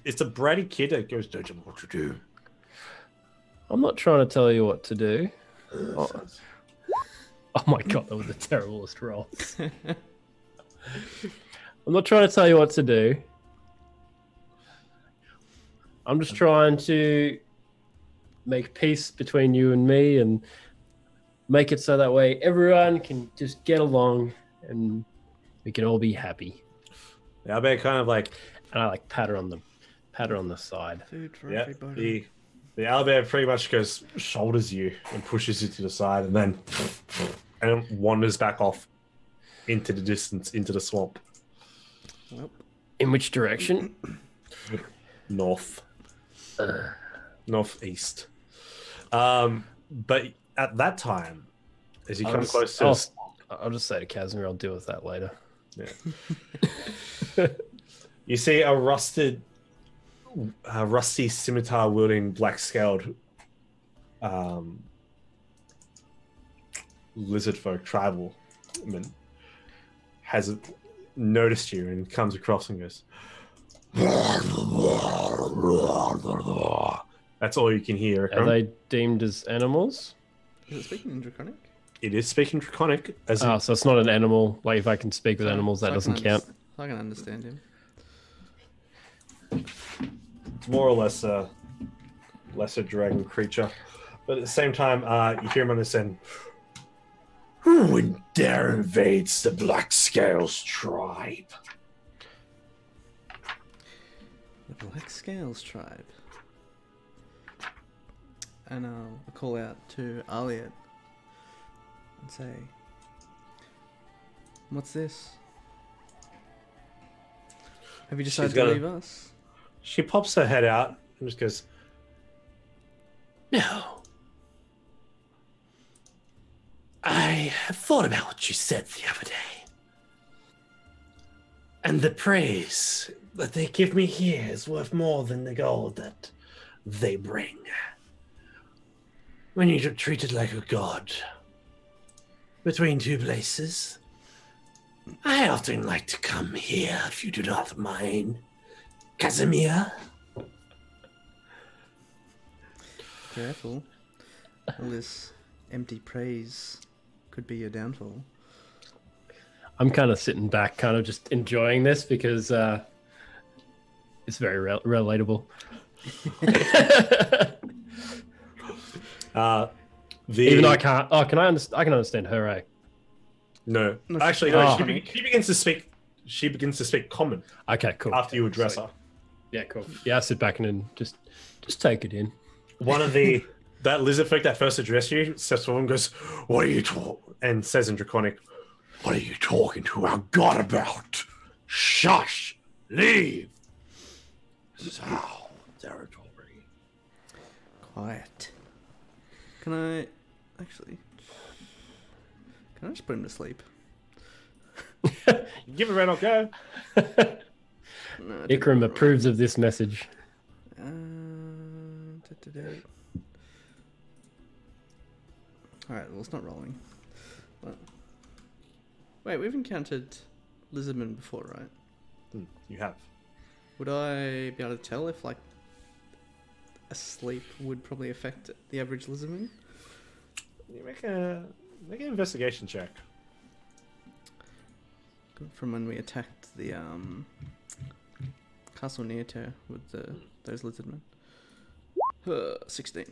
It's a bratty kid that goes, "Don't you know what to do?" I'm not trying to tell you what to do. Oh my god, that was the terriblest roll. I'm not trying to tell you what to do. I'm just trying to make peace between you and me and make it so that way everyone can just get along and we can all be happy. The owlbear kind of like And I like pat her on the side. Food for Yeah. everybody. The owlbear pretty much goes shoulders you and pushes you to the side, and then wanders back off into the distance, into the swamp. Well, In which direction? North. Northeast. But at that time, as you come close to I'll just say to Casimir, I'll deal with that later. Yeah. You see a rusty scimitar wielding black scaled lizard folk tribal man has noticed you and comes across and goes. That's all you can hear. Are they deemed as animals? is it speaking in Draconic? It is speaking Draconic. So it's not an animal. Like if I can speak with animals, that doesn't count. I can understand him. It's more or less a lesser dragon creature, but at the same time, you hear him on this end. Who dare invades the Black Scales tribe? The Black Scales tribe. And I'll call out to Aliet and say, "What's this? Have you decided to leave us?" She pops her head out and just goes, "No. I have thought about what you said the other day. And the praise that they give me here is worth more than the gold that they bring. When you're treated like a god between two places, I often like to come here if you do not mind. Casimir." Careful. All this empty praise could be your downfall. I'm kind of sitting back, kind of just enjoying this because it's very relatable. Even though I can't. Oh, can I understand? I can understand her. Eh? No, No, actually, she's no. not. She begins to speak. She begins to speak common Okay, cool. after you address Sweet. her. Yeah, cool. Yeah, I sit back and then just take it in. One of that lizard folk that first addressed you steps forward and goes, "What are you talking?" And says in Draconic, "What are you talking to our god about? Shush! Leave! This is our territory." Quiet. Can I just put him to sleep? Give it a red, I'll go. No, I didn't Ikram roll. approves of this message. Alright, well, it's not rolling. But... Wait, we've encountered lizardmen before, right? You have. Would I be able to tell if, like, a sleep would probably affect the average lizardman? You make an investigation check. From when we attacked the Castle Neoter with those lizardmen. 16.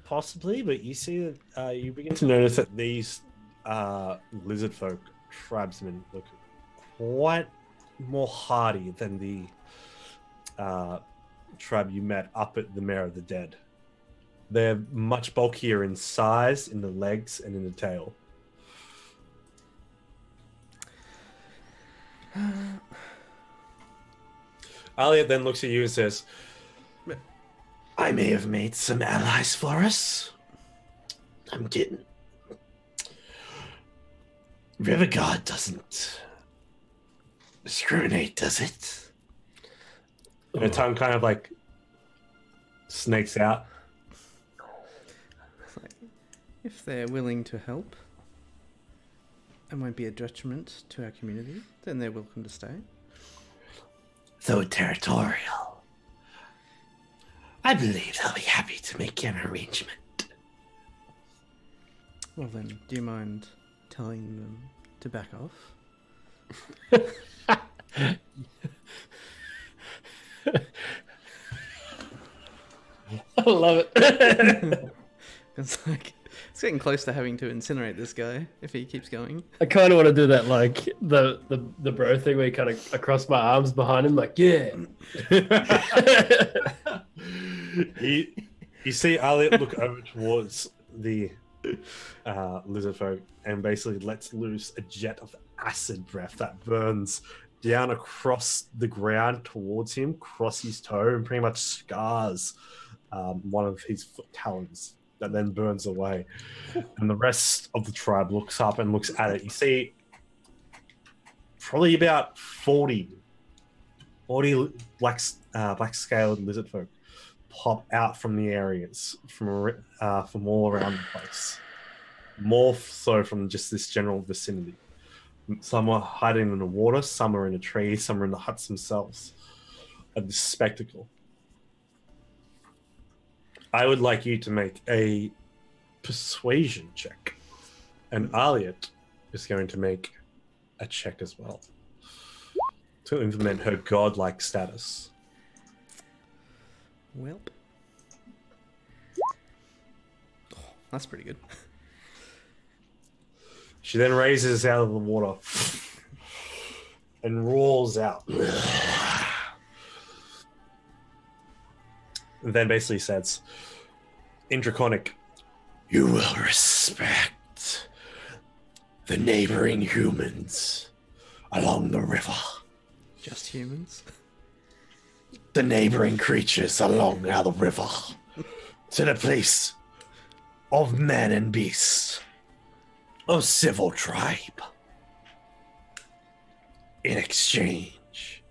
Possibly, but you see that you begin to notice that these lizard folk tribesmen look quite more hardy than the tribe you met up at the Mare of the Dead. They're much bulkier in size, in the legs, and in the tail. Alia then looks at you and says, "I may have made some allies for us. I'm kidding. River God doesn't discriminate, does it?" Her tongue kind of like snakes out. It's like, if they're willing to help and won't be a detriment to our community, then they're welcome to stay. Though territorial, I believe they'll be happy to make an arrangement. Well then, do you mind telling them to back off? I love it. It's like, it's getting close to having to incinerate this guy if he keeps going. I kind of want to do that, like the bro thing where you kind of across my arms behind him, like, yeah. You see Elliot look over towards the lizard folk and basically lets loose a jet of acid breath that burns down across the ground towards him, across his toe, and pretty much scars one of his foot talons that then burns away. And the rest of the tribe looks up and looks at it. You see probably about 40 black-scaled lizard folk pop out from the areas from all around the place. More so from just this general vicinity. Some are hiding in the water, some are in the trees, some are in the huts themselves. Of this spectacle. I would like you to make a persuasion check. And Aliet is going to make a check as well to implement her godlike status. Welp. Oh, that's pretty good. She then raises out of the water and rolls out. And then basically says, in Draconic, you will respect the neighboring humans along the river. Just humans? The neighboring creatures along the river to the place of man and beast of civil tribe. In exchange,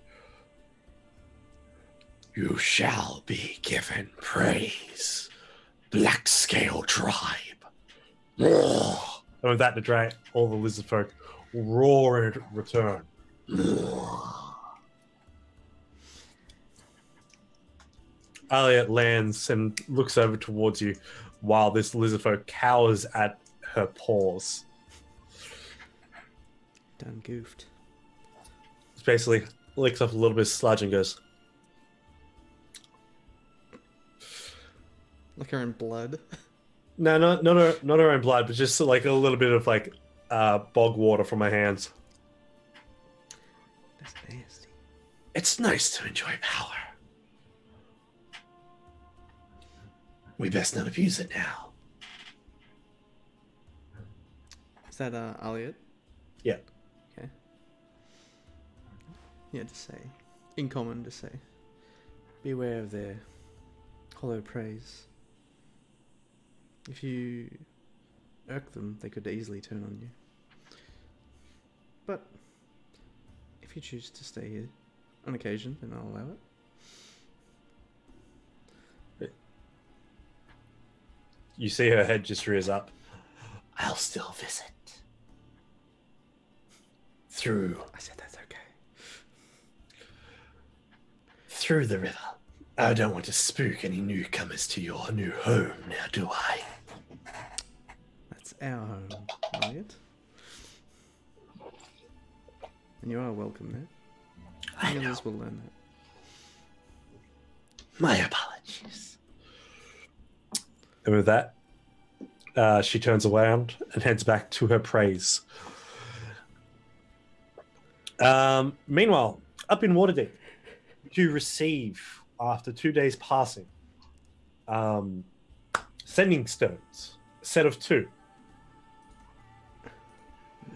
you shall be given praise, Black Scale tribe. And with that, all the lizard folk roar in return. Aliet lands and looks over towards you while this lizard folk cowers at her paws. Done goofed. It's basically licks up a little bit of sludge and goes, Like her in blood. no, not her own blood, but just like a little bit of like bog water from my hands. That's nasty. It's nice to enjoy power. We best not abuse it now. Is that Aliet? Yeah. Okay. Yeah, just say. In common, just say. Beware of their hollow praise. If you irk them, they could easily turn on you. But if you choose to stay here on occasion, then I'll allow it. You see her head just rears up. I'll still visit. I said that's okay. Through the river. I don't want to spook any newcomers to your new home now, do I? That's our home, Elliot. And you are welcome there. I know. Others will learn that. My apologies. And with that, she turns around and heads back to her praise. Meanwhile, up in Waterdeep, you receive, after 2 days passing, sending stones, a set of 2.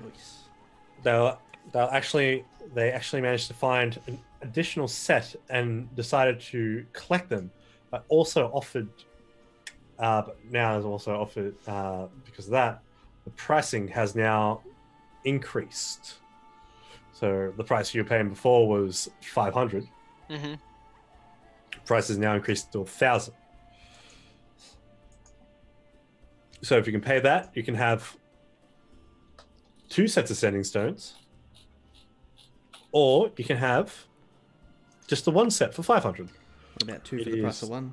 Nice. They actually managed to find an additional set and decided to collect them, but also offered. But now is also offered because of that. The pricing has now increased. So the price you were paying before was 500. Mm-hmm. Price has now increased to 1,000. So if you can pay that, you can have 2 sets of sending stones, or you can have just the 1 set for 500. What about 2 for the price of 1?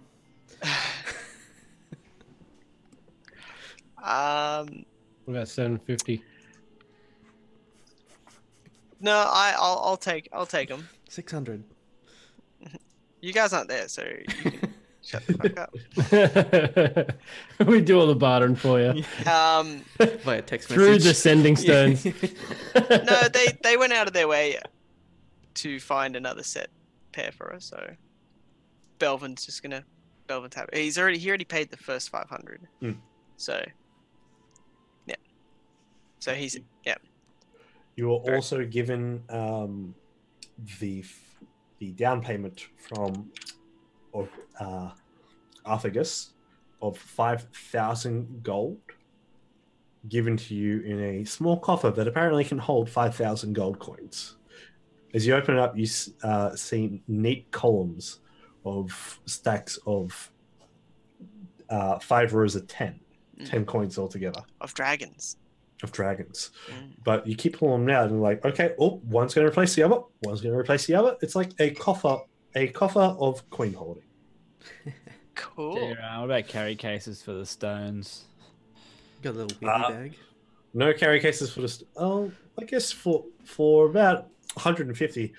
What about 750? No, I'll take them. 600. You guys aren't there, so you can, Shut the fuck up. We do all the bartering for you. Via text Through message. the sending stones. No, they went out of their way to find another set pair for us. So Belvin's happy. He already paid the first 500. So yeah. So he's You were also given the down payment from Arthagus of 5,000 gold, given to you in a small coffer that apparently can hold 5,000 gold coins. As you open it up, you see neat columns of stacks of 5 rows of 10 coins altogether. Of dragons. But you keep pulling them out and like, okay, one's going to replace the other. It's like a coffer of coin holding. Cool. What about carry cases for the stones? Got a little wiggy bag. No carry cases for this. Oh, I guess for about 150,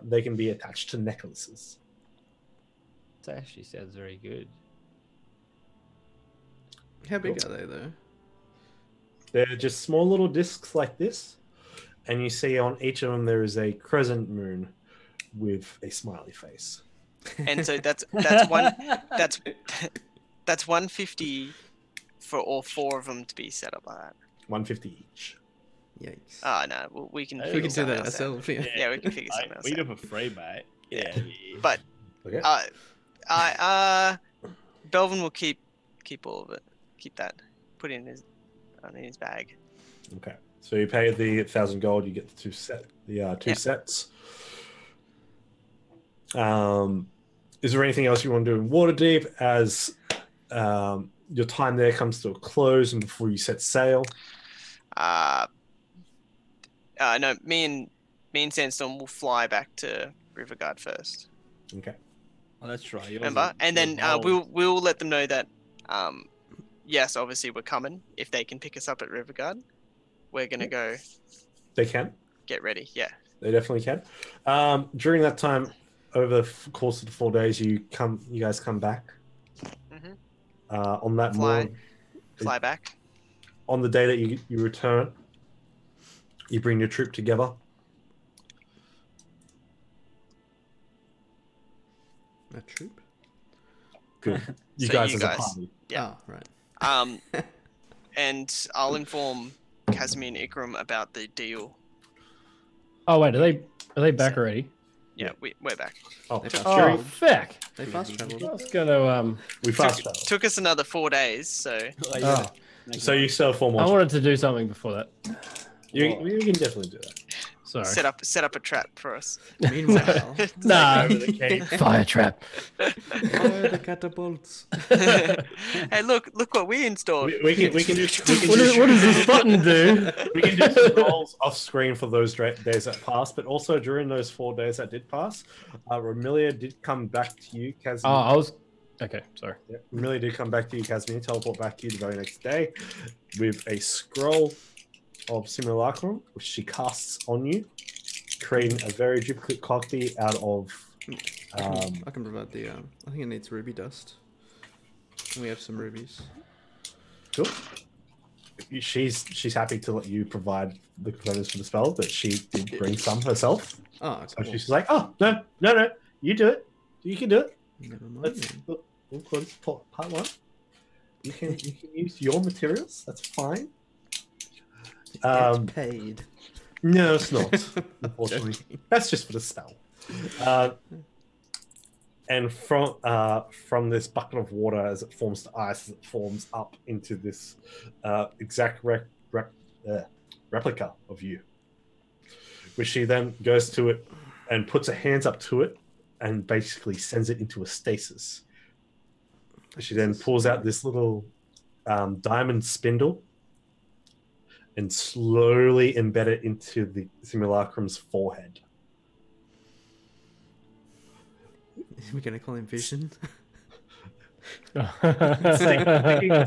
they can be attached to necklaces. That actually sounds very good. How big are they though? They're just small little discs like this, and you see on each of them there is a crescent moon with a smiley face. And so that's 150 for all 4 of them to be set up like that. 150 each. Yikes. Oh no, we can. We can do that else out. ourselves. Yeah. Yeah, we can figure something else We do out. it for free, mate. Yeah. Yeah. But Okay. Belvin will keep all of it. Keep that. Put it in his bag. Okay. So you pay the 1,000 gold. You get the two sets. Is there anything else you want to do in Waterdeep as your time there comes to a close and before you set sail? No, me and Sandstorm will fly back to Riverguard first. Okay. Oh, that's right. Remember? And then we'll let them know that yes, obviously we're coming. If they can pick us up at Riverguard, we're gonna go They can. get ready. Yeah. They definitely can. During that time, over the course of the 4 days, you guys come back. Mhm. On that morning, Fly back. on the day that you return, you bring your troop together. A troop? Good. You So guys you as a guys. party. Yeah. Oh, right. And I'll inform Casimir and Ikram about the deal. Oh wait, are they back already? Yeah, we're back. Oh, They fast Oh, traveled. feck. They fast I traveled. was gonna we fast travel. Took us another 4 days, so Oh, So you still have 4 more. I wanted to do something before that. You can definitely do that. Sorry. set up a trap for us. Meanwhile, Nah. Over the cave. Fire trap. fire the catapults. Hey, look what we installed. We can do What does this button do? we can do some rolls off screen for those days that passed, but also during those 4 days that did pass, Ramilia did come back to you, Oh, Casimir. I was. Okay, sorry. Yeah, Ramilia did come back to you, Casimir, teleport back to you the very next day with a scroll of simulacrum, which she casts on you, creating a very duplicate copy out of. I can provide the. I think it needs ruby dust. And we have some rubies. Cool. She's happy to let you provide the components for the spell, but she did bring some herself. Oh, So cool. she's like, "Oh no, you do it. You can do it. Never mind. Let's then. look, part 1. You can use your materials. That's fine." It's paid. No, it's not. Unfortunately, that's just for the spell. And from this bucket of water, as it forms to ice, as it forms up into this exact replica of you, which she then goes to it and puts her hands up to it and basically sends it into a stasis. She then pulls out this little diamond spindle and slowly embed it into the simulacrum's forehead. We're gonna call him Vision.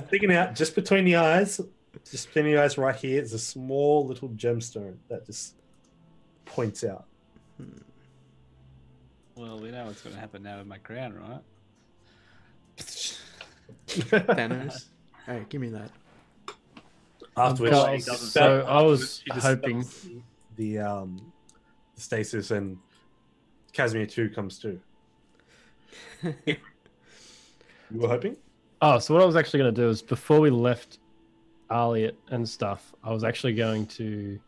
Sticking out just between the eyes, right here, is a small little gemstone that just points out. Well, we know what's going to happen now with my crown, right? Thanos. Hey, give me that. After which, Well, she so I was she hoping. dispels the stasis, and Casimir 2 comes too. You were hoping? Oh, so what I was actually going to do is before we left Arliot and stuff, I was actually going to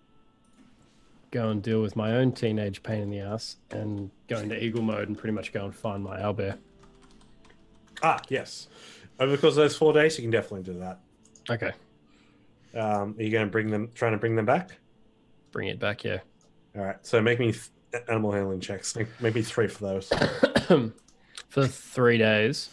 go and deal with my own teenage pain in the ass and go into eagle mode and pretty much go and find my owlbear. Ah, yes. Over the course of those 4 days, you can definitely do that. Okay, Are you going to trying to bring them back? bring it back, yeah. All right. So make me animal handling checks. Maybe 3 for those. For 3 days.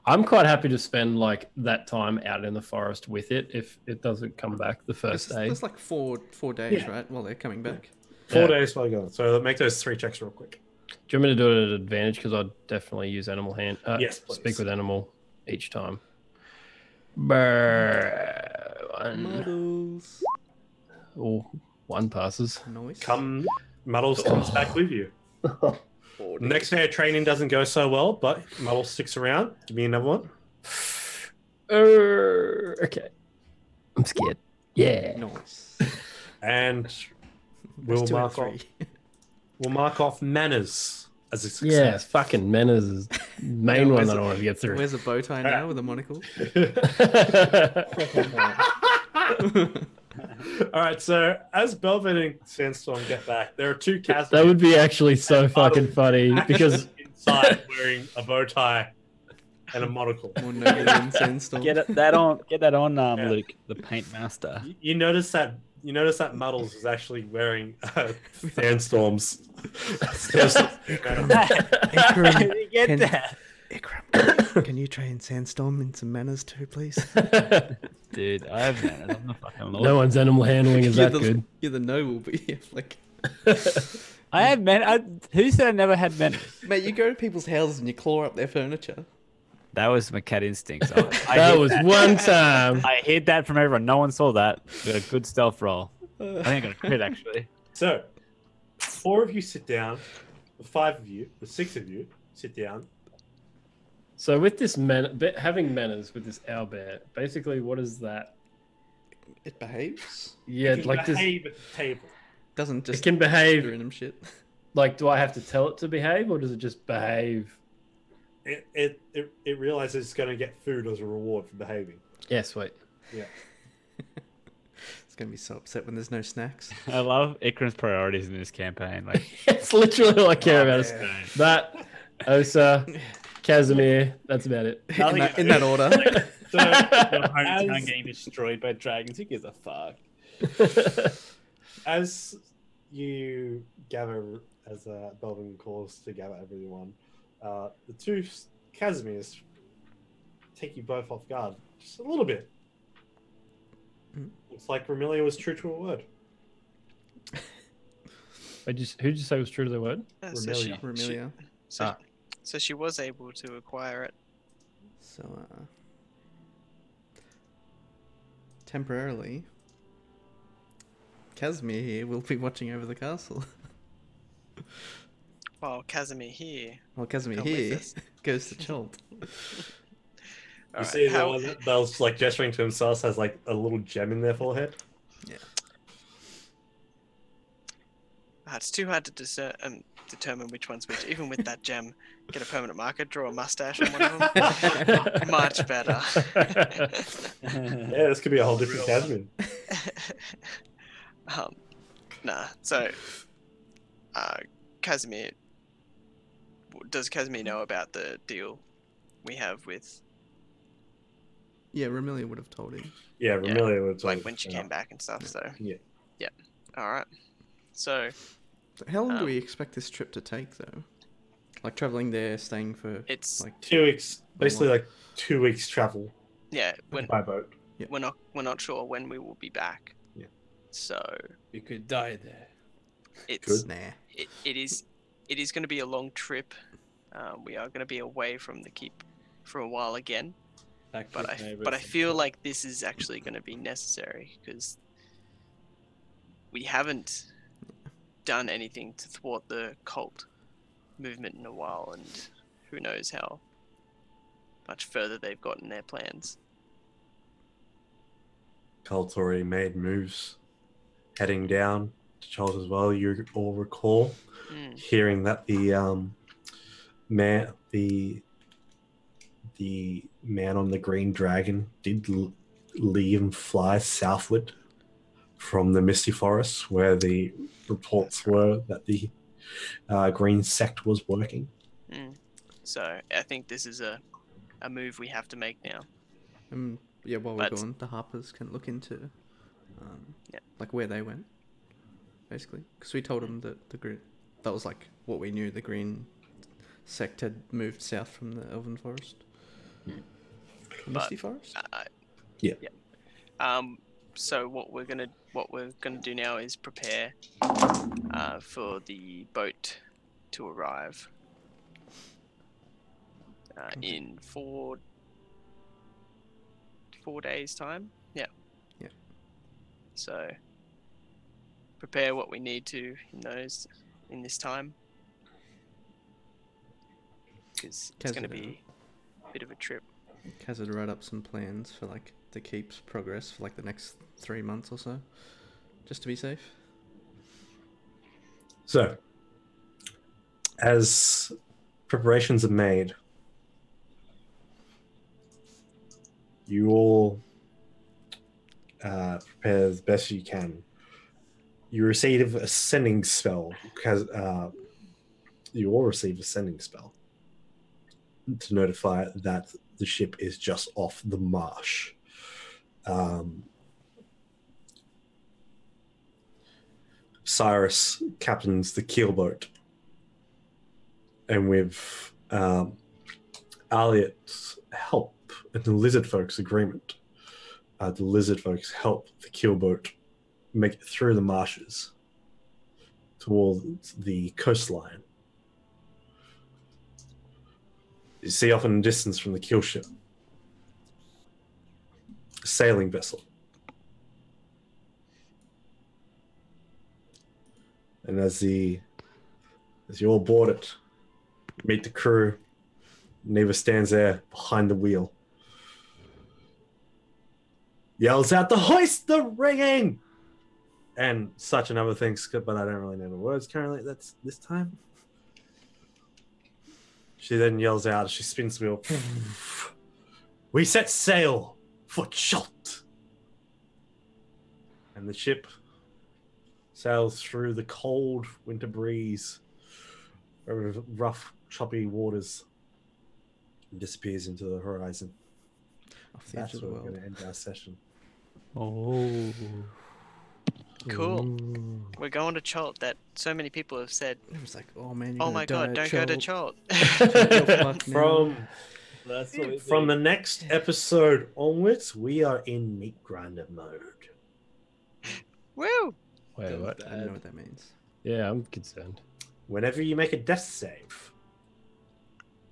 I'm quite happy to spend like that time out in the forest with it if it doesn't come back the first day. There's like four days, Yeah. right? While they're coming back. 4 Yeah. days while you're going. So make those 3 checks real quick. Do you want me to do it at advantage? Because I'd definitely use animal hand. Yes, please. Speak with animal each time. One. Models. Oh, one passes. Nice. Muddles comes back with you. Next day of training doesn't go so well, but Muddles sticks around. Give me another one. Okay. I'm scared. Yeah. Nice. And we'll There's 2 out of mark 3. we'll mark off manners as a Yeah, success. fucking manners is the main Yeah, one where's that I it- want to get through. Wears a bow tie now with a monocle. All right, so as Belvin and Sandstorm get back, there are 2 cats That would be actually so fucking funny because inside wearing a bow tie and a monocle. More noble than Sandstorm. Get that on, Luke, the paint master. You notice that Muddles is actually wearing Sandstorm's. Ikram, Get can- that, Ikram, can you train Sandstorm in some manners too, please? dude. I have manners. I'm the fucking lord. no one's animal handling is that the, good. You're the noble, but you have like, I have manners. Who said I never had manners? mate, you go to people's houses and you claw up their furniture. That was my cat instincts. That was one time. I hid that from everyone. No one saw that. Got a good stealth roll. I think I got a crit actually. So, 4 of you sit down. The 5 of you, the 6 of you sit down. So with this having manners with this owlbear, basically what is that? It behaves. Yeah, You can like this. behave at the table. Doesn't It just can behave. random shit. Like, do I have to tell it to behave, or does it just behave? It realizes it's going to get food as a reward for behaving. Yeah, sweet. Yeah. It's gonna be so upset when there's no snacks. I love Ikram's priorities in this campaign. Like, It's literally all I care about. Is yeah. that Osa, Casimir. That's about it. In that order. So, your hometown as, getting destroyed by dragons. Who gives a fuck? as you gather, as Belvin calls to gather everyone, the 2 Casimirs take you both off guard just a little bit. Looks like Ramilia was true to her word. Who'd you say was true to the word? So she, Ramilia. so she was able to acquire it. So, temporarily, Casimir here will be watching over the castle. While Casimir here. Well, Casimir Come with here us. goes to Chult. You see the one that was like gesturing to himself has like a little gem in their forehead. It's too hard to determine which one's which. Even with that gem, get a permanent marker, draw a mustache on one of them. Much better. Yeah, this could be a whole different Casimir. Nah. So, Casimir. Does Casimir know about the deal we have with, Yeah, Ramilia would have told him. Yeah, Ramilia would like, when she came back and stuff? So. Yeah. Yeah. All right. So So how long do we expect this trip to take, though? Like traveling there, staying for it's like 2 weeks, basically like 2 weeks travel yeah. by boat. We're not sure when we will be back. Yeah. So You could die there. it's nah. it is going to be a long trip. We are going to be away from the keep for a while again. But I feel like this is actually going to be necessary because we haven't done anything to thwart the cult movement in a while, and who knows how much further they've got in their plans. Colt's already made moves, heading down to Charles as well. You all recall hearing that the man on the green dragon did leave and fly southward from the Misty Forest, where the reports were that the green sect was working. So I think this is a move we have to make now. Yeah, while we're gone, the Harpers can look into like where they went, basically, because we told them that the green, that was like what we knew, the green sect had moved south from the Elven Forest. Misty Forest? Yeah. So what we're gonna do now is prepare for the boat to arrive in 4 days' time. Yeah. So prepare what we need to in this time, because it's going to be a bit of a trip. Kaz had write up some plans for like the keep's progress for like the next 3 months or so, just to be safe. So, as preparations are made, you all prepare as best you can. You receive a sending spell because you all receive a sending spell to notify that the ship is just off the marsh. Cyrus captains the keelboat, and with Aliot's help and the lizard folks' agreement, the lizard folks help the keelboat make it through the marshes towards the coastline. You see off in the distance from the keel ship a sailing vessel. And as you all board it, meet the crew, Neva stands there behind the wheel. Yells out, "The hoist, the rigging!" And such and other things, but I don't really know the words currently. That's this time. She then yells out as she spins the wheel. "We set sail for Chult!" And the ship sails through the cold winter breeze over rough, choppy waters and disappears into the horizon. Off the edge That's of the where we're world. going to end our session. Oh. Cool. Ooh. We're going to Chult. That so many people have said, It was like, oh man, you're "Oh gonna my die god, at don't go to Chult. Chult." You're fucked now. That's what we From think. the next episode onwards, we are in meat grinder mode. Woo! Wait, what? I don't know what that means. Yeah, I'm concerned. Whenever you make a death save,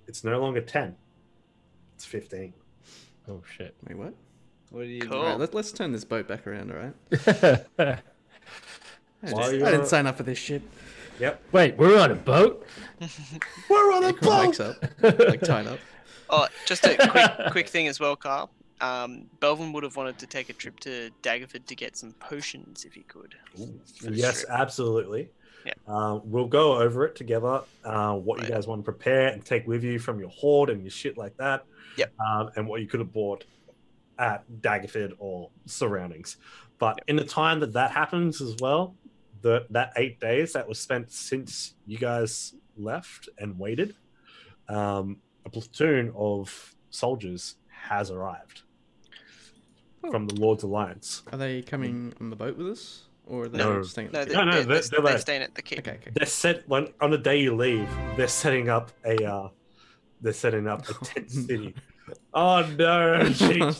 it's no longer 10. It's 15. Oh shit. Wait, what? What do you Cool. Alright, let's turn this boat back around, alright? I While didn't you're- sign up for this shit. Yep. Wait, we're on a boat? We're on a Ikram wakes boat! up, like tied up. Oh, just a quick thing as well, Carl. Belvin would have wanted to take a trip to Daggerford to get some potions if he could. for this Yes, trip. absolutely. Yeah. We'll go over it together. What you Right. guys want to prepare and take with you from your hoard and your shit like that. Yep. And what you could have bought at Daggerford or surroundings. But in the time that happens as well, that 8 days that was spent since you guys left and waited, a platoon of soldiers has arrived from the Lord's Alliance. Are they coming on the boat with us? Or are they No. staying at No, the No, no, they're they're staying at the keep. Okay, okay. They're set on the day you leave. They're setting up a tent city. Oh no, she got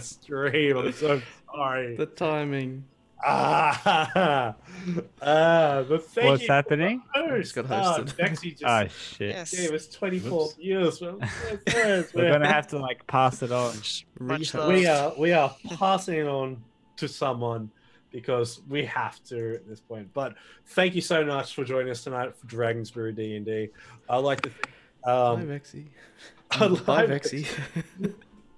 stream. I'm so sorry. The timing. But thank What's you. happening? Just got hosted. Bexy just Oh shit. Yes. gave us 24 Whoops. views. We're gonna have to like pass it on. Much Rehost. love. we are passing it on to someone because we have to at this point. But thank you so much for joining us tonight for Dragon's Brew D&D. I'd like to thank Bye, Um, Vexy. I'd Bye, like- Vexy.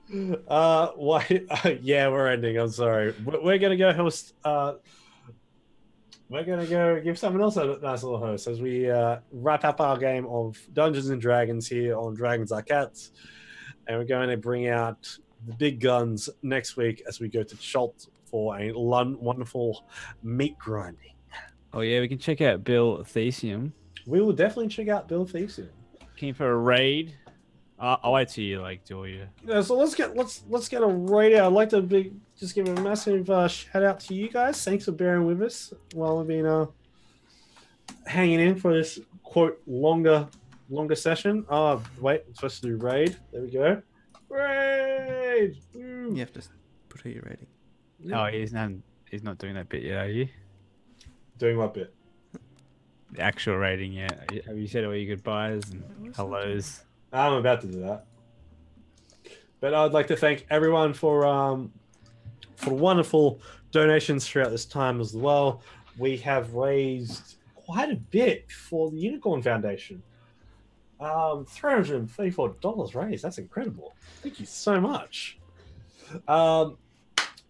why? Yeah, we're ending. I'm sorry. We're gonna go host. We're gonna go give someone else a nice little host as we wrap up our game of Dungeons and Dragons here on Dragons Are Cats, and we're going to bring out the big guns next week as we go to Schultz for a wonderful meat grinding. Oh yeah, we can check out Bill Thesium. We will definitely check out Bill Thiessen. Keen for a raid. I'll wait till you do you. Yeah, so let's get a raid out. I'd like to just give a massive shout out to you guys. Thanks for bearing with us while we've been hanging in for this quote longer session. Oh wait, I'm supposed to do raid. There we go. Raid. Woo. You have to put who you're rating. Oh, he's not doing that bit yet, are you? Doing what bit? The actual rating yet? Have you said all your goodbyes and hellos? I'm about to do that. But I'd like to thank everyone for wonderful donations throughout this time as well. We have raised quite a bit for the Unicorn Foundation. $334 raised. That's incredible. Thank you so much.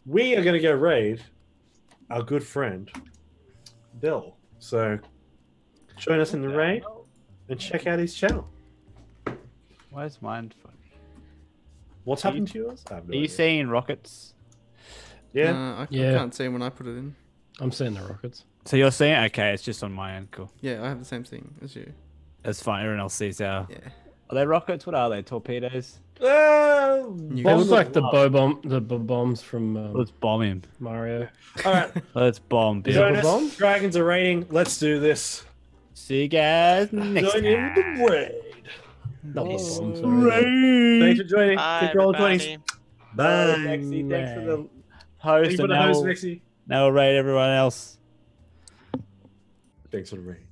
We are going to go raid our good friend Bill. So join us in the raid and check out his channel. Why is mine funny? What's happened to yours? I have no Are you idea. seeing rockets? Yeah. I Yeah. can't see when I put it in. I'm seeing the rockets. So you're seeing? Okay, it's just on my end. Cool. Yeah, I have the same thing as you. That's fine. Everyone else sees our. Yeah. Are they rockets? What are they? Torpedoes? You They guys- look like the bombs from Let's bomb him. Mario. All right. Let's bomb Bill. Join bomb? us. Dragons are raiding. Let's do this. See you guys next Join in with time. the raid. Not Yes. bombs. Sorry. Thanks for joining. Bye, Keep rolling 20s. everybody. Bye. Lexi, thanks for the Thank host. you for And the now host, we'll, Nixie. now we'll rate everyone else. Thanks for the raid.